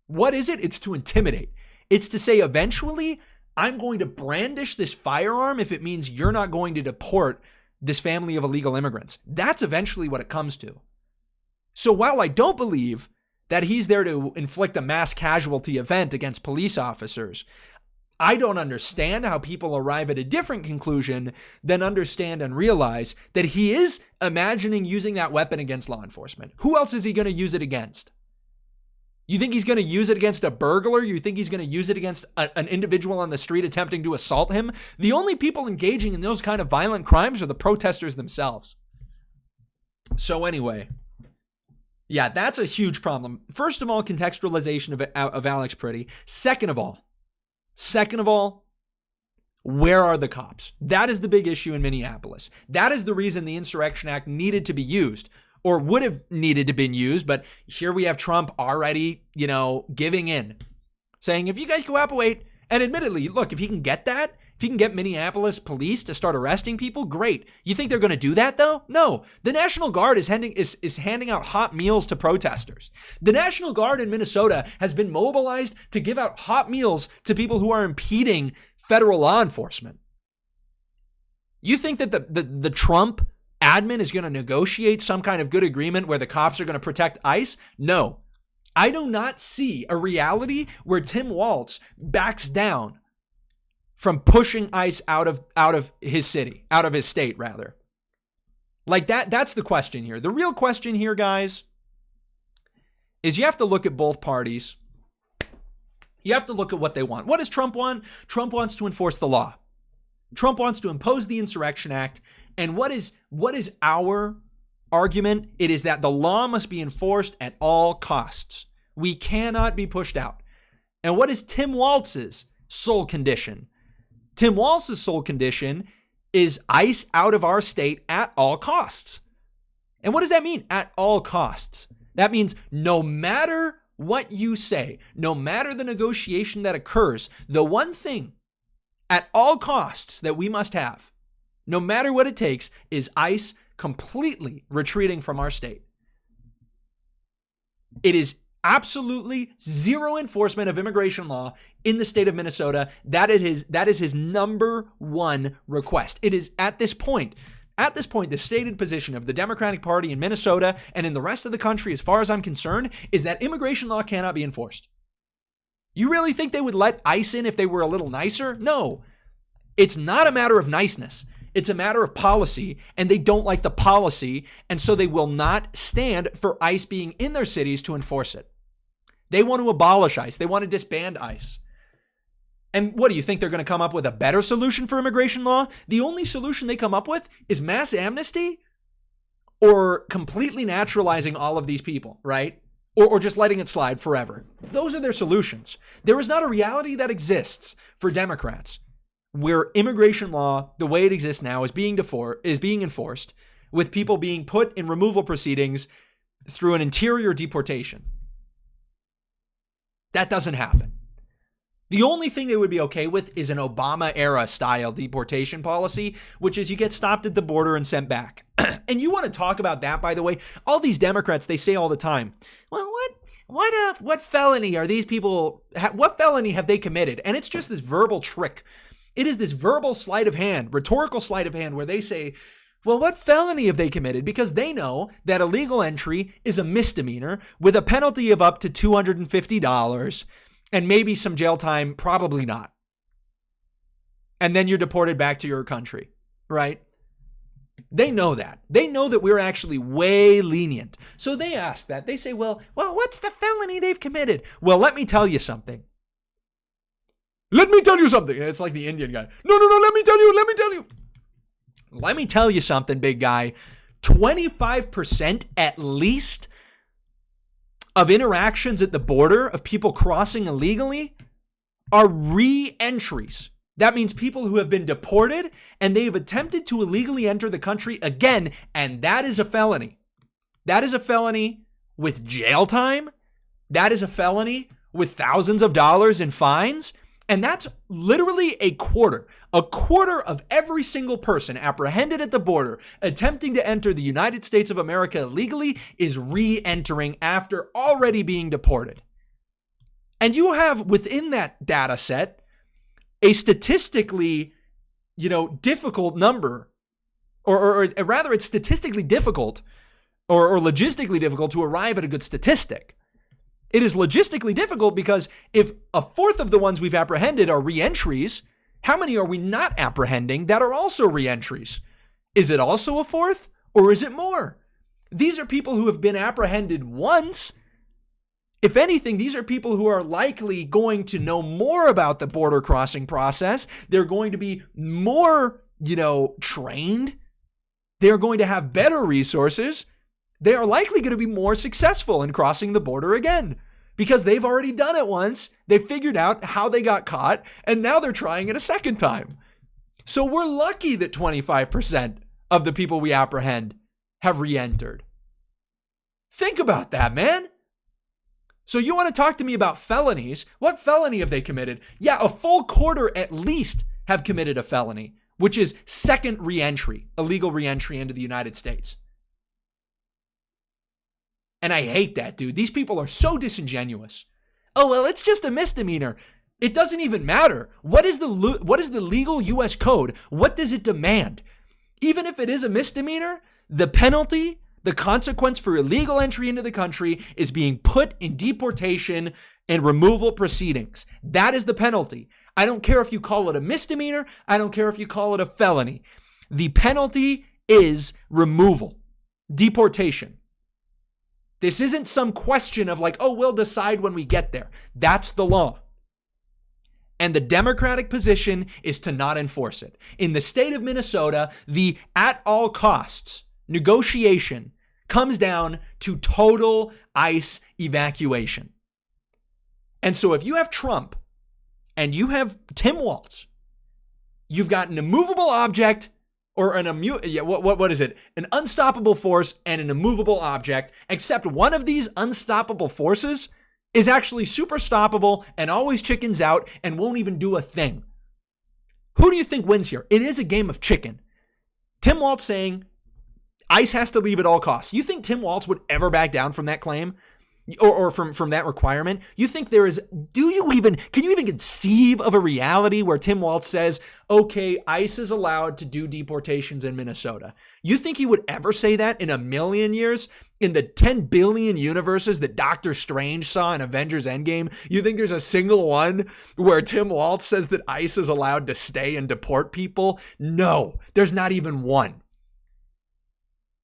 What is it? It's to intimidate. It's to say, eventually, I'm going to brandish this firearm if it means you're not going to deport this family of illegal immigrants. That's eventually what it comes to. So while I don't believe that he's there to inflict a mass casualty event against police officers, I don't understand how people arrive at a different conclusion than understand and realize that he is imagining using that weapon against law enforcement. Who else is he going to use it against? You think he's going to use it against a burglar? You think he's going to use it against an individual on the street attempting to assault him? The only people engaging in those kind of violent crimes are the protesters themselves. So anyway, yeah, that's a huge problem. First of all, contextualization of Alex Priddy. Second of all, where are the cops? That is the big issue in Minneapolis. That is the reason the Insurrection Act needed to be used. or would have needed to been used. But here we have Trump already, giving in, saying, if you guys cooperate, and admittedly, look, if he can get that, if he can get Minneapolis police to start arresting people, great. You think they're going to do that, though? No. The National Guard is handing out hot meals to protesters. The National Guard in Minnesota has been mobilized to give out hot meals to people who are impeding federal law enforcement. You think that the Trump admin is going to negotiate some kind of good agreement where the cops are going to protect ICE? No. I do not see a reality where Tim Walz backs down from pushing ICE out of his city, out of his state, rather. Like that's the question here. The real question here, guys, is you have to look at both parties. You have to look at what they want. What does Trump want? Trump wants to enforce the law. Trump wants to impose the Insurrection Act. And what is our argument? It is that the law must be enforced at all costs. We cannot be pushed out. And what is Tim Walz's sole condition? Tim Walz's sole condition is ICE out of our state at all costs. And what does that mean? At all costs. That means no matter what you say, no matter the negotiation that occurs, the one thing at all costs that we must have, no matter what it takes, is ICE completely retreating from our state. It is absolutely zero enforcement of immigration law in the state of Minnesota. That is his number one request. It is at this point, the stated position of the Democratic Party in Minnesota and in the rest of the country, as far as I'm concerned, is that immigration law cannot be enforced. You really think they would let ICE in if they were a little nicer? No. It's not a matter of niceness. It's a matter of policy, and they don't like the policy, and so they will not stand for ICE being in their cities to enforce it. They want to abolish ICE. They want to disband ICE. And what do you think? They're going to come up with a better solution for immigration law? The only solution they come up with is mass amnesty or completely naturalizing all of these people, right? Or just letting it slide forever. Those are their solutions. There is not a reality that exists for Democrats where immigration law, the way it exists now, is being enforced with people being put in removal proceedings through an interior deportation. That doesn't happen. The only thing they would be okay with is an Obama-era style deportation policy, which is you get stopped at the border and sent back. And you want to talk about that, by the way? All these Democrats, they say all the time, well, what felony are these people, what felony have they committed? And it's just this verbal trick. It is this verbal sleight of hand, rhetorical sleight of hand, where they say, well, what felony have they committed? Because they know that illegal entry is a misdemeanor with a penalty of up to $250 and maybe some jail time, probably not. And then you're deported back to your country, right? They know that. They know that we're actually way lenient. So they ask that. They say, well, what's the felony they've committed? Well, let me tell you something. Let me tell you something. It's like the Indian guy. No, let me tell you. Let me tell you something, big guy. 25% at least of interactions at the border of people crossing illegally are re-entries. That means people who have been deported and they have attempted to illegally enter the country again, and that is a felony. That is a felony with jail time. That is a felony with thousands of dollars in fines. And that's literally a quarter of every single person apprehended at the border attempting to enter the United States of America illegally is re-entering after already being deported. And you have within that data set a statistically, difficult number, or rather it's statistically difficult or logistically difficult to arrive at a good statistic. It is logistically difficult because if a fourth of the ones we've apprehended are re-entries, how many are we not apprehending that are also re-entries? Is it also a fourth or is it more? These are people who have been apprehended once. If anything, these are people who are likely going to know more about the border crossing process. They're going to be more, trained. They're going to have better resources. They are likely going to be more successful in crossing the border again because they've already done it once. They figured out how they got caught, and now they're trying it a second time. So we're lucky that 25% of the people we apprehend have re-entered. Think about that, man. So you want to talk to me about felonies? What felony have they committed? Yeah, a full quarter at least have committed a felony, which is second reentry, illegal reentry into the United States. And I hate that, dude. These people are so disingenuous. Oh, well, it's just a misdemeanor. It doesn't even matter. What is the legal U.S. code? What does it demand? Even if it is a misdemeanor, the penalty, the consequence for illegal entry into the country is being put in deportation and removal proceedings. That is the penalty. I don't care if you call it a misdemeanor. I don't care if you call it a felony. The penalty is removal, deportation. This isn't some question of like, oh, we'll decide when we get there. That's the law. And the Democratic position is to not enforce it. In the state of Minnesota, the at all costs negotiation comes down to total ICE evacuation. And so if you have Trump and you have Tim Walz, you've got an immovable object or what is it? An unstoppable force and an immovable object, except one of these unstoppable forces is actually super stoppable and always chickens out and won't even do a thing. Who do you think wins here? It is a game of chicken. Tim Walz saying ICE has to leave at all costs. You think Tim Walz would ever back down from that claim? Or from that requirement? You think can you even conceive of a reality where Tim Walz says, okay, ICE is allowed to do deportations in Minnesota? You think he would ever say that in a million years? In the 10 billion universes that Doctor Strange saw in Avengers Endgame, you think there's a single one where Tim Walz says that ICE is allowed to stay and deport people? No, there's not even one.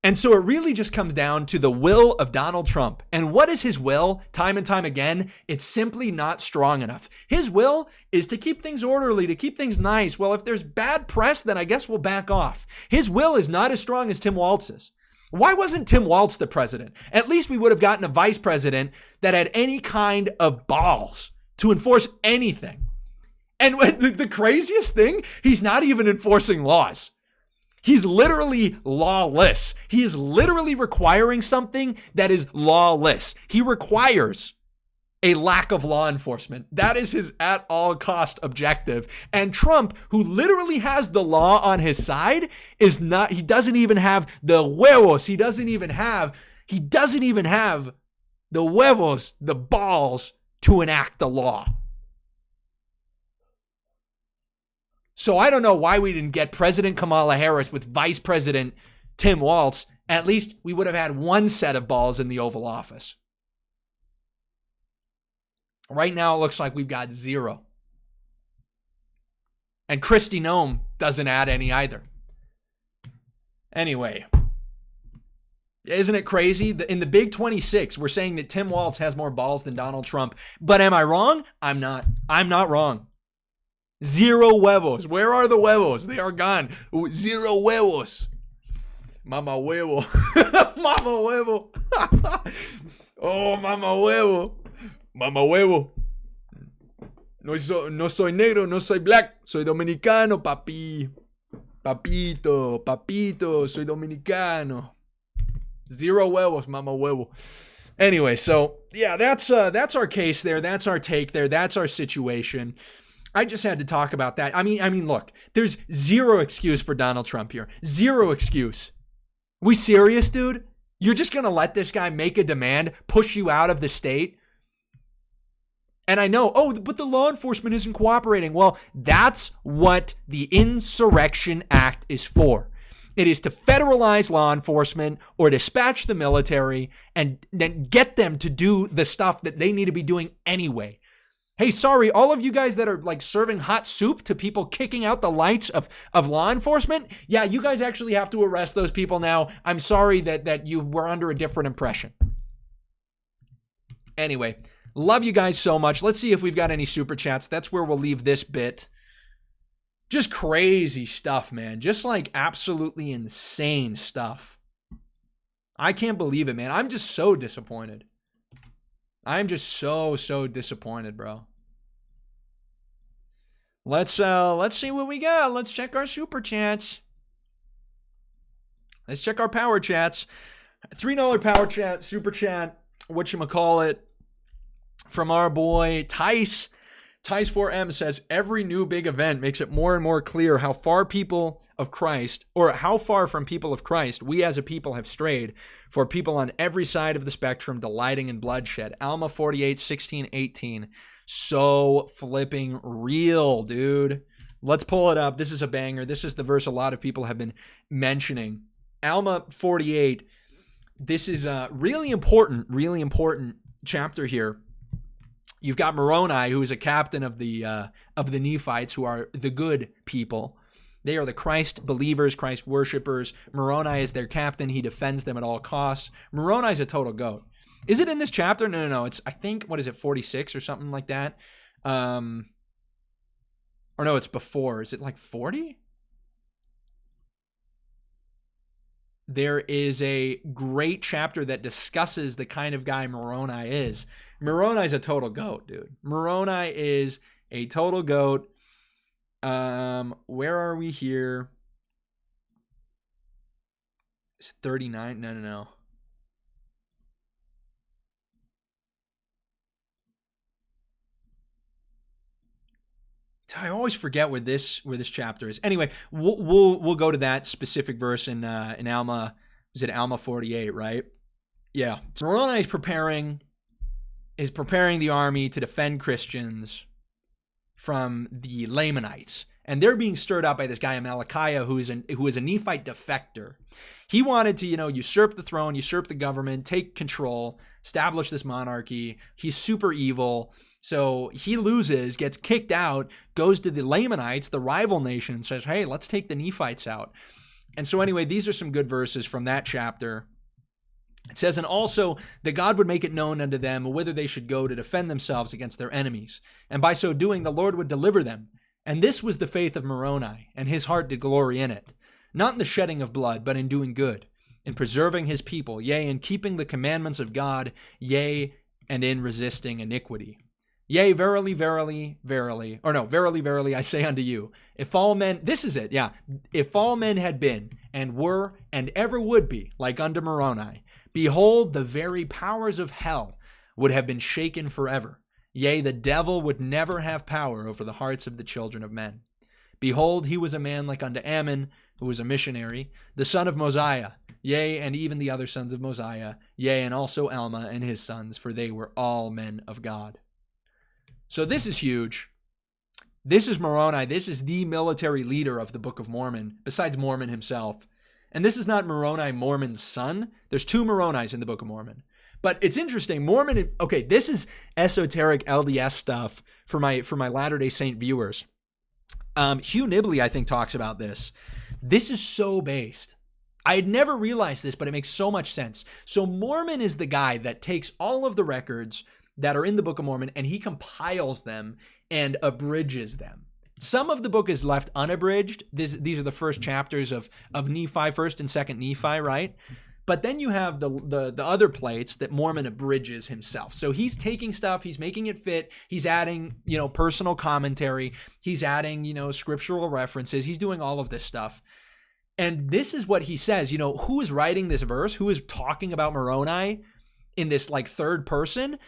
And so it really just comes down to the will of Donald Trump. And what is his will? Time and time again, it's simply not strong enough. His will is to keep things orderly, to keep things nice. Well, if there's bad press, then I guess we'll back off. His will is not as strong as Tim Walz's. Why wasn't Tim Walz the president? At least we would have gotten a vice president that had any kind of balls to enforce anything. And the craziest thing, he's not even enforcing laws. He's literally lawless. He is literally requiring something that is lawless. He requires a lack of law enforcement. That is his at all cost objective. And Trump, who literally has the law on his side, he doesn't even have the huevos. He doesn't even have the huevos, the balls to enact the law. So I don't know why we didn't get President Kamala Harris with Vice President Tim Walz. At least we would have had one set of balls in the Oval Office. Right now, it looks like we've got zero. And Kristi Noem doesn't add any either. Anyway, isn't it crazy? In the Big 26, we're saying that Tim Walz has more balls than Donald Trump. But am I wrong? I'm not. I'm not wrong. Zero huevos. Where are the huevos? They are gone. Zero huevos. Mama huevo. Mama huevo. Oh, mama huevo. Mama huevo. No soy negro, no soy black. Soy dominicano, papi. Papito, soy dominicano. Zero huevos, mama huevo. Anyway, so yeah, that's our case there. That's our take there. That's our situation. I just had to talk about that. I mean, look, there's zero excuse for Donald Trump here. Zero excuse. We serious, dude? You're just going to let this guy make a demand, push you out of the state? And I know, but the law enforcement isn't cooperating. Well, that's what the Insurrection Act is for. It is to federalize law enforcement or dispatch the military and then get them to do the stuff that they need to be doing anyway. Hey, sorry, all of you guys that are like serving hot soup to people kicking out the lights of law enforcement, yeah, you guys actually have to arrest those people now. I'm sorry that you were under a different impression. Anyway, love you guys so much. Let's see if we've got any super chats. That's where we'll leave this bit. Just crazy stuff, man. Just like absolutely insane stuff. I can't believe it, man. I'm just so disappointed. I'm just so disappointed, bro. Let's see what we got. Let's check our super chats. Let's check our power chats. $3 power chat, super chat, whatchamacallit, from our boy Tice. Tice4M says, every new big event makes it more and more clear how far people of Christ, or how far from people of Christ we as a people have strayed, for people on every side of the spectrum delighting in bloodshed. Alma 48:16-18. So flipping real, dude. Let's pull it up. This is a banger. This is the verse a lot of people have been mentioning. Alma 48. This is a really important chapter here. You've got Moroni, who is a captain of the Nephites, who are the good people. They are the Christ believers, Christ worshipers. Moroni is their captain. He defends them at all costs. Moroni is a total goat. Is it in this chapter? No. It's, I think, what is it, 46 or something like that? Or no, it's before. Is it like 40? There is a great chapter that discusses the kind of guy Moroni is. Moroni is a total goat, dude. Moroni is a total goat. Where are we here? It's 39. No. I always forget where this chapter is. Anyway, we'll go to that specific verse in Alma. Is it Alma 48, right? Yeah. So Moroni is preparing the army to defend Christians from the Lamanites, and they're being stirred up by this guy Amalickiah, who is a Nephite defector. He wanted to, usurp the throne, usurp the government, take control, establish this monarchy. He's super evil. So he loses, gets kicked out, goes to the Lamanites, the rival nation, and says, hey, let's take the Nephites out. And so anyway, these are some good verses from that chapter. It says, and also that God would make it known unto them whither they should go to defend themselves against their enemies. And by so doing, the Lord would deliver them. And this was the faith of Moroni, and his heart did glory in it. Not in the shedding of blood, but in doing good, in preserving his people, yea, in keeping the commandments of God, yea, and in resisting iniquity. Yea, verily, verily, verily, verily, verily, I say unto you, if all men, this is it, yeah, if all men had been, and were, and ever would be, like unto Moroni, behold, the very powers of hell would have been shaken forever. Yea, the devil would never have power over the hearts of the children of men. Behold, he was a man like unto Ammon, who was a missionary, the son of Mosiah, yea, and even the other sons of Mosiah, yea, and also Alma and his sons, for they were all men of God. So this is huge. This is Moroni. This is the military leader of the Book of Mormon, besides Mormon himself. And this is not Moroni, Mormon's son. There's two Moronis in the Book of Mormon. But it's interesting. Mormon, okay, this is esoteric LDS stuff for my Latter-day Saint viewers. Hugh Nibley, I think, talks about this. This is so based. I had never realized this, but it makes so much sense. So Mormon is the guy that takes all of the records that are in the Book of Mormon, and he compiles them and abridges them. Some of the book is left unabridged. These are the first chapters of Nephi, first and second Nephi, right? But then you have the other plates that Mormon abridges himself. So he's taking stuff, he's making it fit, he's adding, personal commentary, he's adding, scriptural references, he's doing all of this stuff. And this is what he says, who is writing this verse? Who is talking about Moroni in this like third person?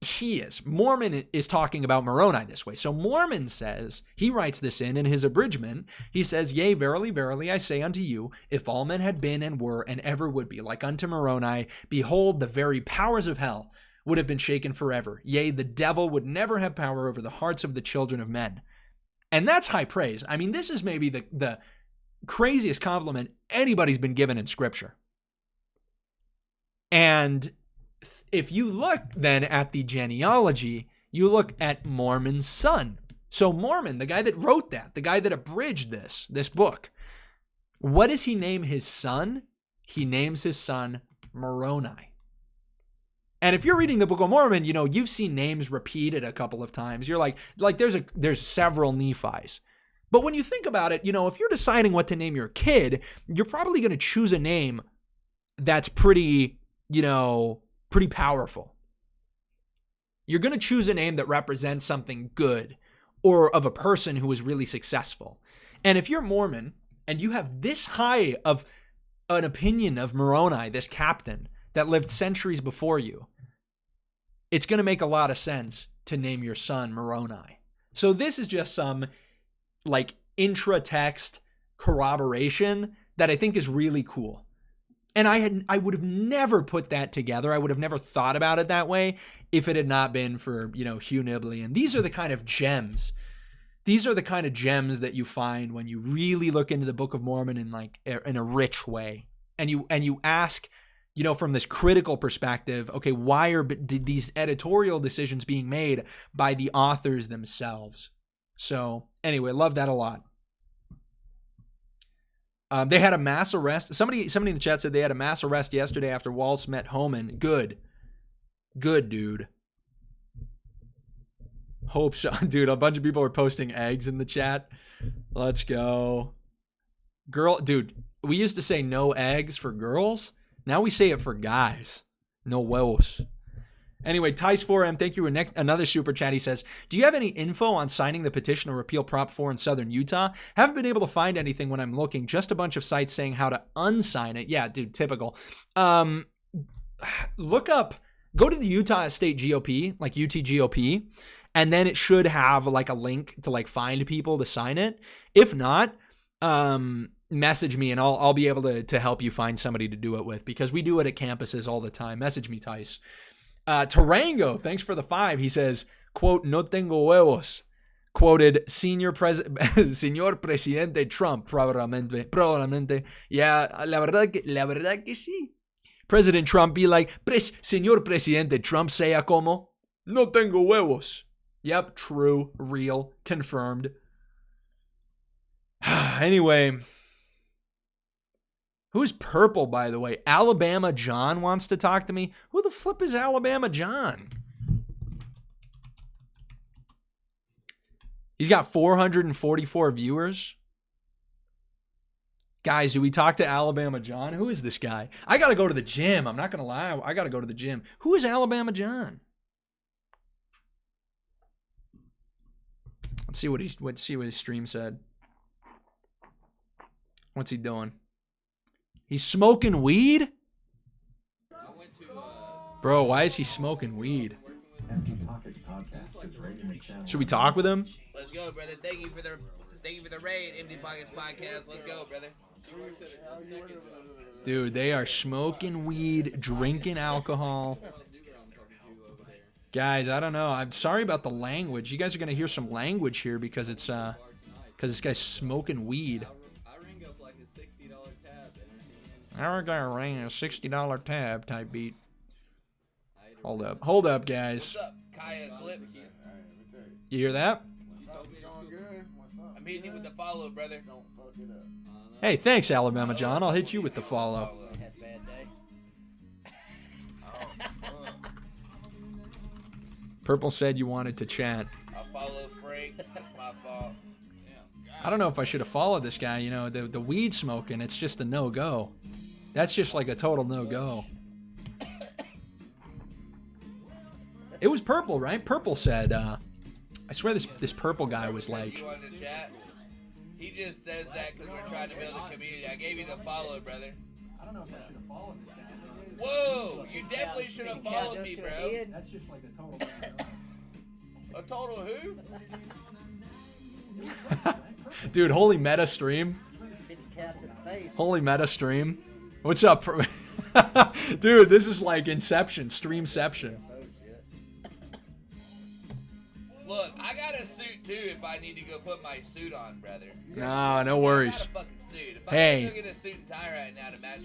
He is. Mormon is talking about Moroni this way. So Mormon says, he writes this in his abridgment. He says, yea, verily, verily, I say unto you, if all men had been and were and ever would be like unto Moroni, behold, the very powers of hell would have been shaken forever. Yea, the devil would never have power over the hearts of the children of men. And that's high praise. I mean, this is maybe the craziest compliment anybody's been given in Scripture. And if you look then at the genealogy, you look at Mormon's son. So Mormon, the guy that wrote that, the guy that abridged this book, what does he name his son? He names his son Moroni. And if you're reading the Book of Mormon, you've seen names repeated a couple of times. You're like there's several Nephis. But when you think about it, if you're deciding what to name your kid, you're probably going to choose a name that's pretty powerful. You're going to choose a name that represents something good or of a person who is really successful. And if you're Mormon and you have this high of an opinion of Moroni, this captain that lived centuries before you, it's going to make a lot of sense to name your son Moroni. So this is just some like intra-text corroboration that I think is really cool. And I would have never put that together. I would have never thought about it that way if it had not been for, Hugh Nibley. And these are the kind of gems. These are the kind of gems that you find when you really look into the Book of Mormon in a rich way. And you ask, from this critical perspective, okay, why are these editorial decisions being made by the authors themselves? So anyway, love that a lot. They had a mass arrest. Somebody in the chat said they had a mass arrest yesterday after Walsh met Homan. Good, dude. Hope so. Dude, a bunch of people are posting eggs in the chat. Let's go. Dude, we used to say no eggs for girls. Now we say it for guys. No huevos. Anyway, Tice4M, thank you. Another super chat. He says, do you have any info on signing the petition to repeal Prop 4 in southern Utah? Haven't been able to find anything when I'm looking. Just a bunch of sites saying how to unsign it. Yeah, dude, typical. Look up, go to the Utah State GOP, like UTGOP, and then it should have like a link to like find people to sign it. If not, message me and I'll be able to help you find somebody to do it with, because we do it at campuses all the time. Message me, Tice. Tarango, thanks for the 5. He says, quote, no tengo huevos. Quoted, Señor Presidente Trump, probablemente. Yeah, la verdad que sí. President Trump be like, Señor Presidente Trump sea como, no tengo huevos. Yep, true, real, confirmed. Anyway. Who's purple, by the way? Alabama John wants to talk to me. Who the flip is Alabama John? He's got 444 viewers. Guys, do we talk to Alabama John? Who is this guy? I got to go to the gym. I'm not going to lie. I got to go to the gym. Who is Alabama John? Let's see what his stream said. What's he doing? He's smoking weed? Bro, why is he smoking weed? Should we talk with him? Let's go, brother. Thank you for the raid, Empty Pockets Podcast. Let's go, brother. Dude, they are smoking weed, drinking alcohol. Guys, I don't know. I'm sorry about the language. You guys are gonna hear some language here because this guy's smoking weed. I got ring a $60 tab type beat. Hold up, guys. What's up, kaiclips? You hear that? I'm hitting you with the follow, brother. Hey, thanks, Alabama John. I'll hit you with the follow. Purple said you wanted to chat. I follow Frank. That's my fault. I don't know if I should have followed this guy. The weed smoking, it's just a no-go. That's just like a total no-go. It was Purple, right? Purple said, I swear this Purple guy was like... You want to chat? He just says that because we're trying to build a community. I gave you the follow, brother. I don't know if I should have followed this guy. Whoa! You definitely should have followed me, bro. That's just like a total... A total who? Dude, holy meta stream. Holy meta stream. What's up? Dude, this is like Inception, Streamception. Look, I got a suit too if I need to go put my suit on, brother. No worries. I got a fucking suit. If Hey. I can go get a suit and tie right now to match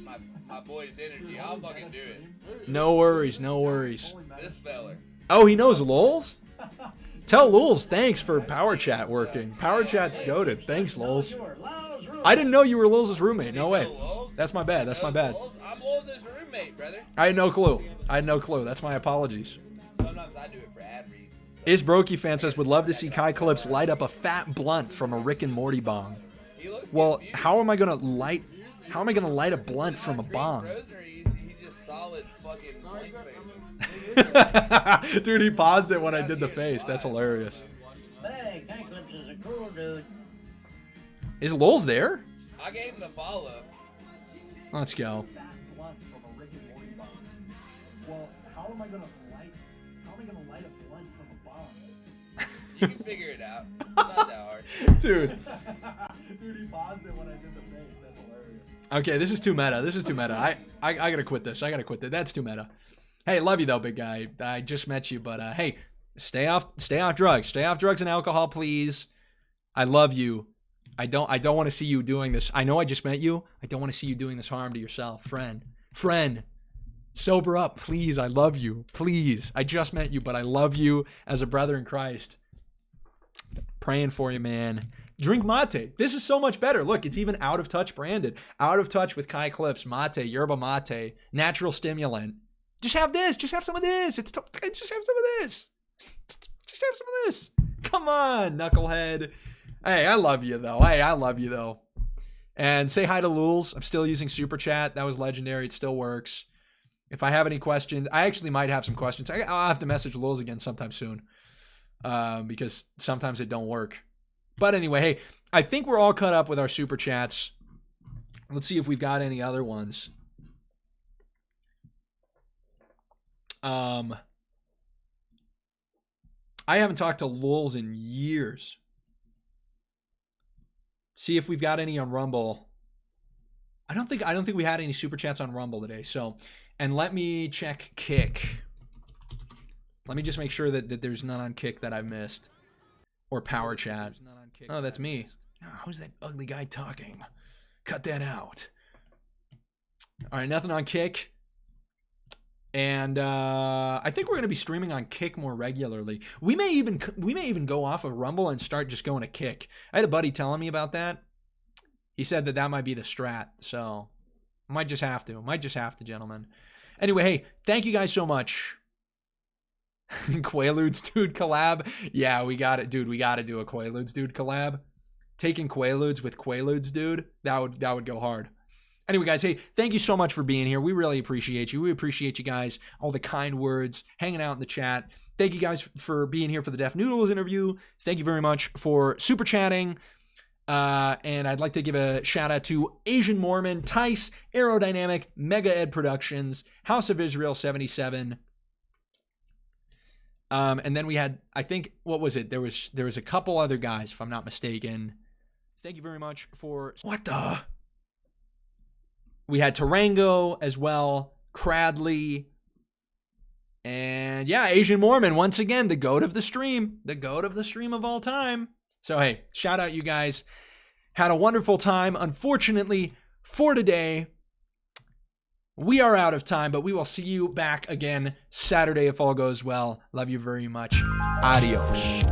my boy's energy, I'll fucking do it. No worries, no worries. This fella. Oh, he knows Lols? Tell Lols thanks for Power Chat working. Power Chat's goated. Thanks, Lols. I didn't know you were Lols' roommate. No way. That's my bad. That's my bad. I'm Lol's roommate, brother. I had no clue. That's my apologies. Sometimes I do it for ad reads. Is Brokey fan says would love to see kaiclips light up a fat blunt from a Rick and Morty bong. Well, how am I gonna light a blunt from a bong? He just solid fucking blank face. Dude, he paused it when I did the face. That's hilarious. Hey, kaiclips is a cool dude. Is Lols there? I gave him the follow. Let's go. Well, how am I gonna light a blunt from a bomb? You can figure it out. It's not that hard. Dude. Dude, he paused it when I did the face. That's hilarious. Okay, this is too meta. This is too meta. I gotta quit this. I gotta quit this. That's too meta. Hey, love you though, big guy. I just met you, but hey, stay off drugs. Stay off drugs and alcohol, please. I love you. I don't want to see you doing this. I know I just met you. I don't want to see you doing this harm to yourself, friend. Sober up, please. I love you. Please. I just met you, but I love you as a brother in Christ. Praying for you, man. Drink mate. This is so much better. Look, it's even Out of Touch branded. Out of Touch with kaiclips, mate, yerba mate, natural stimulant. Just have this. Just have some of this. Just have some of this. Just have some of this. Come on, knucklehead. Hey, I love you, though. And say hi to Lulz. I'm still using Super Chat. That was legendary. It still works. If I have any questions, I actually might have some questions. I'll have to message Lulz again sometime soon. Because sometimes it don't work. But anyway, hey, I think we're all caught up with our Super Chats. Let's see if we've got any other ones. I haven't talked to Lulz in years. See if we've got any on Rumble. I don't think we had any Super Chats on Rumble today. So, and let me check Kick. Let me just make sure that there's none on Kick that I've missed. Or Power Chat. Oh, that's me. Oh, who's that ugly guy talking? Cut that out. All right, nothing on Kick. And I think we're going to be streaming on Kick more regularly. We may even go off of Rumble and start just going to Kick. I had a buddy telling me about that. He said that might be the strat. So, might just have to, gentlemen. Anyway, hey, thank you guys so much. Quaaludes Dude collab. Yeah, we got it, dude. We got to do a Quaaludes Dude collab. Taking Quaaludes with Quaaludes Dude. That would go hard. Anyway, guys, hey, thank you so much for being here. We really appreciate you. We appreciate you guys, all the kind words, hanging out in the chat. Thank you guys for being here for the Defnoodles interview. Thank you very much for super chatting. And I'd like to give a shout out to Asian Mormon, Tice, Aerodynamic, Mega Ed Productions, House of Israel 77. And then we had, I think, what was it? There was a couple other guys, if I'm not mistaken. Thank you very much for what the? We had Tarango as well, Cradley, and yeah, Asian Mormon once again, the goat of the stream of all time. So hey, shout out you guys. Had a wonderful time. Unfortunately, for today, we are out of time, but we will see you back again Saturday if all goes well. Love you very much. Adios.